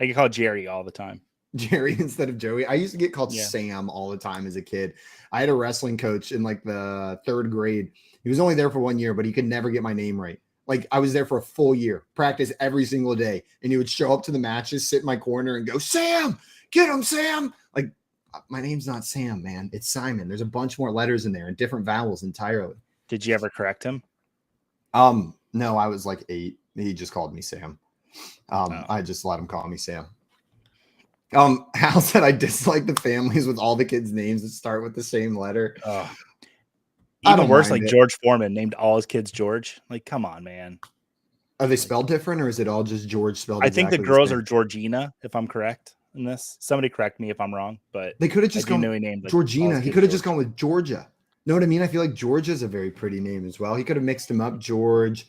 I get called Jerry all the time. Jerry instead of Joey. I used to get called Sam all the time as a kid. I had a wrestling coach in like the 3rd grade. He was only there for 1 year, but he could never get my name right. Like I was there for a full year, practice every single day. And he would show up to the matches, sit in my corner and go, Sam, get him, Sam. Like my name's not Sam, man. It's Simon. There's a bunch more letters in there and different vowels entirely. Did you ever correct him? No, I was like 8. He just called me Sam. I just let him call me Sam. Hal said I dislike the families with all the kids' names that start with the same letter. Even worse, like George Foreman named all his kids George. Like, come on, man. Are they spelled different, or is it all just George spelled? I think the girls are Georgina, if I'm correct in this. Somebody correct me if I'm wrong, but they could have just gone named Georgina. He could have just gone with Georgia. Know what I mean? I feel like Georgia is a very pretty name as well. He could have mixed him up. George.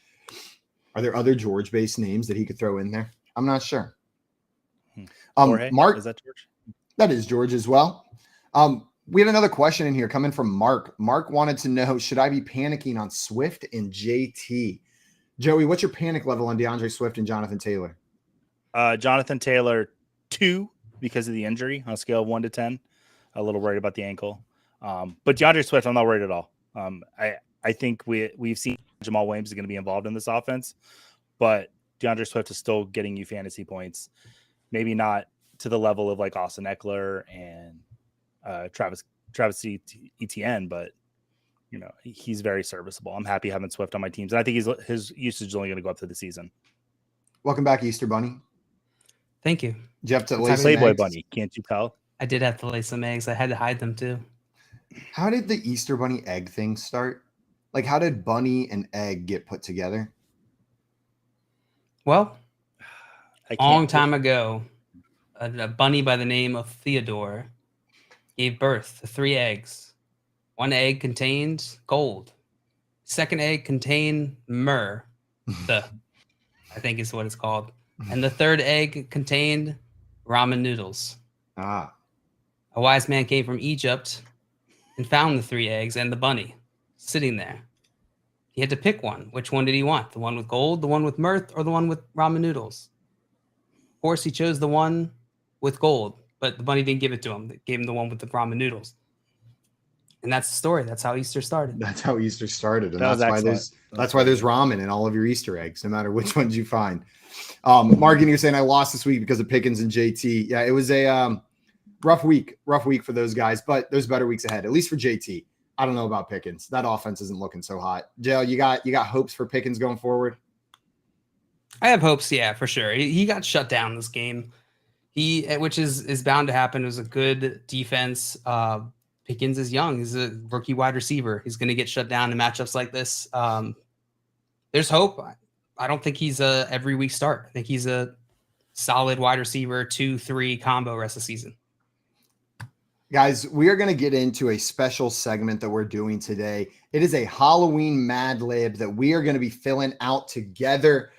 Are there other George-based names that he could throw in there? I'm not sure. Mark, is that George? That is George as well. We had another question in here coming from Mark. Mark wanted to know, should I be panicking on Swift and JT? Joey, what's your panic level on DeAndre Swift and Jonathan Taylor? Jonathan Taylor 2 because of the injury on a scale of 1 to 10. A little worried about the ankle. But DeAndre Swift, I'm not worried at all. I think we've seen Jamal Williams is going to be involved in this offense, but DeAndre Swift is still getting you fantasy points. Maybe not to the level of like Austin Eckler and Travis Etienne, but you know, he's very serviceable. I'm happy having Swift on my teams, and I think his usage is only going to go up through the season. Welcome back, Easter Bunny. Thank you. Did you have to lay some Playboy eggs? Bunny, can't you tell? I did have to lay some eggs. I had to hide them too. How did the Easter Bunny egg thing start? Like, how did bunny and egg get put together? Well, a long time ago, a bunny by the name of Theodore gave birth to 3 eggs. 1 egg contained gold. 2nd egg contained myrrh. I think is what it's called. And the 3rd egg contained ramen noodles. Ah. A wise man came from Egypt and found the 3 eggs and the bunny sitting there. He had to pick one. Which one did he want? The one with gold, the one with mirth, or the one with ramen noodles? Of course, he chose the one with gold, but the bunny didn't give it to him. They gave him the one with the ramen noodles. And that's the story. That's how Easter started. That's how Easter started. And That was that's why there's ramen in all of your Easter eggs, no matter which ones you find. Morgan, you're saying I lost this week because of Pickens and JT. Yeah, it was a rough week for those guys, but there's better weeks ahead, at least for JT. I don't know about Pickens. That offense isn't looking so hot. Jale, you got hopes for Pickens going forward? I have hopes, yeah, for sure. He got shut down this game. Which is bound to happen. It was a good defense. Pickens is young. He's a rookie wide receiver. He's going to get shut down in matchups like this. There's hope. I don't think he's a every week start. I think he's a solid wide receiver 2-3 combo rest of the season. Guys, we are going to get into a special segment that we're doing today. It is a Halloween Mad Lib that we are going to be filling out together.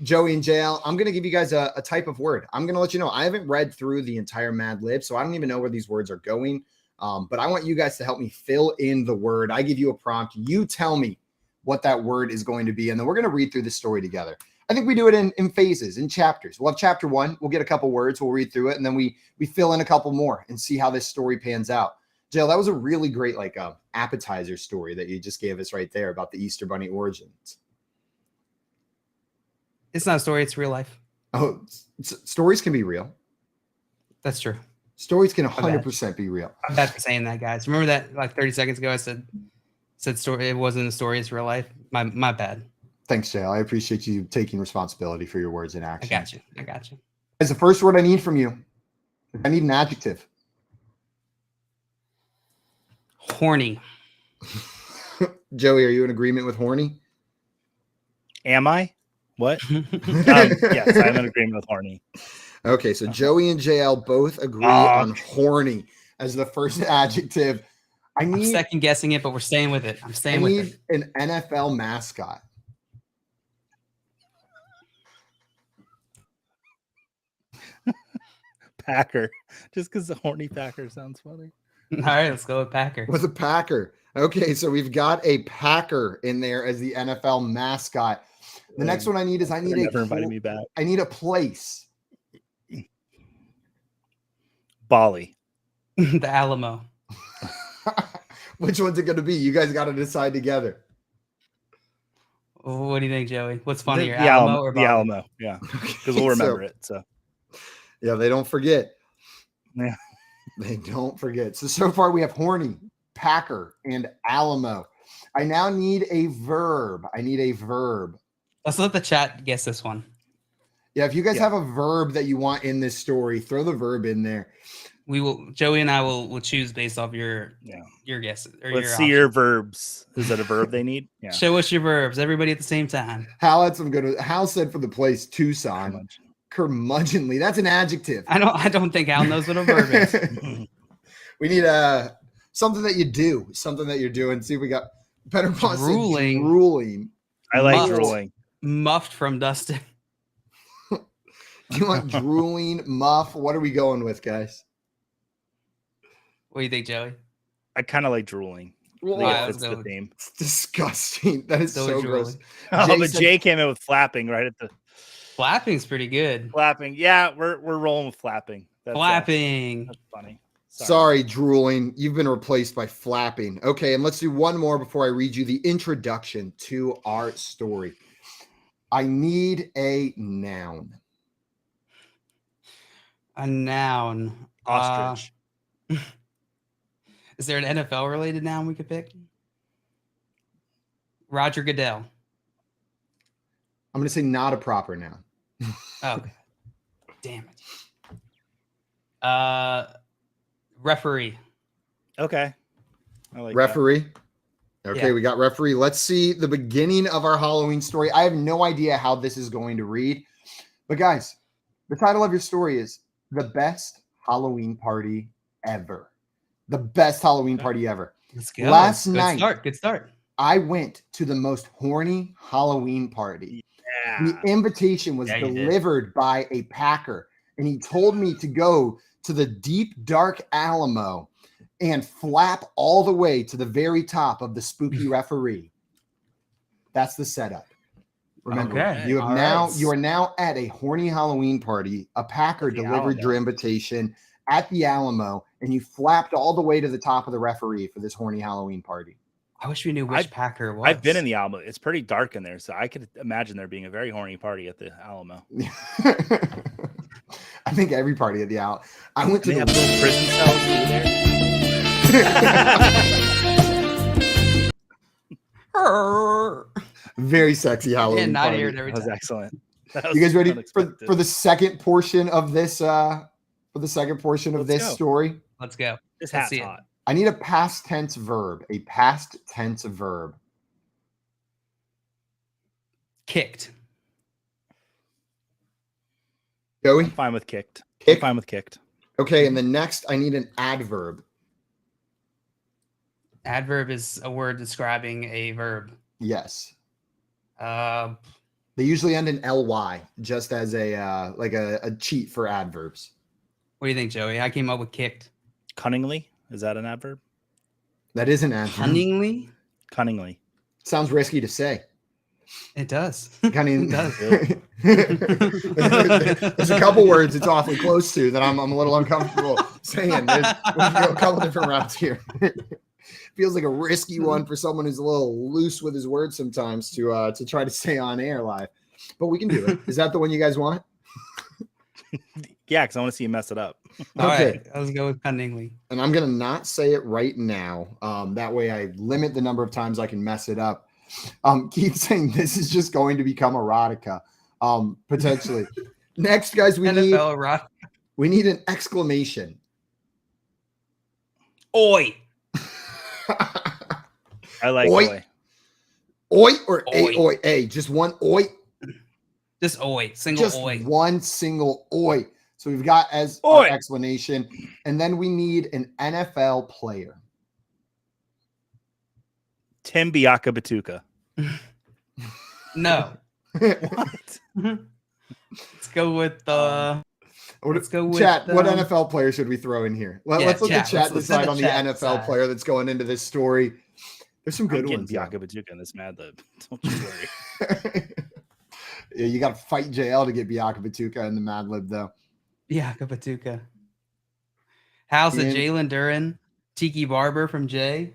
Joey and JL, I'm going to give you guys a type of word. I'm going to let you know. I haven't read through the entire Mad Lib, so I don't even know where these words are going. But I want you guys to help me fill in the word. I give you a prompt. You tell me what that word is going to be, and then we're going to read through the story together. I think we do it in phases, in chapters. We'll have chapter 1. We'll get a couple words. We'll read through it, and then we fill in a couple more and see how this story pans out. Jill, that was a really great appetizer story that you just gave us right there about the Easter Bunny origins. It's not a story. It's real life. Oh, stories can be real. That's true. Stories can 100% be real. I'm bad for saying that, guys. Remember that 30 seconds ago I said story. It wasn't a story. It's real life. My bad. Thanks, Jale. I appreciate you taking responsibility for your words in action. I got you. As the first word I need from you, I need an adjective. Horny. Joey, are you in agreement with horny? Am I? What? Yes, I'm in agreement with horny. Okay, so Joey and JL both agree on horny as the first adjective. I'm second guessing it, but we're staying with it. I need an NFL mascot. Packer. Just because the horny Packer sounds funny. All right, let's go with Packer. With a Packer. Okay, so we've got a Packer in there as the NFL mascot. The next one I need never invited me back. I need a place. Bali. The Alamo. Which one's it going to be? You guys got to decide together. What do you think, Joey? What's funnier, the Alamo or Bali? The Alamo, yeah. Because we'll remember it. So yeah, they don't forget. Yeah. They don't forget. So far we have horny, Packer, and Alamo. I now need a verb. Let's let the chat guess this one. Yeah, if you guys have a verb that you want in this story, throw the verb in there. We will. Joey and I will choose based off your guesses. Let's see your verbs. Is that a verb they need? Yeah. Show us your verbs, everybody at the same time. Hal had some good. Hal said for the place Tucson. Curmudgeonly. That's an adjective. I don't think Hal knows what a verb is. We need something that you do, something that you're doing. See if we got better. Drooling. I like drooling. Muffed from Dustin. Do you want drooling, muff? What are we going with, guys? What do you think, Joey? I kind of like drooling. It's the theme. It's disgusting. That is so gross. Oh, but Jay came in with flapping right at the. Flapping's pretty good. Flapping, yeah, we're rolling with flapping. Flapping. That's funny. Sorry, drooling. You've been replaced by flapping. Okay, and let's do one more before I read you the introduction to our story. I need a noun. A noun. Ostrich. Is there an NFL related noun we could pick? Roger Goodell. I'm going to say not a proper noun. Oh, damn it. Referee. Okay. I like referee. That. Okay, we got referee. Let's see the beginning of our Halloween story. I have no idea how this is going to read. But guys, the title of your story is The Best Halloween Party Ever. The best Halloween party ever. Let's go. Last night. Good start. I went to the most horny Halloween party. Yeah. The invitation was delivered by a Packer, and he told me to go to the deep, dark Alamo and flap all the way to the very top of the spooky referee. That's the setup. Remember, Okay. you are now at a horny Halloween party. A Packer delivered your invitation at the Alamo, and you flapped all the way to the top of the referee for this horny Halloween party. I wish we knew which Packer it was. I've been in the Alamo. It's pretty dark in there, so I could imagine there being a very horny party at the Alamo. I think every party at the Alamo. I went to They have little prison cells over there. Very sexy Halloween not party. here every That was time. excellent. You guys ready for the second portion of this? For the second portion of this story, Let's go. This Let's hat's see it. hot. I need a past tense verb. A past tense verb. Kicked. Joey, I'm fine with kicked. Kick? I'm fine with kicked. Okay, and then next I need an adverb. Adverb is a word describing a verb. Yes. Uh, They usually end in ly, just as a like a cheat for adverbs. what do you think, Joey? I came up with kicked. Cunningly? Is that an adverb? That is an adverb. Cunningly? Cunningly. Sounds risky to say. It does. Cunning. It does. There's a couple words it's awfully close to that I'm a little uncomfortable saying. We can go a couple different routes here. Feels like a risky one for someone who's a little loose with his words sometimes to try to stay on air live. But we can do it. Is that the one you guys want? Yeah, because I want to see you mess it up. All Okay. right, let's go with cunningly. And I'm going to not say it right now. That way I limit the number of times I can mess it up. Keep saying this is just going to become erotica, potentially. Next, guys, we need an exclamation. Oi. I like Oi. oi. Oi or Oi. oi, a? Just one oi? Just oi. Single Just oi. one single oi. So we've got as Oi. our explanation. And then we need an NFL player. Tim Biakabatuka. No. What? Let's go with let's go with Chat, what NFL player should we throw in here? Yeah, Let's let the chat. chat Let's decide let on the the chat NFL decide. player that's going into this story. There's some I'm good getting ones. though. Biakabatuka in this Mad Lib. Don't you worry. Yeah, you got to fight JL to get Biakabatuka in the Mad Lib, though. Bianca Patuka. House of Ian? Jalen Duran, Tiki Barber from Jay.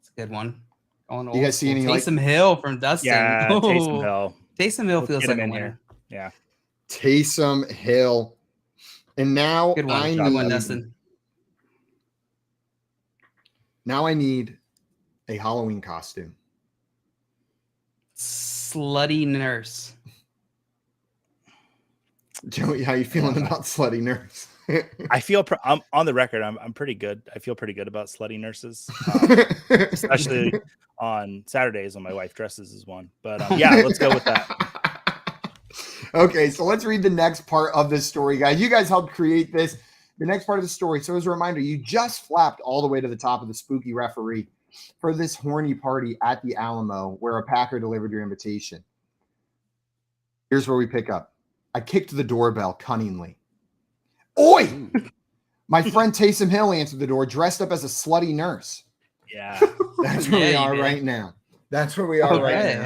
It's a good one. Going You guys see any, like- Taysom Hill from Dustin? Yeah, Ooh. Taysom Hill. Taysom Hill Let's feels get like him a in winner. here. Yeah. Taysom Hill. And now Good one. I Good one, need, Dustin. now I need a Halloween costume. Slutty nurse. Joey, how you feeling about slutty nurse? I feel I'm on the record. I'm pretty good. I feel pretty good about slutty nurses, especially on Saturdays when my wife dresses as one. But yeah, let's go with that. Okay, so let's read the next part of this story, guys. You guys helped create this. The next part of the story. So as a reminder, you just flapped all the way to the top of the spooky referee for this horny party at the Alamo where a Packer delivered your invitation. Here's where we pick up. I kicked the doorbell cunningly. Oi! My friend Taysom Hill answered the door dressed up as a slutty nurse. Yeah. That's where we Yeah, are you did. right now. That's where we are right Okay.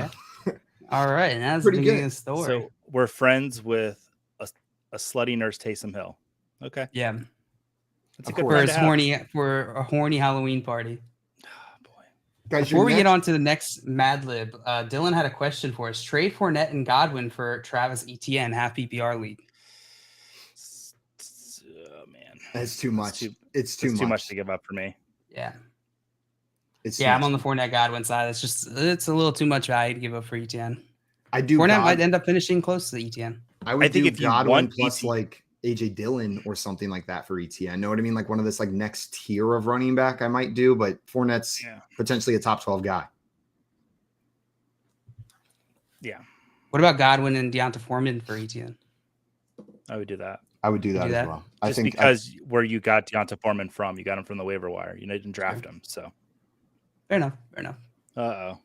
now. All right, and that's Pretty the beginning good. of the story. So we're friends with a slutty nurse, Taysom Hill. Okay. yeah, That's a Of good course. for friend his to have. horny for a horny Halloween party. Oh, boy. Guys, Before we get on to the next Mad Lib, Dylan had a question for us. Trade Fournette and Godwin for Travis Etienne, half PPR league. Oh, man. It's too much. It's too much to give up for me. Yeah. It's Yeah, too I'm on much. the Fournette Godwin side. It's a little too much value to give up for Etienne. I do. Fournette God- might end up finishing close to Etienne. I would I think do if you Godwin want plus PC like AJ Dillon or something like that for ETN. Know what I mean? Like one of this like next tier of running back I might do, but Fournette's potentially a top 12 guy. Yeah, What about Godwin and Deonta Foreman for Etienne? I would do that. I would do that Do as that? well. Just I think because where you got Deonta Foreman from, you got him from the waiver wire. You didn't draft him, so. Fair enough. Fair enough. Uh-oh.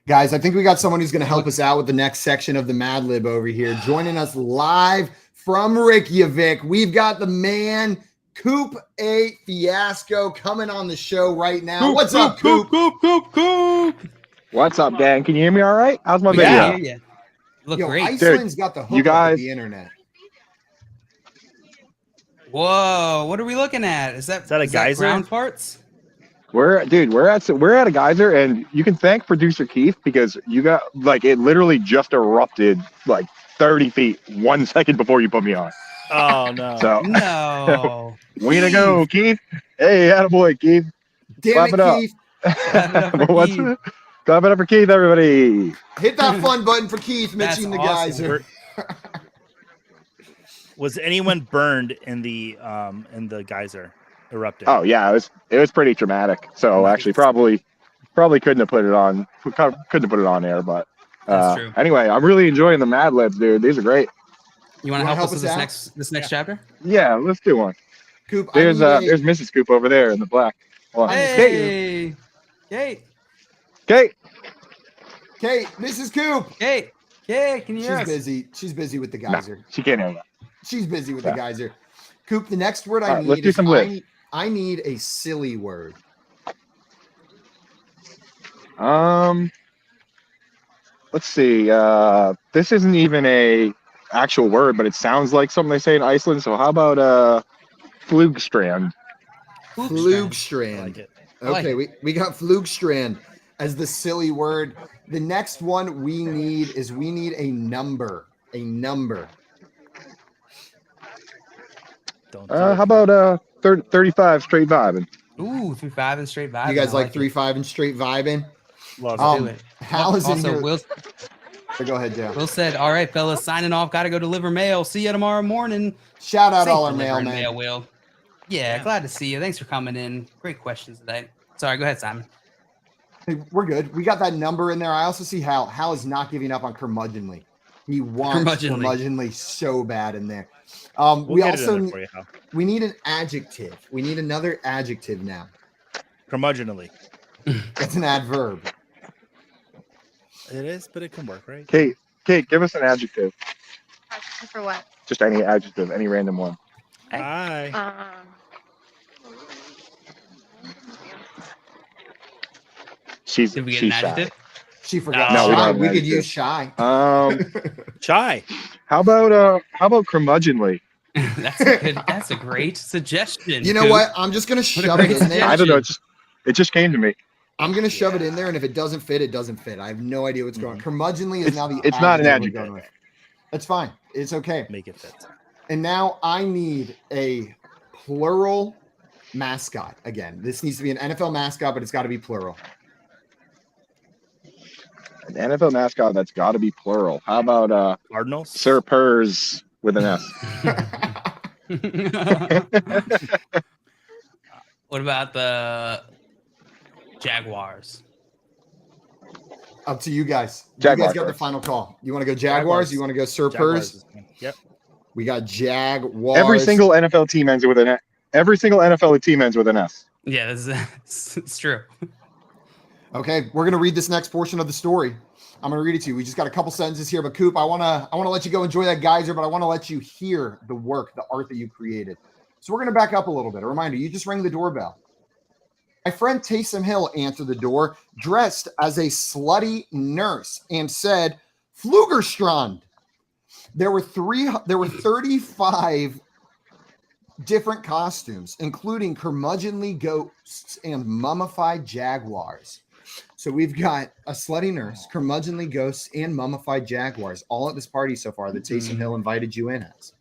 guys, I think we got someone who's going to help us out with the next section of the Mad Lib over here. Joining us live from Reykjavik, we've got the man, Coop a Fiasco coming on the show right now. Coop, What's Coop, up, Coop? Coop? What's up, Dan? Can you hear me all right? How's my We video? can hear you. Look Yo, great. Iceland's got the hook you up guys- with the internet. Whoa, what are we looking at? Is that a geyser? ground parts? We're at a geyser, and you can thank producer Keith because you got like it literally just erupted like 30 feet 1 second before you put me on. Oh no. So No. way to go, Keith. Hey, attaboy, Keith. Damn Clap it up. Keith. Clap it up for What's Keith. it? Clap it up for Keith, everybody. Hit that fun button for Keith, That's Mitchie the awesome. geyser. Was anyone burned in the geyser erupting? Oh yeah, it was pretty dramatic. So actually, probably couldn't have put it on air, but That's true. anyway, I'm really enjoying the Mad Libs, dude. These are great. You want to help us with out? this next chapter? Yeah, let's do one. Coop, There's I need there's Mrs. Coop over there in the black. Hold on. Hey, Kate, Kate. Kate, Mrs. Coop. Kate, can you hear She's us? busy. She's busy with the No, geyser. she can't hear that. She's busy with the Yeah. geyser. Coop, the next word All I right, let's need do is some lists. I need a silly word. Let's see. This isn't even a actual word, but it sounds like something they say in Iceland. So how about Flugstrand? Flugstrand. I like it. Okay, we got Flugstrand as the silly word. The next one we need a number. A number. Don't. How about 35 straight vibing? Ooh, 3-5 and straight vibe. You guys I like 3-5 and straight vibing? Love Let's do it. it. Hal is in Also, here. Will Go ahead, Joe. Will said, "All right, fellas, signing off. Got to go deliver mail. See you tomorrow morning." Shout out Safe all our delivering mailmen. mail, Will. Yeah, glad to see you. Thanks for coming in. Great questions today. Sorry, go ahead, Simon. Hey, we're good. We got that number in there. I also see Hal. Hal is not giving up on curmudgeonly. He wants curmudgeonly so bad in there. We get it in also there for you, Hal. we need an adjective. We need another adjective now. Curmudgeonly. That's an adverb. It is, but it can work, right? Kate, give us an adjective. For what? Just any adjective, any random one. Hi. She's Did we get an shy. adjective? She forgot. No, we don't shy. have an We could adjective. use shy. Chai. How about curmudgeonly? That's a great suggestion. You know Coop. what? I'm just gonna shove great it in there. I don't know. It just came to me. I'm gonna shove it in there, and if it doesn't fit, it doesn't fit. I have no idea what's going on. Curmudgeonly is now the It's not an adjective we're adjective. going with. That's fine. It's okay. Make it fit. And now I need a plural mascot. Again, this needs to be an NFL mascot, but it's got to be plural. An NFL mascot that's got to be plural. How about Cardinals. Sir Purrs with an S? What about the Jaguars? Up to you guys. You Jaguars guys got the first. final call. You want to go Jaguars? You want to go Sir Jaguars Purrs? is fine. Yep. We got Jaguars. Every single NFL team ends with an S. Every single NFL team ends with an S. Yeah, it's true. Okay, we're gonna read this next portion of the story. I'm gonna read it to you. We just got a couple sentences here, but Coop, I wanna let you go enjoy that geyser, but I want to let you hear the work, the art that you created. So we're gonna back up a little bit. A reminder: you just rang the doorbell. My friend Taysom Hill answered the door, dressed as a slutty nurse, and said, "Flugerstrand." There were 35 different costumes, including curmudgeonly ghosts and mummified jaguars. So we've got a slutty nurse, curmudgeonly ghosts, and mummified jaguars all at this party so far that Taysom Hill invited you in as.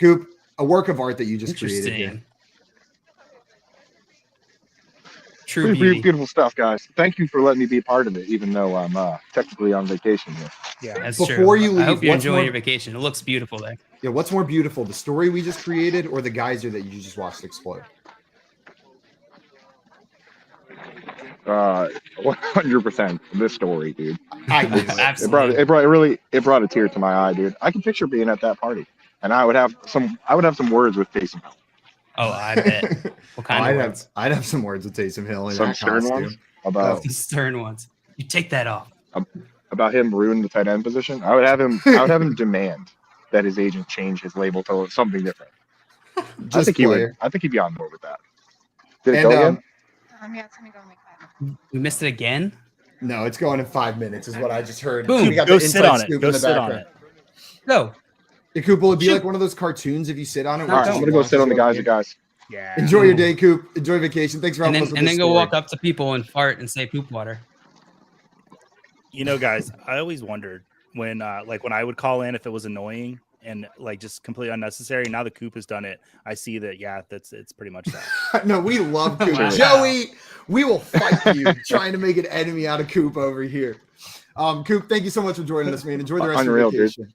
Coop, a work of art that you just created here. Interesting. True Pretty beauty. beautiful stuff, guys. Thank you for letting me be a part of it, even though I'm technically on vacation here. Yeah. That's Before true. you leave, I hope you're what's enjoying more- your vacation. It looks beautiful there. Yeah, what's more beautiful, the story we just created or the geyser that you just watched explode? 100% this story, dude. I knew it. Absolutely. It brought a tear to my eye, dude. I can picture being at that party, and I would have some words with Taysom Hill. Oh, I bet. What kind of words? I'd have some words with Taysom Hill in Some that stern costume. ones about The stern ones. You take that off. him ruining the tight end position. I would have him demand that his agent change his label to something different. I think he'd be on board with that. Did it go again? Yeah, it's gonna go in like 5 minutes. We missed it again. No, it's going in 5 minutes, is what I just heard. Boom. We got Go the sit inside on it. scoop Go in the sit on background. it. Go. Hey, Coop, will it be like one of those cartoons if you sit on it? All right, I'm gonna go sit on the guys. Yeah. Enjoy your day, Coop. Enjoy vacation. Thanks for And helping us then, with and this then go story. walk up to people and fart and say poop water. You know, guys, I always wondered when when I would call in if it was annoying and like just completely unnecessary. Now that Coop has done it, I see that it's pretty much that. No, we love Coop. Wow. Joey, we will fight you trying to make an enemy out of Coop over here. Coop, thank you so much for joining us, man. Enjoy the rest Unreal, of your vacation.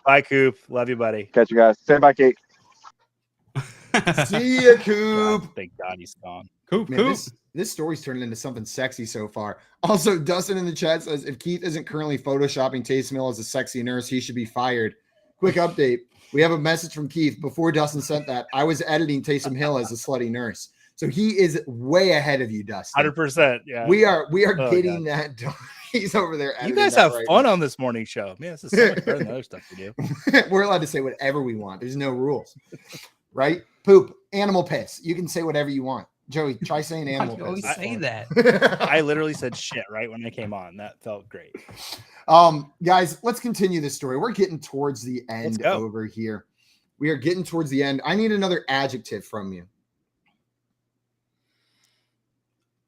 Bye, Coop. Love you, buddy. Catch you guys. Say bye, Kate. See ya, Coop. Thank God he's gone. Coop, Man, this story's turning into something sexy so far. Also, Dustin in the chat says, if Keith isn't currently photoshopping Taysom Hill as a sexy nurse, he should be fired. Quick update. We have a message from Keith. Before Dustin sent that, I was editing Taysom Hill as a slutty nurse. So he is way ahead of you, Dustin. 100%. Yeah. We are Oh, getting God. that done. He's over there. You editing guys that have right fun now. on this morning show. Man, this is so much better than the other stuff we do. We're allowed to say whatever we want. There's no rules, right? Poop, animal piss. You can say whatever you want. Joey, try saying animal You always piss. say that. I literally said shit right when I came on. That felt great. Guys, let's continue this story. We're getting towards the end go. over here. We are getting towards the end. I need another adjective from you.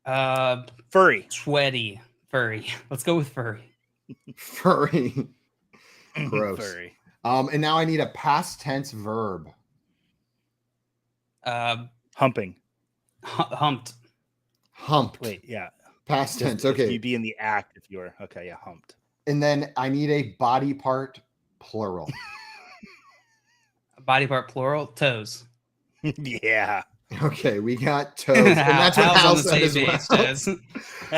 Furry. Sweaty. Furry. Let's go with furry. Furry. Gross. Furry. And now I need a past tense verb. Humping. Humped. Humped. Wait, yeah. Past tense. If Okay. you'd be in the act if you were okay, yeah, humped. And then I need a body part plural. Body part plural. Toes. Yeah. Okay, we got toes. And that's what Hal said as well. Toes.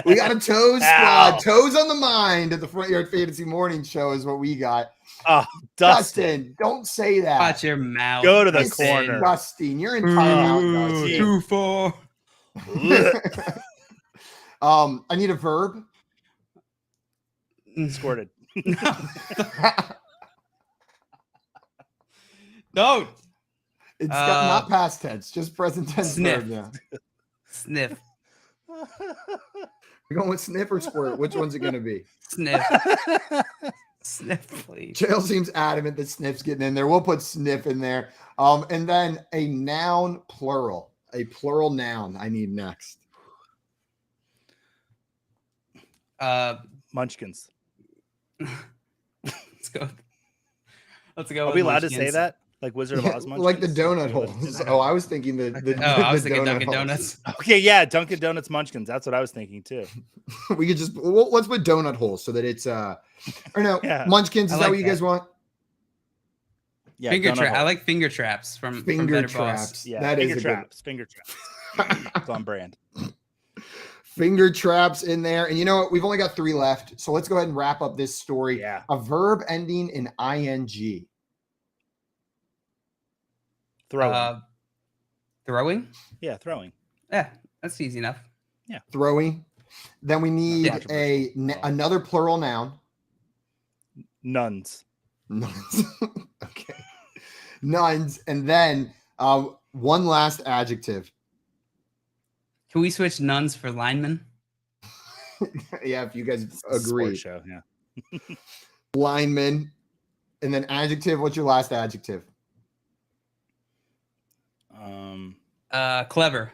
We got a toes Ow. squad. Toes on the mind at the Front Yard Fantasy Morning Show is what we got. Oh, Dustin, don't say that. Watch your mouth. Go to the It's corner. Disgusting. You're in timeout, Dustin. Too far. I need a verb. Squirted. Don't. It's got not past tense, just present tense Sniff. verb now. Sniff. You're going with sniff or squirt? Which one's it going to be? Sniff. Sniff, please. Jail seems adamant that sniff's getting in there. We'll put sniff in there. And then a noun plural. A plural noun I need next. Munchkins. Let's go. Let's go. Are with we allowed to say Munchkins. that? Like Wizard of Oz munchkins? Like the donut holes. Oh, I was thinking the I was thinking donut Dunkin' holes. Donuts. Okay, yeah, Dunkin' Donuts munchkins. That's what I was thinking too. We could just let's put donut holes so that it's or no Yeah. munchkins. Is I that like what you that. guys want? Yeah, Finger donut trap. I hole. like finger traps from Finger Better traps. Boss. Yeah, that is finger a good traps. Finger traps. It's on brand. finger traps in there. And you know what? We've only got 3 left. So let's go ahead and wrap up this story. Yeah. A verb ending in ing. Throwing. Throwing. Yeah, throwing. Yeah, that's easy enough. Throwing. Then we need controversial. another plural noun. Nuns. Nuns. Okay. Nuns. And then one last adjective. Can we switch nuns for linemen? Yeah, if you guys It's a agree. sports show. Yeah. Lineman. And then adjective. What's your last adjective? Clever.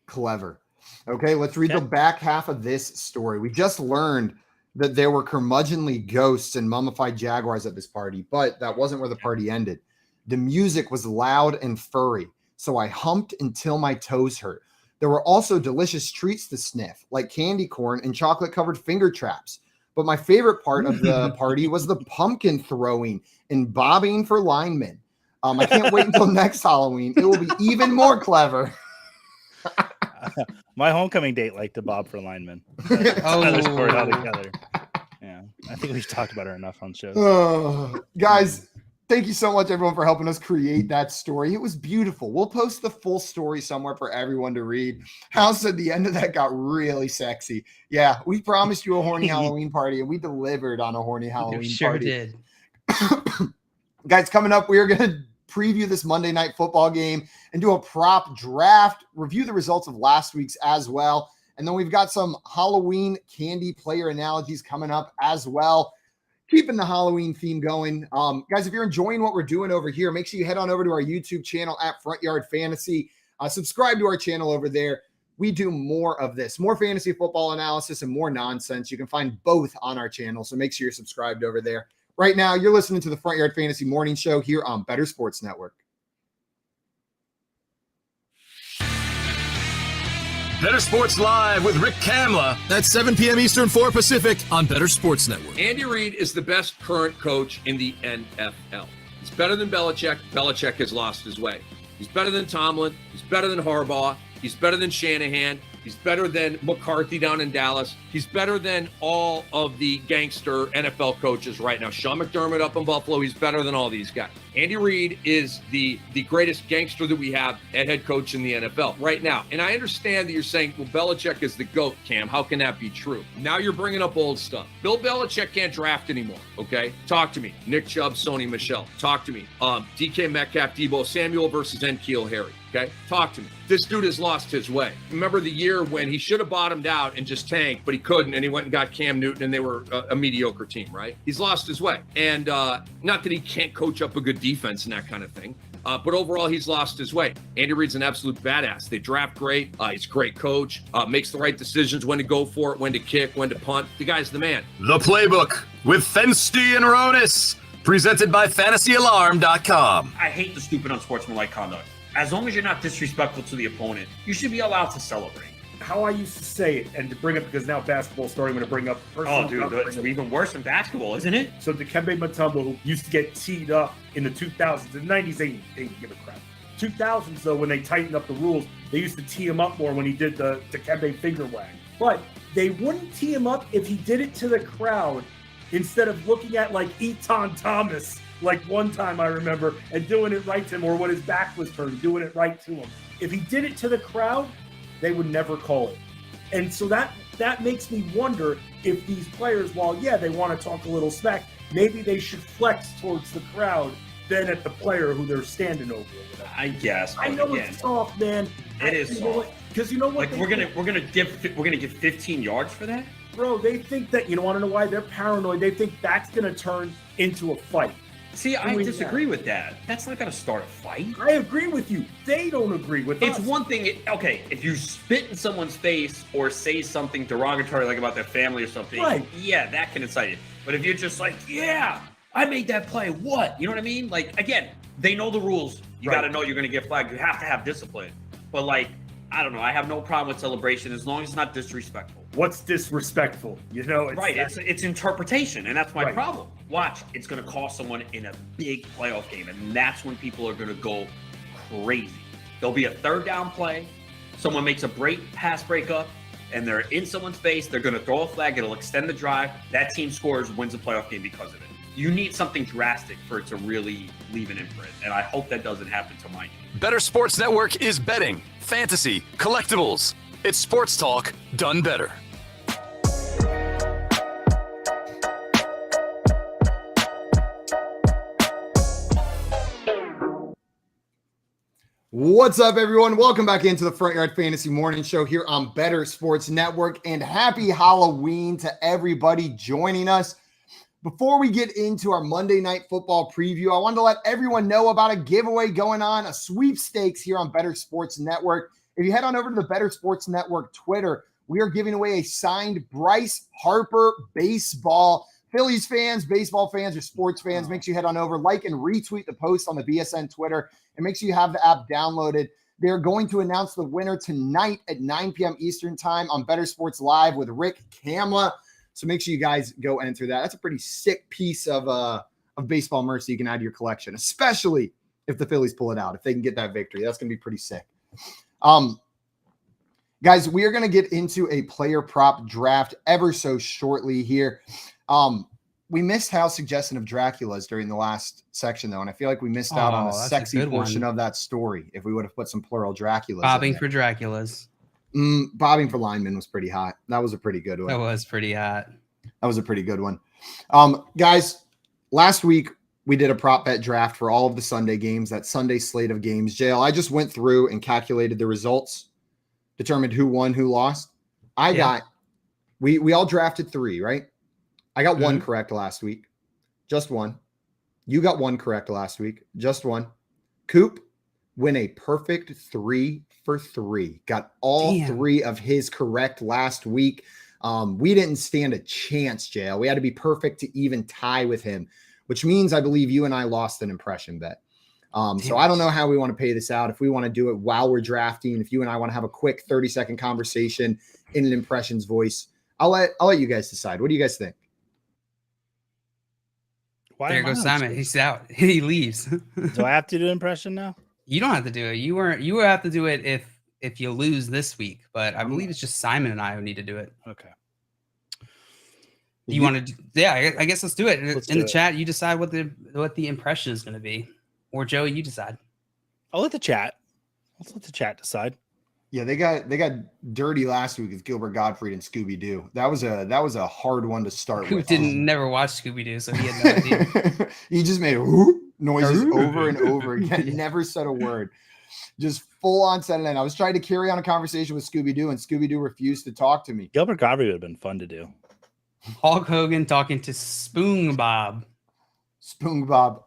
Clever. Okay, let's read the back half of this story. We just learned that there were curmudgeonly ghosts and mummified jaguars at this party, but that wasn't where the party ended. The music was loud and furry, so I humped until my toes hurt. There were also delicious treats to sniff, like candy corn and chocolate-covered finger traps. But my favorite part of the party was the pumpkin throwing and bobbing for linemen. I can't wait until next Halloween. It will be even more clever. My homecoming date liked to bob for linemen. Another story altogether. Yeah, I think we've talked about her enough on shows. Guys, thank you so much, everyone, for helping us create that story. It was beautiful. We'll post the full story somewhere for everyone to read. Hal said the end of that got really sexy. Yeah, we promised you a horny Halloween party, and we delivered on a horny Halloween Sure party. did. Guys, coming up, we are going to preview this Monday Night Football game and do a prop draft, review the results of last week's as well. And then we've got some Halloween candy player analogies coming up as well. Keeping the Halloween theme going. Guys, if you're enjoying what we're doing over here, make sure you head on over to our YouTube channel at Front Yard Fantasy. Subscribe to our channel over there. We do more of this, more fantasy football analysis and more nonsense. You can find both on our channel, so make sure you're subscribed over there. Right now, you're listening to the Front Yard Fantasy Morning Show here on Better Sports Network. Better Sports Live with Rick Kamla at 7 p.m. Eastern, 4 Pacific on Better Sports Network. Andy Reid is the best current coach in the NFL. He's better than Belichick. Belichick has lost his way. He's better than Tomlin. He's better than Harbaugh. He's better than Shanahan. He's better than McCarthy down in Dallas. He's better than all of the gangster NFL coaches right now. Sean McDermott up in Buffalo, he's better than all these guys. Andy Reid is the greatest gangster that we have at head coach in the NFL right now. And I understand that you're saying, well, Belichick is the GOAT, Cam. How can that be true? Now you're bringing up old stuff. Bill Belichick can't draft anymore, okay? Talk to me. Nick Chubb, Sony Michel. Talk to me. DK Metcalf, Debo Samuel versus N'Keal Harry. Okay, talk to me. This dude has lost his way. Remember the year when he should have bottomed out and just tanked, but he couldn't, and he went and got Cam Newton, and they were a mediocre team, right? He's lost his way. And not that he can't coach up a good defense and that kind of thing, but overall, he's lost his way. Andy Reid's an absolute badass. They draft great. He's a great coach. Makes the right decisions, when to go for it, when to kick, when to punt. The guy's the man. The Playbook with Fensty and Ronis, presented by FantasyAlarm.com. I hate the stupid unsportsmanlike conduct. As long as you're not disrespectful to the opponent, you should be allowed to celebrate. How I used to say it, and to bring up, because now basketball's starting, I'm going to bring up personal. Oh, dude, it's even worse than basketball, isn't it? So Dikembe Mutombo, who used to get teed up in the 2000s, the 90s, they didn't give a crap. 2000s, though, when they tightened up the rules, they used to tee him up more when he did the Dikembe finger wag. But they wouldn't tee him up if he did it to the crowd instead of looking at, like, Eton Thomas, like one time I remember, and doing it right to him, or when his back was turned, doing it right to him. If he did it to the crowd, they would never call it. And so that makes me wonder if these players, while, yeah, they want to talk a little smack, maybe they should flex towards the crowd than at the player who they're standing over. I guess. I know it's soft, man. It is soft. Because you know what? Like we're gonna give 15 yards for that, bro. They think that, you know, want to know why they're paranoid? They think that's gonna turn into a fight. See, I disagree with that. That's not going to start a fight. I agree with you. They don't agree with us. It's one thing, okay, if you spit in someone's face or say something derogatory, like about their family or something, right, yeah, that can incite you. But if you're just like, yeah, I made that play, what? You know what I mean? Like, again, they know the rules. You got to know you're going to get flagged. You have to have discipline. But, like, I don't know. I have no problem with celebration as long as it's not disrespectful. What's disrespectful? You know, it's interpretation, and that's my problem. Watch, it's going to cost someone in a big playoff game, and that's when people are going to go crazy. There'll be a third down play. Someone makes a pass breakup, and they're in someone's face. They're going to throw a flag. It'll extend the drive. That team scores, wins the playoff game because of it. You need something drastic for it to really leave an imprint, and I hope that doesn't happen to my team. Better Sports Network is betting, fantasy, collectibles. It's sports talk done better. What's up, everyone? Welcome back into the Front Yard Fantasy Morning Show here on Better Sports Network, and happy Halloween to everybody joining us. Before we get into our Monday Night Football preview, I wanted to let everyone know about a giveaway going on, a sweepstakes here on Better Sports Network. If you head on over to the Better Sports Network Twitter, we are giving away a signed Bryce Harper baseball. Phillies fans, baseball fans, or sports fans, make sure you head on over, like and retweet the post on the BSN Twitter, and make sure you have the app downloaded. They're going to announce the winner tonight at 9 p.m. Eastern time on Better Sports Live with Rick Kamla. So make sure you guys go enter that. That's a pretty sick piece of baseball merch you can add to your collection, especially if the Phillies pull it out. If they can get that victory, that's going to be pretty sick. Guys, we are going to get into a player prop draft ever so shortly here. We missed Hal's suggestion of Draculas during the last section, though, and I feel like we missed out on a sexy portion of that story if we would have put some plural Draculas. Bobbing for Draculas. Bobbing for linemen was pretty hot. That was a pretty good one. That was pretty hot. That was a pretty good one. Guys, last week we did a prop bet draft for all of the Sunday games, that Sunday slate of games. JL, I just went through and calculated the results, determined who won, who lost. We all drafted 3, right? I got 1 correct last week. Just 1. You got 1 correct last week. Just 1. Coop win a perfect 3 for 3. Got all 3 of his correct last week. We didn't stand a chance, JL. We had to be perfect to even tie with him, which means I believe you and I lost an impression bet. So I don't know how we want to pay this out. If we want to do it while we're drafting, if you and I want to have a quick 30-second conversation in an impressions voice, I'll let you guys decide. What do you guys think? There goes Simon. He's out. He leaves. Do I have to do an impression now? You don't have to do it. You will have to do it if you lose this week, but I believe it's just Simon and I who need to do it. Okay. You want to? Yeah, I guess let's do it. In the chat, you decide what the impression is going to be, or Joey, you decide. I'll let the chat. Let's let the chat decide. Yeah, they got dirty last week with Gilbert Gottfried and Scooby Doo. That was a hard one to start Who with. didn't never watch Scooby Doo, so he had no idea. He just made whoop noises over and over again. Never said a word. Just full on set it in. I was trying to carry on a conversation with Scooby Doo, and Scooby Doo refused to talk to me. Gilbert Gottfried would have been fun to do. Hulk Hogan talking to Spoon Bob. Spoon Bob.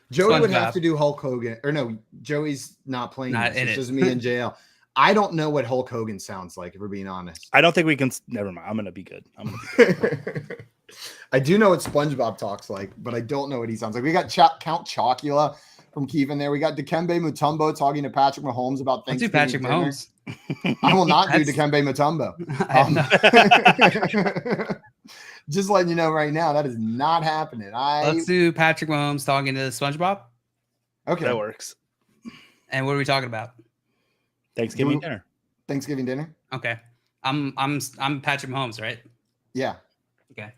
Joey would have to do Hulk Hogan. Or no, Joey's not playing. It's just me and JL. I don't know what Hulk Hogan sounds like, if we're being honest. I don't think we can. Never mind. I'm going to be good. I do know what SpongeBob talks like, but I don't know what he sounds like. We got Count Chocula from Keevan there. We got Dikembe Mutombo talking to Patrick Mahomes about things. Let's do Patrick Mahomes. I will not do Dikembe Mutombo. Just letting you know right now, that is not happening. Let's do Patrick Mahomes talking to SpongeBob. Okay. That works. And what are we talking about? Thanksgiving dinner. Thanksgiving dinner. Okay. I'm Patrick Mahomes, right? Yeah. Okay.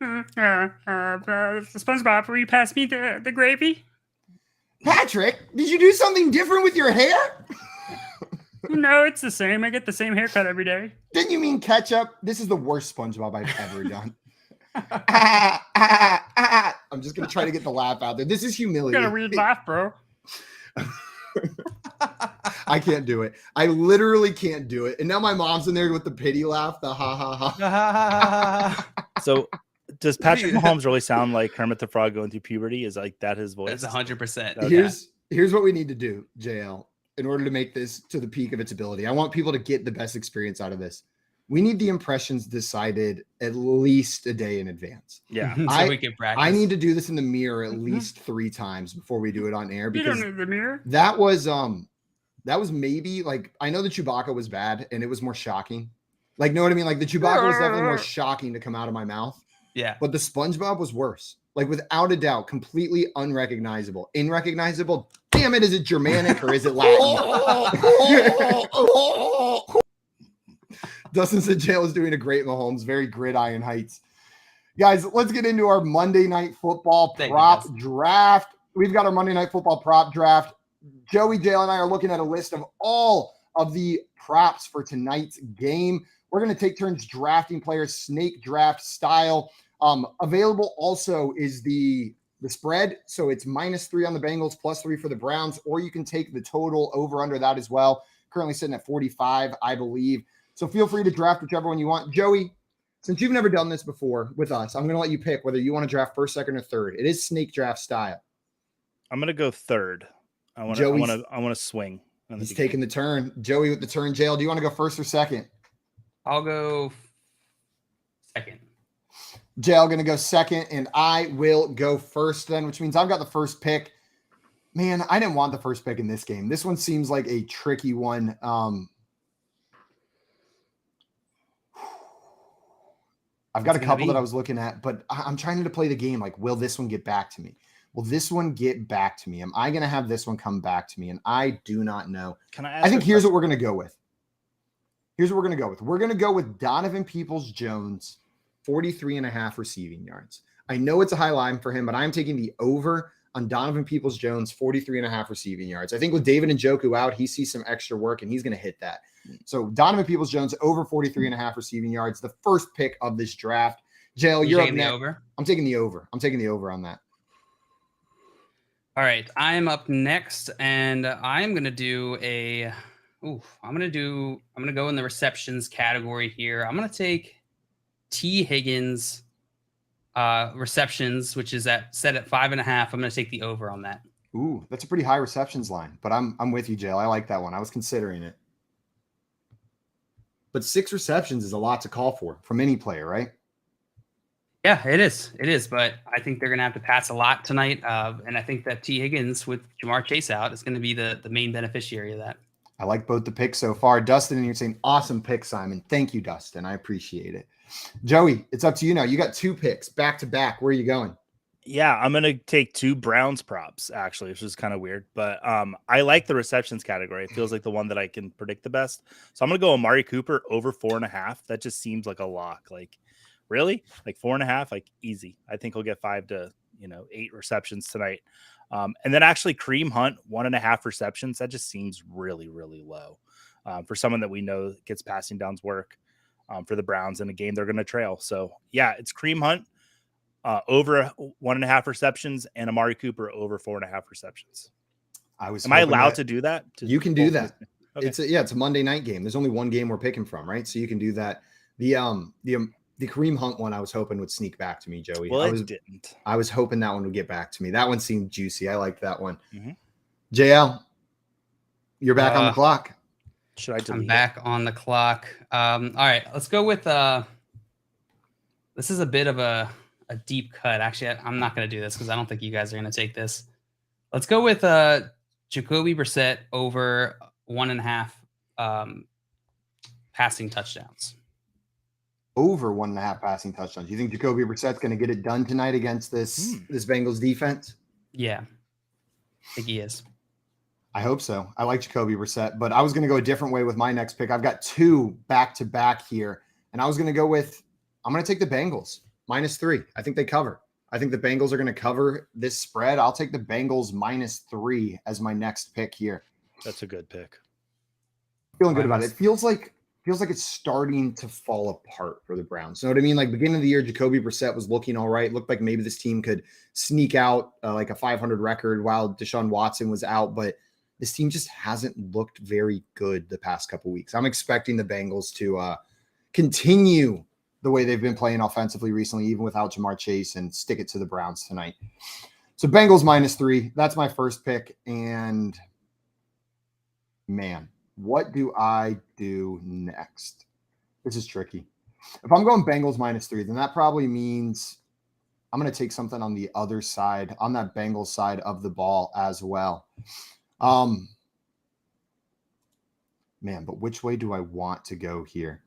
SpongeBob, will you pass me the gravy? Patrick, did you do something different with your hair? No, it's the same. I get the same haircut every day. Didn't you mean ketchup? This is the worst SpongeBob I've ever done. I'm just going to try to get the laugh out there. This is humiliating. You got a weird laugh, bro. I can't do it. I literally can't do it. And now my mom's in there with the pity laugh, the ha ha ha. So does Patrick Mahomes really sound like Kermit the Frog going through puberty? Is like that his voice? That's 100%. Okay. Here's what we need to do, JL, in order to make this to the peak of its ability. I want people to get the best experience out of this. We need the impressions decided at least a day in advance. Yeah. So we can practice. I need to do this in the mirror at least 3 times before we do it on air. Because you don't need the mirror. That was maybe like, I know the Chewbacca was bad and it was more shocking. Like, know what I mean? Like the Chewbacca was definitely more shocking to come out of my mouth. Yeah. But the SpongeBob was worse. Like without a doubt, completely unrecognizable. Unrecognizable. Damn it. Is it Germanic or is it Latin? Dustin said Jail is doing a great Mahomes, very gridiron heights. Guys, let's get into our Monday Night Football prop draft. We've got our Monday Night Football prop draft. Joey, Jail, and I are looking at a list of all of the props for tonight's game. We're going to take turns drafting players, snake draft style. Available also is the spread. So it's -3 on the Bengals, +3 for the Browns, or you can take the total over under that as well. Currently sitting at 45, I believe. So feel free to draft whichever one you want. Joey, since you've never done this before with us, I'm going to let you pick whether you want to draft first, second, or third. It is snake draft style. I'm going to go third. I want to swing. He's taking the turn. Joey with the turn. Jail, do you want to go first or second? I'll go second. Jail going to go second, and I will go first then, which means I've got the first pick. Man, I didn't want the first pick in this game. This one seems like a tricky one. I've got a couple that I was looking at, but I'm trying to play the game. Like, will this one get back to me? Will this one get back to me? Am I going to have this one come back to me? And I do not know. I think here's what we're going to go with. We're going to go with Donovan Peoples-Jones, 43.5 receiving yards. I know it's a high line for him, but I'm taking the over on Donovan Peoples-Jones, 43.5 receiving yards. I think with David Njoku out, he sees some extra work, and he's going to hit that. So Donovan Peoples-Jones over 43.5 receiving yards, the first pick of this draft. Jail, you're up next. Over? I'm taking the over. I'm taking the over on that. All right, I'm up next, and I'm gonna do I'm gonna go in the receptions category here. I'm gonna take T. Higgins receptions, which is set at 5.5. I'm gonna take the over on that. Ooh, that's a pretty high receptions line, but I'm with you, Jail. I like that one. I was considering it. But 6 receptions is a lot to call for from any player, right? Yeah, it is. It is, but I think they're going to have to pass a lot tonight. And I think that T. Higgins with Jamar Chase out is going to be the main beneficiary of that. I like both the picks so far. Dustin, and you're saying awesome pick, Simon. Thank you, Dustin. I appreciate it. Joey, it's up to you now. You got 2 picks back to back. Where are you going? Yeah, I'm going to take 2 Browns props, actually, which is kind of weird. But I like the receptions category. It feels like the one that I can predict the best. So I'm going to go Amari Cooper over 4.5. That just seems like a lock. Like, really? Like 4.5? Like, easy. I think he'll get 5 to 8 receptions tonight. And then actually Kareem Hunt, 1.5 receptions. That just seems really, really low for someone that we know gets passing downs work for the Browns in a game they're going to trail. So, yeah, it's Kareem Hunt. Over 1.5 receptions and Amari Cooper over 4.5 receptions. Am I allowed to do that? You can do that. Okay. It's a Monday night game. There's only one game we're picking from, right? So you can do that. The Kareem Hunt one I was hoping would sneak back to me, Joey. Well, it didn't. I was hoping that one would get back to me. That one seemed juicy. I like that one. Mm-hmm. JL, you're back on the clock. Should I delete I'm back on the clock. All right, let's go with this is a bit of a deep cut. Actually, I'm not going to do this because I don't think you guys are going to take this. Let's go with Jacoby Brissett over 1.5 passing touchdowns. Over 1.5 passing touchdowns. You think Jacoby Brissett's going to get it done tonight against this Bengals defense? Yeah, I think he is. I hope so. I like Jacoby Brissett, but I was going to go a different way with my next pick. I've got 2 back-to-back here, and I was going to go with I'm going to take the Bengals. -3. I think they cover. I think the Bengals are going to cover this spread. I'll take the Bengals -3 as my next pick here. That's a good pick. Feeling good about it. It feels like it's starting to fall apart for the Browns. You know what I mean? Like beginning of the year, Jacoby Brissett was looking all right. Looked like maybe this team could sneak out like a 500 record while Deshaun Watson was out, but this team just hasn't looked very good the past couple weeks. I'm expecting the Bengals to continue the way they've been playing offensively recently, even without Jamar Chase, and stick it to the Browns tonight. So Bengals -3. That's my first pick. And man, what do I do next? This is tricky. If I'm going Bengals -3, then that probably means I'm going to take something on the other side, on that Bengals side of the ball as well. Man, but which way do I want to go here?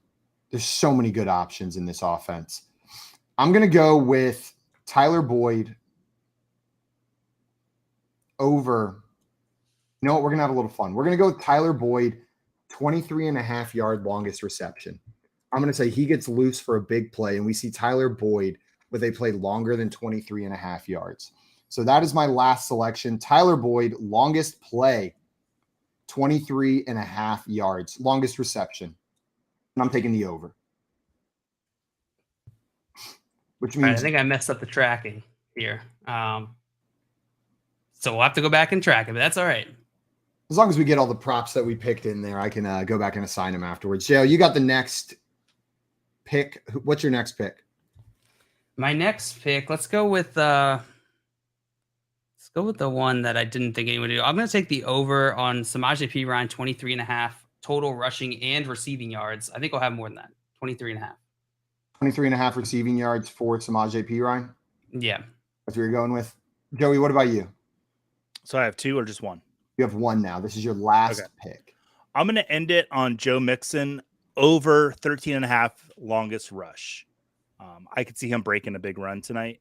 There's so many good options in this offense. I'm going to go with Tyler Boyd over. You know what? We're going to have a little fun. We're going to go with Tyler Boyd, 23.5-yard longest reception. I'm going to say he gets loose for a big play, and we see Tyler Boyd with a play longer than 23.5 yards. So that is my last selection. Tyler Boyd, longest play, 23.5 yards, longest reception. And I'm taking the over. Which means I think I messed up the tracking here. So we'll have to go back and track it, but that's all right. As long as we get all the props that we picked in there, I can go back and assign them afterwards. Joe, you got the next pick. What's your next pick? My next pick, let's go with the one that I didn't think anyone would do. I'm going to take the over on Samaje Perine, 23.5 total rushing and receiving yards. I think I'll have more than that, 23.5. 23.5 receiving yards for Samaje Perine? Yeah. That's what you're going with. Joey, what about you? So I have 2 or just 1? You have 1 now. This is your last pick. I'm going to end it on Joe Mixon over 13.5 longest rush. I could see him breaking a big run tonight.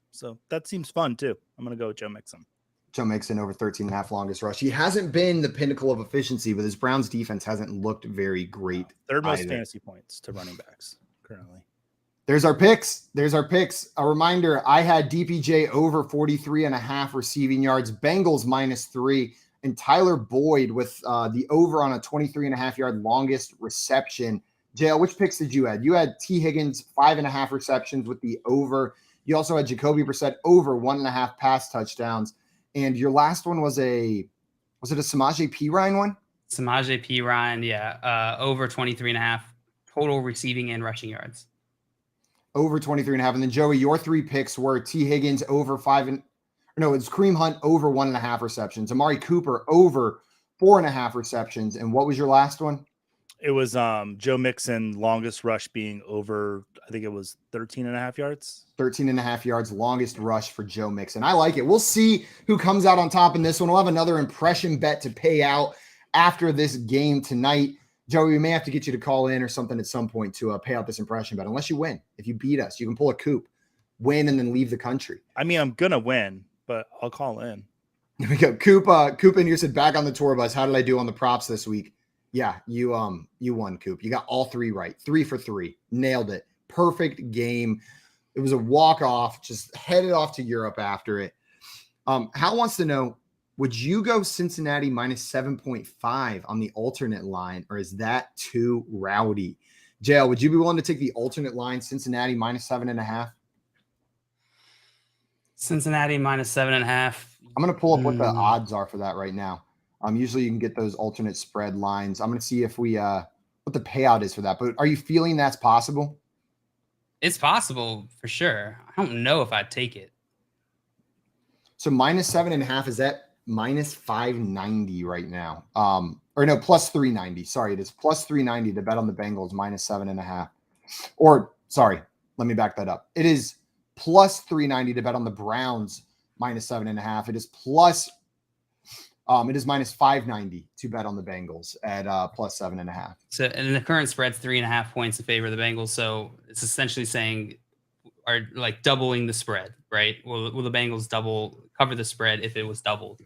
So that seems fun too. I'm going to go with Joe Mixon. Joe Mixon over 13.5 longest rush. He hasn't been the pinnacle of efficiency, but his Browns defense hasn't looked very great. Third most fantasy points to running backs currently. There's our picks. A reminder, I had DPJ over 43.5 receiving yards, Bengals -3, and Tyler Boyd with the over on a 23.5-yard longest reception. JL, which picks did you add? You had T. Higgins, 5.5 receptions with the over. You also had Jacoby Brissett over 1.5 pass touchdowns. And your last one was it a Samaje Perine one? Samaje Perine, yeah. Over 23.5 total receiving and rushing yards. Over 23.5. And then Joey, your 3 picks were T. Higgins over it's Kareem Hunt over 1.5 receptions. Amari Cooper over 4.5 receptions. And what was your last one? It was Joe Mixon longest rush being over, I think it was 13.5 yards. 13.5 yards, longest rush for Joe Mixon. I like it. We'll see who comes out on top in this one. We'll have another impression bet to pay out after this game tonight. Joey, we may have to get you to call in or something at some point to pay out this impression bet. Unless you win. If you beat us, you can pull a Coop, win, and then leave the country. I mean, I'm going to win, but I'll call in. Here we go. Coop in here said, back on the tour bus. How did I do on the props this week? Yeah, you won, Coop. You got all 3 right. 3 for 3. Nailed it. Perfect game. It was a walk-off. Just headed off to Europe after it. Hal wants to know, would you go Cincinnati minus 7.5 on the alternate line, or is that too rowdy? JL, would you be willing to take the alternate line, Cincinnati minus 7.5? Cincinnati minus 7.5. I'm going to pull up what the odds are for that right now. Usually you can get those alternate spread lines. I'm going to see if we what the payout is for that. But are you feeling that's possible? It's possible for sure. I don't know if I'd take it. So minus 7.5, is that minus 590 right now? Or no, plus 390. Sorry, it is plus 390 to bet on the Bengals minus 7.5. Or sorry, let me back that up. It is plus 390 to bet on the Browns minus 7.5. It is plus it is minus 590 to bet on the Bengals at plus 7.5. So, and the current spread's 3.5 points in favor of the Bengals. So it's essentially saying, are like doubling the spread, right? Will the Bengals cover the spread if it was doubled?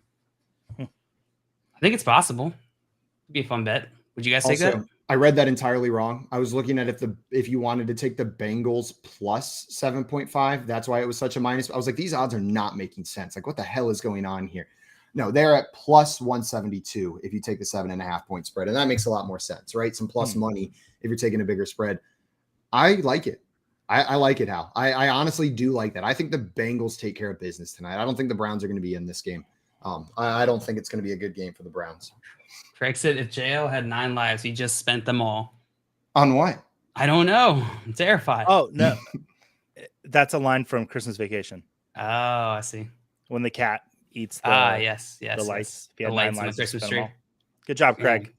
I think it's possible. It'd be a fun bet. Would you guys take that? I read that entirely wrong. I was looking at if you wanted to take the Bengals plus 7.5, that's why it was such a minus. I was like, these odds are not making sense. Like, what the hell is going on here? No, they're at plus 172 if you take the 7.5 point spread. And that makes a lot more sense, right? Some plus money if you're taking a bigger spread. I like it. I like it, Hal. I honestly do like that. I think the Bengals take care of business tonight. I don't think the Browns are going to be in this game. I don't think it's going to be a good game for the Browns. Craig said if JL had 9 lives, he just spent them all. On what? I don't know. I'm terrified. Oh, no. That's a line from Christmas Vacation. Oh, I see. When the cat eats the, yes, the lights. The lights on the Christmas tree. Good job, Craig.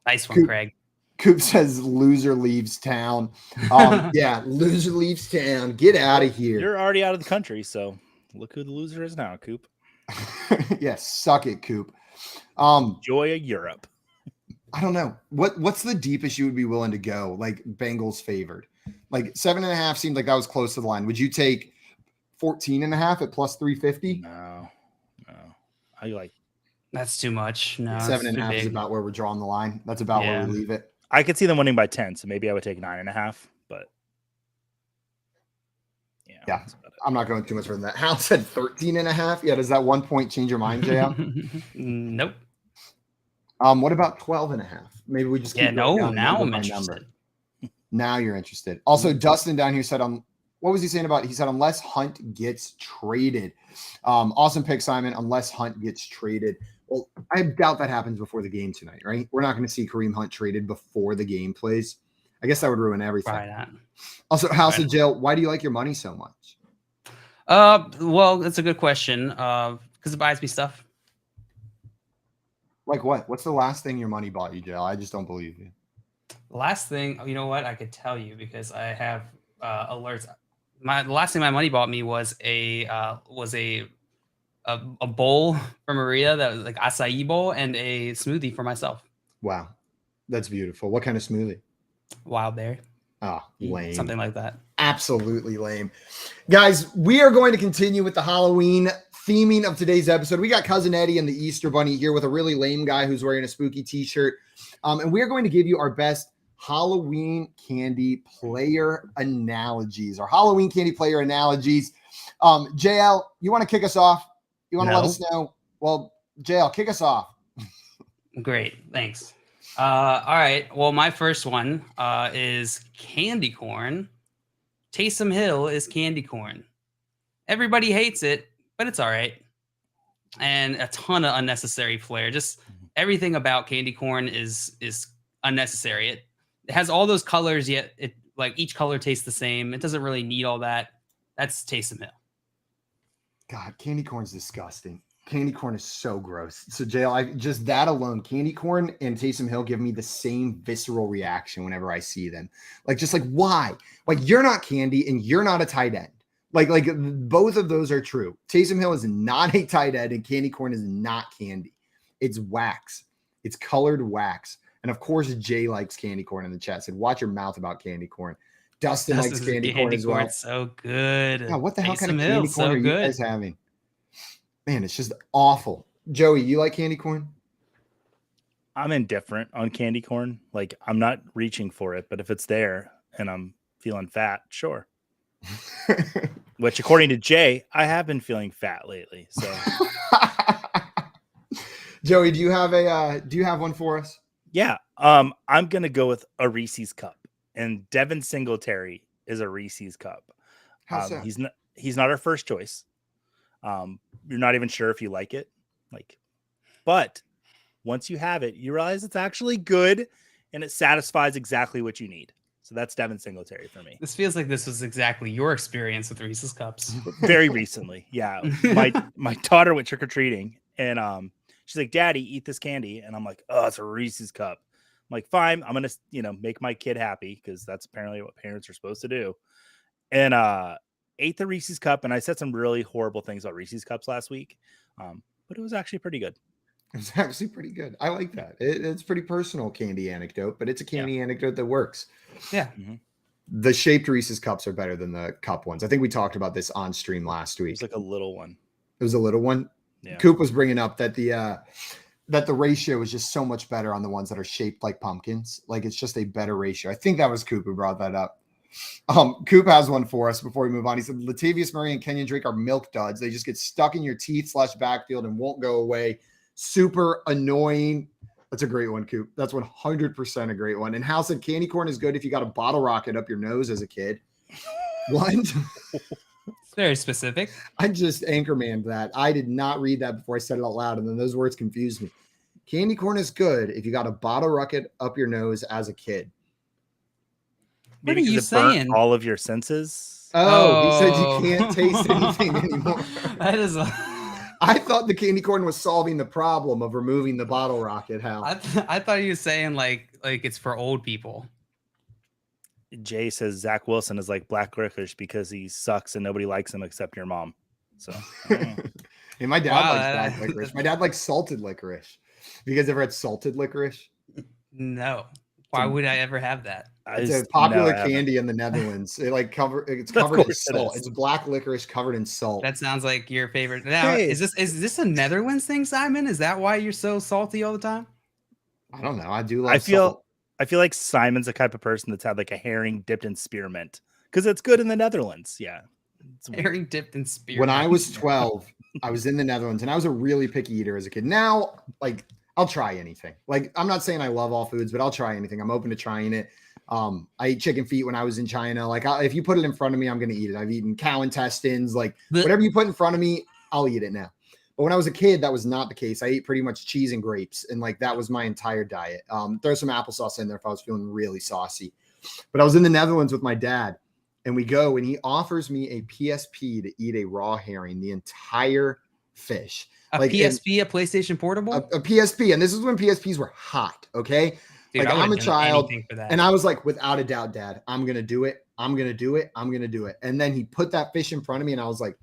Nice one, Craig. Coop says loser leaves town. Yeah, loser leaves town. Get out of here. You're already out of the country, so look who the loser is now, Coop. Yes, suck it, Coop. Joy of Europe. I don't know. What's the deepest you would be willing to go? Like Bengals favored. Like 7.5 seemed like that was close to the line. Would you take 14.5 at plus 350? No. I like that's too much. No, 7.5 is about where we're drawing the line. That's about where we leave it. I could see them winning by 10, so maybe I would take 9.5, but yeah. I'm not going too much further than that. Hal said 13.5. Yeah, does that 1 point change your mind, JL? Nope. What about 12.5? Maybe we just keep now I'm interested. Now you're interested. Also, Dustin down here said what was he saying about? He said unless Hunt gets traded. Awesome pick, Simon. Unless Hunt gets traded. Well, I doubt that happens before the game tonight, right? We're not going to see Kareem Hunt traded before the game plays. I guess that would ruin everything. Probably not. Also, House of Jail, why do you like your money so much? Well, that's a good question. Because it buys me stuff. Like what? What's the last thing your money bought you, Jail? I just don't believe you. The last thing, you know what? I could tell you because I have alerts. The last thing my money bought me was a bowl for Maria that was like acai bowl and a smoothie for myself. Wow, that's beautiful. What kind of smoothie? Wild berry. Oh, lame. Something like that. Absolutely lame. Guys, we are going to continue with the Halloween theming of today's episode. We got Cousin Eddie and the Easter Bunny here with a really lame guy who's wearing a spooky t-shirt. And we're going to give you our best Halloween candy player analogies. JL, you want to kick us off? You want to let us know? Well, JL, kick us off. Great. Thanks. All right. Well, my first one is candy corn. Taysom Hill is candy corn. Everybody hates it, but it's all right. and a ton of unnecessary flair. Just everything about candy corn is unnecessary. It has all those colors, yet it like each color tastes the same. It doesn't really need all that. That's Taysom Hill. God, candy corn's disgusting. Candy corn is so gross. So, Jail, just that alone, candy corn and Taysom Hill give me the same visceral reaction whenever I see them. Just why? Like, you're not candy and you're not a tight end. Like both of those are true. Taysom Hill is not a tight end and candy corn is not candy. It's wax. It's colored wax. And of course, Jay likes candy corn in the chat. Said, watch your mouth about candy corn. Dustin likes candy corn as well. So good. Yeah, what the hell kind Taysom of Hill, candy corn so are you good. guys having? Man, it's just awful. Joey, you like candy corn? I'm indifferent on candy corn. Like, I'm not reaching for it, but if it's there and I'm feeling fat, sure. Which, according to Jay, I have been feeling fat lately. So, Joey, do you have one for us? yeah, I'm gonna go with a Reese's Cup, and Devin Singletary is a Reese's Cup. How so? He's not our first choice. You're not even sure if you like it, but once you have it, you realize it's actually good and it satisfies exactly what you need. So that's Devin Singletary for me. This feels like this was exactly your experience with Reese's Cups. Very recently. Yeah. My daughter went trick-or-treating and she's like, Daddy, eat this candy. And I'm like, oh, it's a Reese's Cup. I'm like, fine, I'm going to, make my kid happy because that's apparently what parents are supposed to do. And ate the Reese's Cup, and I said some really horrible things about Reese's Cups last week, but it was actually pretty good. It was actually pretty good. I like that. It's pretty personal candy anecdote, but it's a candy anecdote that works. Yeah. Mm-hmm. The shaped Reese's Cups are better than the cup ones. I think we talked about this on stream last week. It was like a little one. It was a little one. Yeah. Coop was bringing up that the ratio is just so much better on the ones that are shaped like pumpkins. Like, it's just a better ratio. I think that was Coop who brought that up. Coop has one for us before we move on. He said, Latavius Murray and Kenyon Drake are milk duds. They just get stuck in your teeth / backfield and won't go away. Super annoying. That's a great one, Coop. That's 100% a great one. And Hal said candy corn is good if you got a bottle rocket up your nose as a kid. What? It's very specific. I just anchormaned that. I did not read that before I said it out loud, and then those words confused me. Candy corn is good if you got a bottle rocket up your nose as a kid. What are you it burnt saying? all of your senses. Oh, he said you can't taste anything anymore. That is I thought the candy corn was solving the problem of removing the bottle rocket, Hal. I thought he was saying like it's for old people. Jay says Zach Wilson is like black licorice because he sucks and nobody likes him except your mom. So, and my dad likes black licorice. My dad likes salted licorice. Have you guys ever had salted licorice? No. Why would I ever have that? It's a popular candy in the Netherlands. It's covered in salt. It's black licorice covered in salt. That sounds like your favorite. Now, is this a Netherlands thing, Simon? Is that why you're so salty all the time? I don't know. I do like salt. I feel like Simon's the type of person that's had like a herring dipped in spearmint because it's good in the Netherlands. Yeah. Herring dipped in spearmint. When I was 12, I was in the Netherlands and I was a really picky eater as a kid. Now, I'll try anything. I'm not saying I love all foods, but I'll try anything. I'm open to trying it. I ate chicken feet when I was in China. If you put it in front of me, I'm going to eat it. I've eaten cow intestines, whatever you put in front of me, I'll eat it now. But when I was a kid, that was not the case. I ate pretty much cheese and grapes, and that was my entire diet. Throw some applesauce in there if I was feeling really saucy. But I was in the Netherlands with my dad, and we go, and he offers me a PSP to eat a raw herring, the entire fish. A PSP, a PlayStation Portable? A PSP, and this is when PSPs were hot, okay? Dude, I'm a child, and I was like, without a doubt, Dad, I'm going to do it. I'm going to do it. I'm going to do it. And then he put that fish in front of me, and I was like,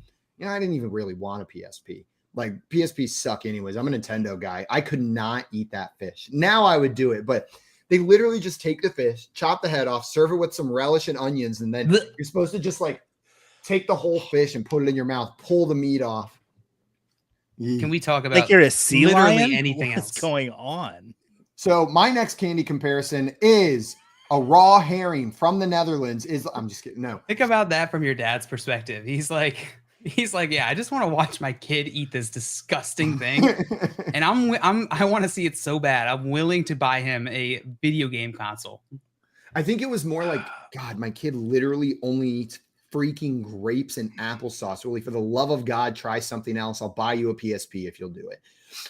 I didn't even really want a PSP. PSPs suck anyways. I'm a Nintendo guy. I could not eat that fish. Now I would do it, but they literally just take the fish, chop the head off, serve it with some relish and onions, and then you're supposed to just take the whole fish and put it in your mouth, pull the meat off. Can we talk about you're a sea lion? Anything What's going on? So my next candy comparison is a raw herring from the Netherlands. I'm just kidding. No. Think about that from your dad's perspective. He's like, yeah, I just want to watch my kid eat this disgusting thing, and I want to see it so bad. I'm willing to buy him a video game console. I think it was more like, God, my kid literally only eats freaking grapes and applesauce. Really, for the love of God, try something else. I'll buy you a PSP if you'll do it.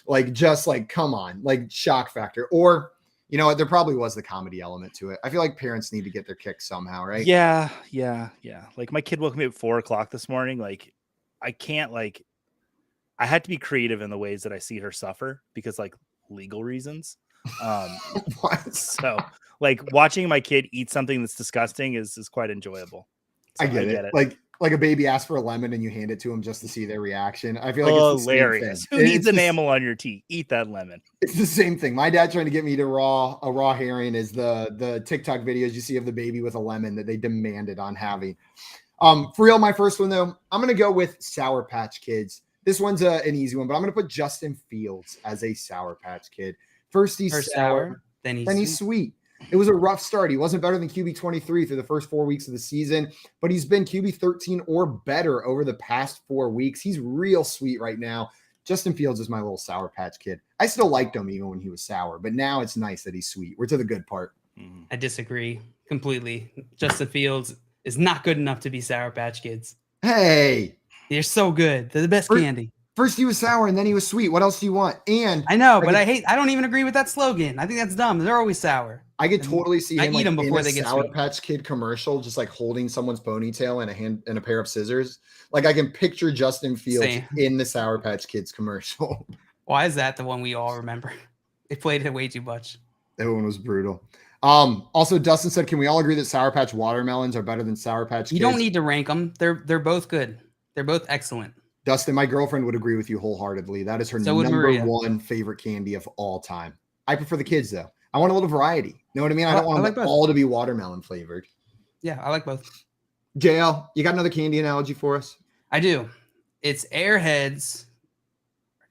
Like, just like, come on, like shock factor. Or, you know what? There probably was the comedy element to it. I feel like parents need to get their kicks somehow, right? Yeah. Like my kid woke me at 4:00 this morning. Like I can't I had to be creative in the ways that I see her suffer because like legal reasons. So like watching my kid eat something that's disgusting is quite enjoyable. So I get it. Like a baby asks for a lemon and you hand it to him just to see their reaction. I feel like it's hilarious. Who needs enamel on your teeth? Eat that lemon. It's the same thing. My dad trying to get me to a raw herring is the TikTok videos you see of the baby with a lemon that they demanded on having. For real, my first one though, I'm gonna go with Sour Patch Kids. This one's an easy one, but I'm gonna put Justin Fields as a Sour Patch Kid. First he's sour, then he's sweet. It was a rough start. He wasn't better than QB 23 through the first 4 weeks of the season, but he's been QB 13 or better over the past 4 weeks. He's real sweet right now. Justin Fields is my little Sour Patch Kid. I still liked him even when he was sour, but now it's nice that he's sweet. We're to the good part. I disagree completely. Justin Fields is not good enough to be Sour Patch Kids. Hey, they're so good. They're the best candy. First he was sour and then he was sweet. What else do you want? And I know, but I don't even agree with that slogan. I think that's dumb. They're always sour. I could totally see him eat them before in they a get Sour sweet. Patch Kid commercial, just like holding someone's ponytail and a pair of scissors. Like I can picture Justin Fields in the Sour Patch Kids commercial. Why is that the one we all remember? They played it way too much. That one was brutal. Also, Dustin said, can we all agree that Sour Patch watermelons are better than Sour Patch Kids? You don't need to rank them. They're both good. They're both excellent. Dustin, my girlfriend would agree with you wholeheartedly. That is her So would number Maria. one favorite candy of all time. I prefer the kids, though. I want a little variety. You know what I mean? I don't want like them both. all to be watermelon flavored. Yeah, I like both. JL, you got another candy analogy for us? I do. It's Airheads,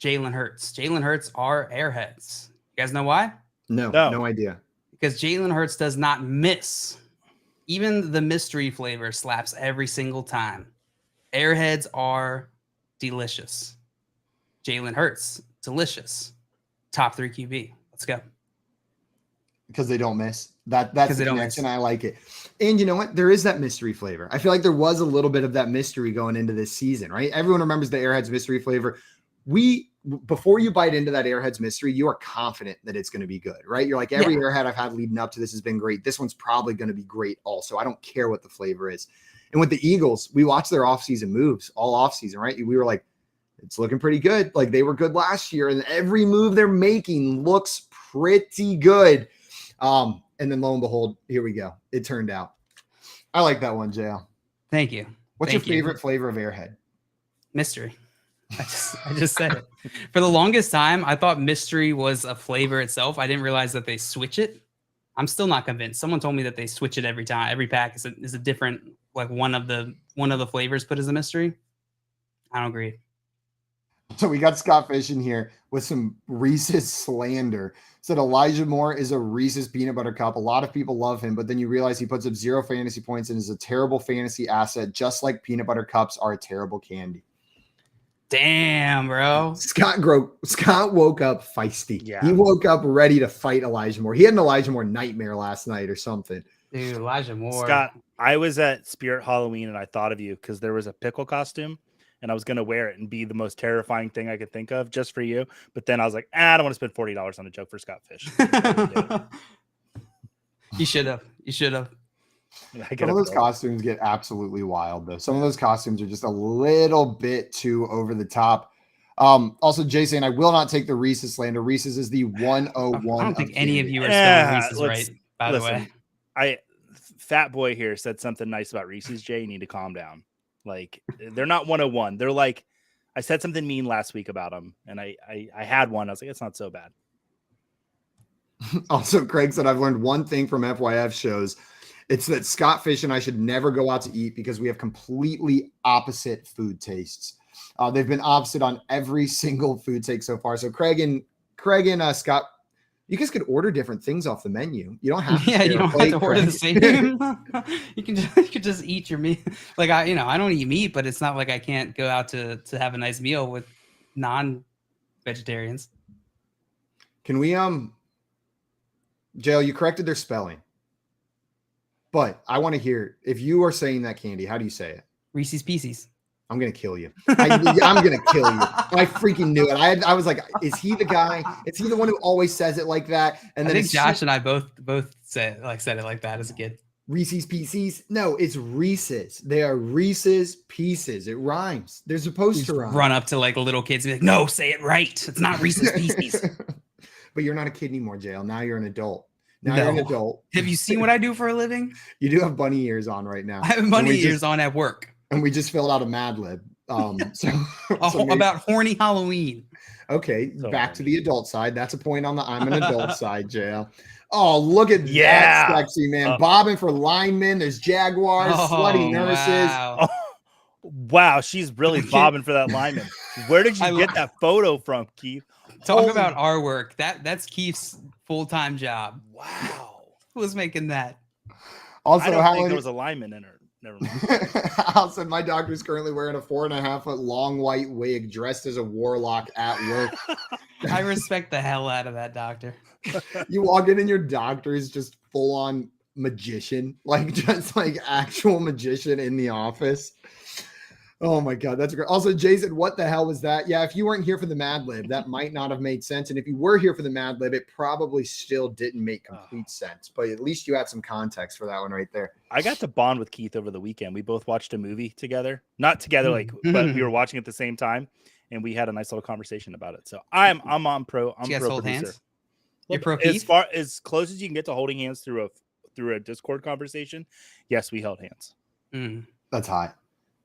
Jalen Hurts. Jalen Hurts are Airheads. You guys know why? No idea. Because Jalen Hurts does not miss. Even the mystery flavor slaps every single time. Airheads are delicious. Jalen Hurts, delicious. Top 3 QB. Let's go. Because they don't miss. That's the connection. I like it. And you know what? There is that mystery flavor. I feel like there was a little bit of that mystery going into this season, right? Everyone remembers the Airheads mystery flavor. Before you bite into that Airheads mystery, you are confident that it's going to be good, right? You're like, every Airhead I've had leading up to this has been great. This one's probably going to be great also. I don't care what the flavor is. And with the Eagles, we watched their offseason moves all offseason, right? We were like, it's looking pretty good. Like they were good last year, and every move they're making looks pretty good. And then lo and behold, here we go. It turned out. I like that one, JL. Thank you. What's your favorite flavor of Airhead? Mystery. I just said it. For the longest time, I thought mystery was a flavor itself. I didn't realize that they switch it. I'm still not convinced. Someone told me that they switch it every time. Every pack is a different, like one of the flavors put as a mystery. I don't agree. So we got Scott Fish in here with some Reese's slander. Said Elijah Moore is a Reese's peanut butter cup. A lot of people love him, but then you realize he puts up 0 fantasy points and is a terrible fantasy asset, just like peanut butter cups are a terrible candy. Damn, bro. Scott woke up feisty. Yeah. He woke up ready to fight Elijah Moore. He had an Elijah Moore nightmare last night or something. Dude, Elijah Moore. Scott, I was at Spirit Halloween and I thought of you because there was a pickle costume and I was going to wear it and be the most terrifying thing I could think of just for you. But then I was like, I don't want to spend $40 on a joke for Scott Fish. You should have. Some of those costumes get absolutely wild, though. Some of those costumes are just a little bit too over the top. Also, Jay saying, I will not take the Reese's slander. Reese's is the 101. I don't think any of you are spelling Reese's right, by the way. Fat Boy here said something nice about Reese's, Jay. You need to calm down. Like, they're not 101. They're like, I said something mean last week about them, and I had one. I was like, it's not so bad. Also, Craig said, I've learned one thing from FYF shows. It's that Scott Fish and I should never go out to eat because we have completely opposite food tastes. They've been opposite on every single food take so far. So Craig and Scott, you guys could order different things off the menu. You don't have to. Yeah, you don't have to order the same. You can just eat your meat. Like I don't eat meat, but it's not like I can't go out to have a nice meal with non-vegetarians. Can we Jail, you corrected their spelling. But I want to hear, if you are saying that candy, how do you say it? Reese's Pieces. I'm going to kill you. I'm going to kill you. I freaking knew it. I was like, is he the guy? Is he the one who always says it like that? And then I think Josh and I both said it like that as a kid. Reese's Pieces? No, it's Reese's. They are Reese's Pieces. It rhymes. They're supposed to rhyme. Run up to like little kids and be like, no, say it right. It's not Reese's Pieces. But you're not a kid anymore, JL. Now you're an adult. Now you're an adult. Have you seen what I do for a living? You do have bunny ears on right now. I have bunny ears on at work. And we just filled out a Mad Lib. About horny Halloween. Okay, so back to the adult side. That's a point on the I'm an adult side, JL. Oh, look at that sexy man. Bobbing for linemen. There's Jaguars, slutty nurses. Wow. Wow, she's really bobbing for that lineman. Where did you get that photo from, Keith? Talk about our work. That's Keith's full-time job. Wow. Who was making that? Also, I don't think there was a lineman in her. Never mind. Also, my doctor's currently wearing a 4.5 foot long white wig, dressed as a warlock at work. I respect the hell out of that doctor. You walk in and your doctor is just full on magician, like just like actual magician in the office. Oh my God, that's great. Also, Jason, what the hell was that? Yeah, if you weren't here for the Mad Lib, that might not have made sense. And if you were here for the Mad Lib, it probably still didn't make complete sense. But at least you had some context for that one right there. I got to bond with Keith over the weekend. We both watched a movie together. Not together, but we were watching at the same time. And we had a nice little conversation about it. So I'm on pro. I'm pro hold producer. Hands? You're pro Keith? As close as you can get to holding hands through a Discord conversation, yes, we held hands. That's hot.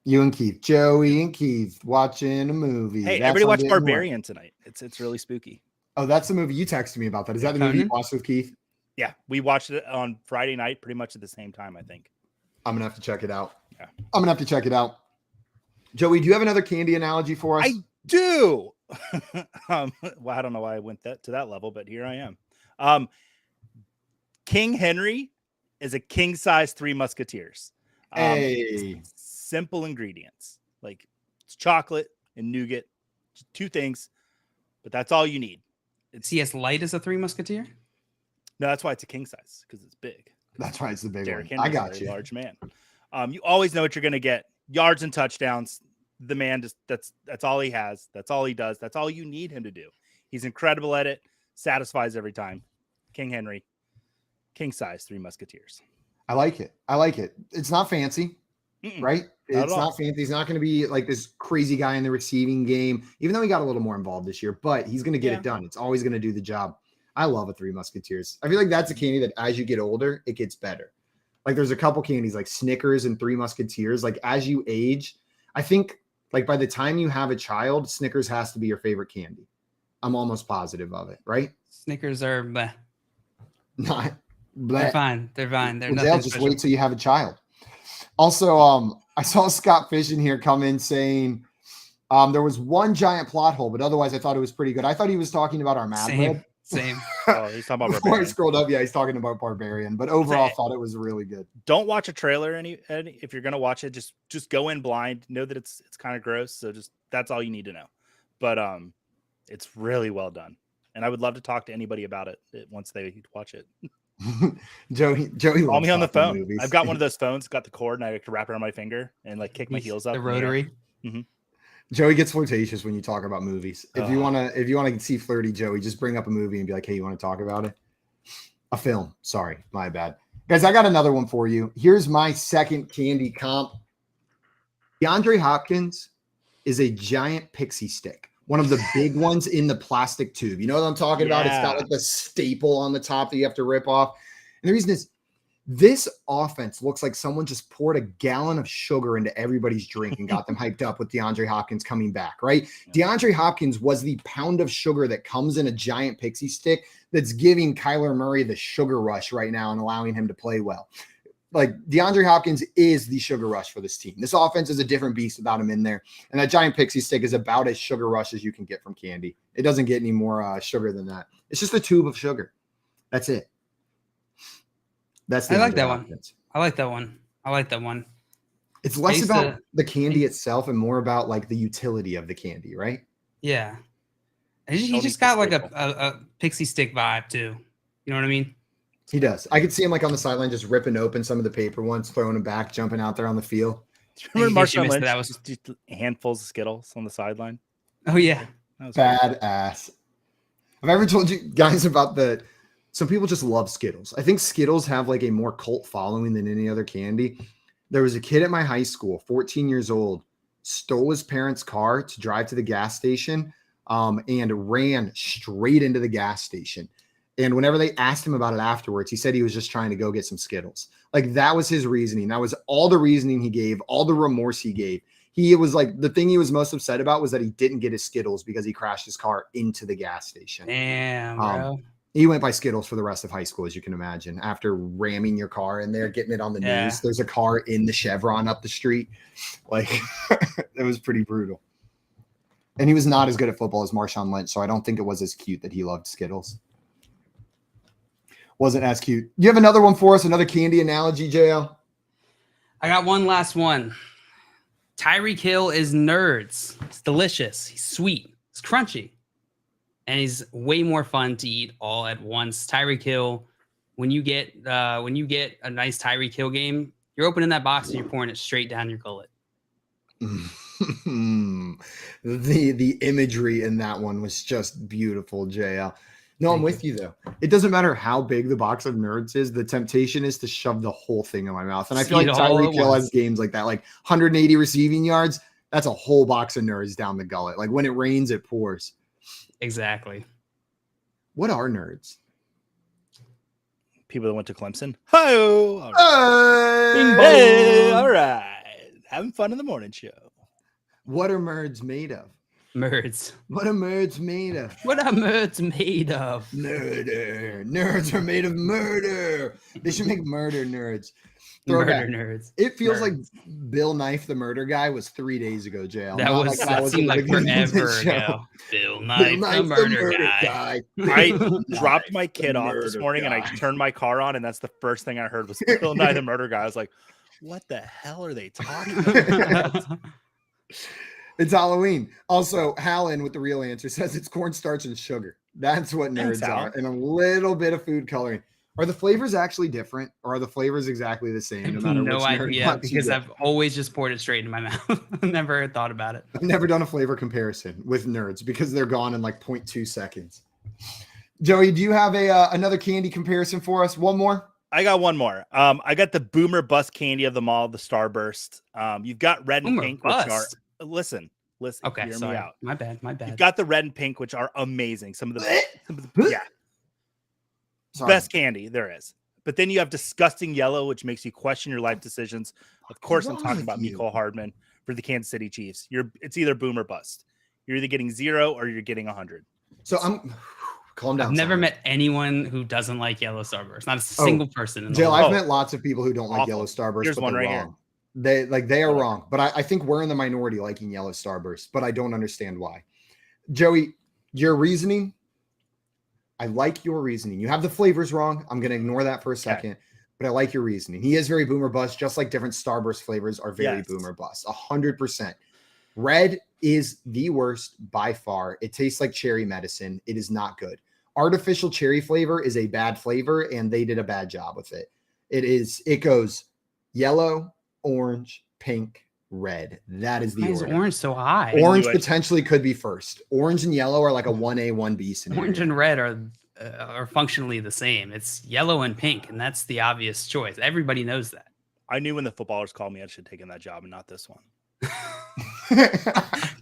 You and Keith, Joey and Keith watching a movie. Hey, everybody watch Barbarian tonight. It's really spooky. Oh, that's the movie you texted me about. That is that the movie you watched with Keith? Yeah, we watched it on Friday night, pretty much at the same time. I think. I'm gonna have to check it out. Yeah, I'm gonna have to check it out. Joey, do you have another candy analogy for us? I do. Well, I don't know why I went to that level, but here I am. King Henry is a king size Three Musketeers. Hey. Simple ingredients, like it's chocolate and nougat, just two things, but that's all you need. Is he as light as a Three Musketeer? No, that's why it's a king size, because it's big. That's why it's the big Derrick one. I got is a you. very large man. You always know what you're going to get. Yards and touchdowns. The man just that's all he has. That's all he does. That's all you need him to do. He's incredible at it. Satisfies every time. King Henry, king size Three Musketeers. I like it. It's not fancy. Right? It's not fancy. He's not going to be like this crazy guy in the receiving game, even though he got a little more involved this year, but he's going to get it done. It's always going to do the job. I love a Three Musketeers. I feel like that's a candy that as you get older, it gets better. Like there's a couple candies like Snickers and Three Musketeers. Like as you age, I think like by the time you have a child, Snickers has to be your favorite candy. I'm almost positive of it, right? Snickers are bleh. Not bleh. They're fine. They're fine. They're well, nothing just special. wait till you have a child. Also, I saw Scott Fish in here come in saying there was one giant plot hole, but otherwise I thought it was pretty good. I thought he was talking about our Mad Lib. Same. Oh, he's talking about Before Barbarian. I scrolled up, yeah, he's talking about Barbarian. But overall, I thought it was really good. Don't watch a trailer any if you're gonna watch it. Just go in blind. Know that it's kind of gross. So that's all you need to know. But it's really well done, and I would love to talk to anybody about it once they watch it. Joey, call me on the phone. Movies. I've got one of those phones, got the cord, and I can wrap it around my finger and like kick my heels up. The rotary. Mm-hmm. Joey gets flirtatious when you talk about movies. If you wanna see flirty Joey, just bring up a movie and be like, hey, you want to talk about it? A film. Sorry, my bad. Guys, I got another one for you. Here's my second candy comp. DeAndre Hopkins is a giant pixie stick. One of the big ones in the plastic tube. You know what I'm talking about? It's got like the staple on the top that you have to rip off. And the reason is this offense looks like someone just poured a gallon of sugar into everybody's drink and got them hyped up with DeAndre Hopkins coming back, right? DeAndre Hopkins was the pound of sugar that comes in a giant pixie stick that's giving Kyler Murray the sugar rush right now and allowing him to play well. Like DeAndre Hopkins is the sugar rush for this team. This offense is a different beast without him in there. And that giant pixie stick is about as sugar rush as you can get from candy. It doesn't get any more sugar than that. It's just a tube of sugar. That's it. That's I like that one. I like that one. It's less about the candy itself and more about like the utility of the candy, right? Yeah. He just got like a pixie stick vibe too. You know what I mean? He does. I could see him like on the sideline, just ripping open some of the paper ones, throwing them back, jumping out there on the field. Remember Marshawn Lynch? That was just handfuls of Skittles on the sideline. Oh yeah, that was badass. Have I ever told you guys about some people just love Skittles? I think Skittles have like a more cult following than any other candy. There was a kid at my high school, 14 years old, stole his parents' car to drive to the gas station, and ran straight into the gas station. And whenever they asked him about it afterwards, he said he was just trying to go get some Skittles. Like that was his reasoning. That was all the reasoning he gave, all the remorse he gave. He was like, the thing he was most upset about was that he didn't get his Skittles because he crashed his car into the gas station. Damn, bro. He went by Skittles for the rest of high school, as you can imagine. After ramming your car in there, getting it on the news, there's a car in the Chevron up the street. Like, it was pretty brutal. And he was not as good at football as Marshawn Lynch, so I don't think it was as cute that he loved Skittles. Wasn't as cute. You have another one for us, another candy analogy, JL? I got one last one. Tyreek Hill is nerds. It's delicious. He's sweet. It's crunchy. And he's way more fun to eat all at once. Tyreek Hill, when you get a nice Tyreek Hill game, you're opening that box and you're pouring it straight down your gullet. The imagery in that one was just beautiful, JL. No, I'm with you though. It doesn't matter how big the box of nerds is. The temptation is to shove the whole thing in my mouth. And I feel like Tyreek Hill has games like that, like 180 receiving yards. That's a whole box of nerds down the gullet. Like when it rains, it pours. Exactly. What are nerds? People that went to Clemson. Hi-oh. All right. Hey, all right. Having fun in the morning show. What are nerds made of? Merds. What are nerds made of? What are nerds made of? Murder. Nerds are made of murder. They should make murder nerds. Murder nerds. It feels like Bill Knife, the murder guy, was 3 days ago, jail. That seemed like forever ago. Bill Knife, the murder guy. I dropped my kid off this morning and I turned my car on, and that's the first thing I heard was Bill Knife, the murder guy. I was like, what the hell are they talking about? It's Halloween. Also, Hallen with the real answer says it's cornstarch and sugar. That's what nerds are. And a little bit of food coloring. Are the flavors actually different, or are the flavors exactly the same? No matter no idea, because I've always just poured it straight into my mouth. I've never thought about it. I've never done a flavor comparison with nerds because they're gone in like 0.2 seconds. Joey, do you have another candy comparison for us? One more? I got one more. I got the Boomer Bust candy of them all, the Starburst. You've got red and pink, which are listen. Okay, hear sorry. me out. My bad. You've got the red and pink, which are amazing. Some of the best candy there is. But then you have disgusting yellow, which makes you question your life decisions. Of course, I'm talking about Mecole Hardman for the Kansas City Chiefs. It's either boom or bust. You're either getting 0 or you're getting 100. So calm down. I've never met anyone who doesn't like yellow Starburst. Not a single person in the Jill, world. I've met lots of people who don't like yellow Starburst. Here's one right here. They are wrong, but I think we're in the minority liking yellow Starburst, but I don't understand why. Joey, your reasoning, I like your reasoning. You have the flavors wrong. I'm going to ignore that for a second, but I like your reasoning. He is very boomer bust, just like different Starburst flavors are very boomer bust. 100%. Red is the worst by far. It tastes like cherry medicine. It is not good. Artificial cherry flavor is a bad flavor, and they did a bad job with it. It goes yellow, orange, pink, red. That is the order. Why is orange so high? Orange potentially could be first. Orange and yellow are like a 1A, 1B scenario. Orange and red are functionally the same. It's yellow and pink, and that's the obvious choice. Everybody knows that. I knew when the footballers called me, I should have taken that job and not this one.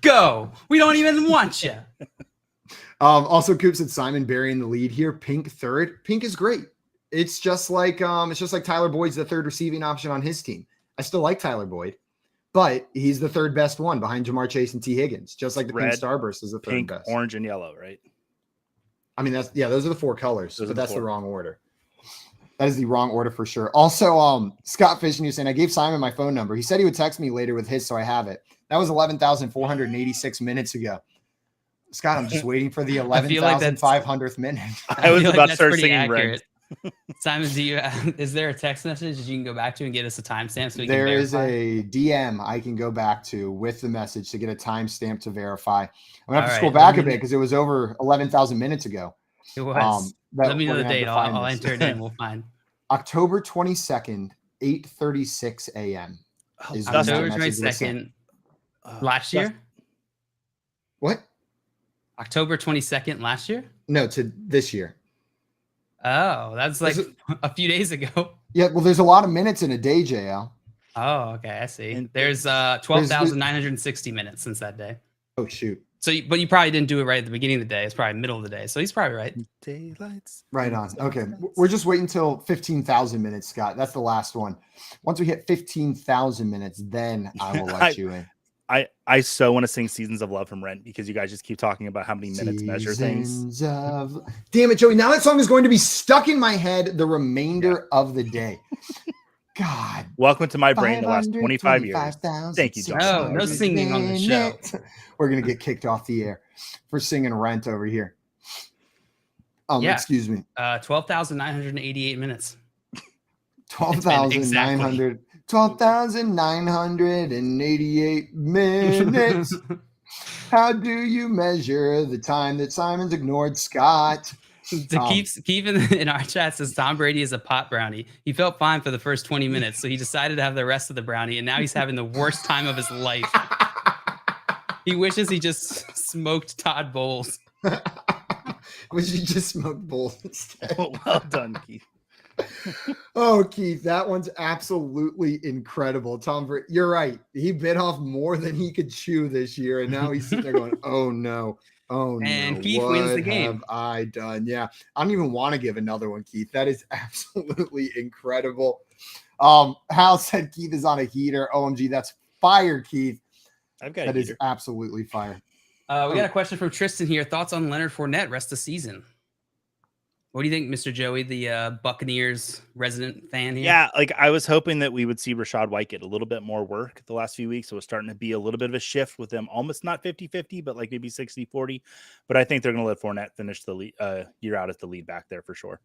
Go. We don't even want you. Also, Coop said Simon burying the lead here. Pink third. Pink is great. It's just like Tyler Boyd's the third receiving option on his team. I still like Tyler Boyd, but he's the third best one behind Jamar Chase and T. Higgins, just like the Pink Starburst is the third pink, best. Orange, and yellow, right? I mean, those are the 4 colors, but that's the wrong order. That is the wrong order for sure. Also, Scott Fishing, saying, I gave Simon my phone number. He said he would text me later with his, so I have it. That was 11,486 minutes ago. Scott, I'm just waiting for the 11,500th minute. I was about to start singing Red. Simon, is there a text message that you can go back to and get us a timestamp? So there is a DM I can go back to with the message to get a timestamp to verify. I'm going to have to scroll back a bit because it was over 11,000 minutes ago. It was. that Let me know we're the gonna have date. to I'll find this. enter it in. We'll find. October 22nd, 8:36 a.m. is when that October message was sent. 22nd last year? What? October 22nd last year? No, to this year. Oh, that's like a few days ago. Yeah, well, there's a lot of minutes in a day, JL. Oh, okay, I see. There's 12,960 minutes since that day. Oh, shoot. So, but you probably didn't do it right at the beginning of the day. It's probably middle of the day. So he's probably right. Daylights. Right on. Okay. We're just waiting until 15,000 minutes, Scott. That's the last one. Once we hit 15,000 minutes, then I will let you in. I so want to sing Seasons of Love from Rent because you guys just keep talking about how many minutes measure things. Damn it, Joey. Now that song is going to be stuck in my head the remainder of the day. God. Welcome to my brain the last 25 years. Thank you, John. No singing on the show. We're going to get kicked off the air for singing Rent over here. Excuse me. 12,988 minutes. 12,988 minutes. How do you measure the time that Simon's ignored Scott? Keith in our chat says Tom Brady is a pot brownie. He felt fine for the first 20 minutes, so he decided to have the rest of the brownie, and now he's having the worst time of his life. He wishes he just smoked Todd Bowles. Wish he just smoked Bowles instead. Well done, Keith. Oh, Keith, that one's absolutely incredible. Tom Brady, you're right. He bit off more than he could chew this year, and now he's sitting there going, "Oh no, oh no!" And Keith wins the game. What have I done? Yeah, I don't even want to give another one, Keith. That is absolutely incredible. Hal said Keith is on a heater. OMG, that's fire, Keith. I've got that a is heater. absolutely fire. We got a question from Tristan here. Thoughts on Leonard Fournette rest of the season? What do you think, Mr. Joey, the Buccaneers resident fan here? Yeah, like I was hoping that we would see Rachaad White get a little bit more work the last few weeks. So it's starting to be a little bit of a shift with them, almost not 50-50, but like maybe 60-40. But I think they're going to let Fournette finish the year out as the lead back there for sure.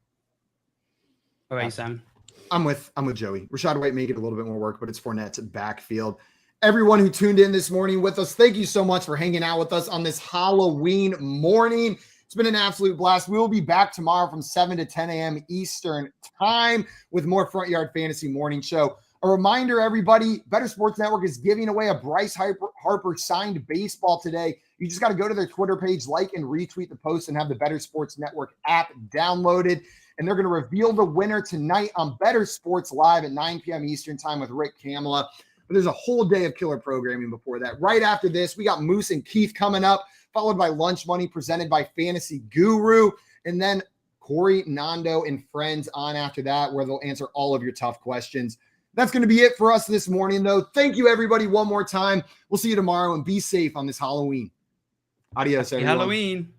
What about you, Simon? I'm with Joey. Rachaad White may get a little bit more work, but it's Fournette's backfield. Everyone who tuned in this morning with us, thank you so much for hanging out with us on this Halloween morning. It's been an absolute blast. We will be back tomorrow from 7 to 10 a.m. Eastern time with more Front Yard Fantasy Morning Show. A reminder, everybody, Better Sports Network is giving away a Bryce Harper signed baseball today. You just got to go to their Twitter page, like and retweet the post, and have the Better Sports Network app downloaded. And they're going to reveal the winner tonight on Better Sports Live at 9 p.m. Eastern time with Rick Kamala. But there's a whole day of killer programming before that. Right after this, we got Moose and Keith coming up, followed by Lunch Money presented by Fantasy Guru. And then Corey, Nando, and friends on after that, where they'll answer all of your tough questions. That's going to be it for us this morning, though. Thank you, everybody, one more time. We'll see you tomorrow, and be safe on this Halloween. Adios, everyone. Halloween.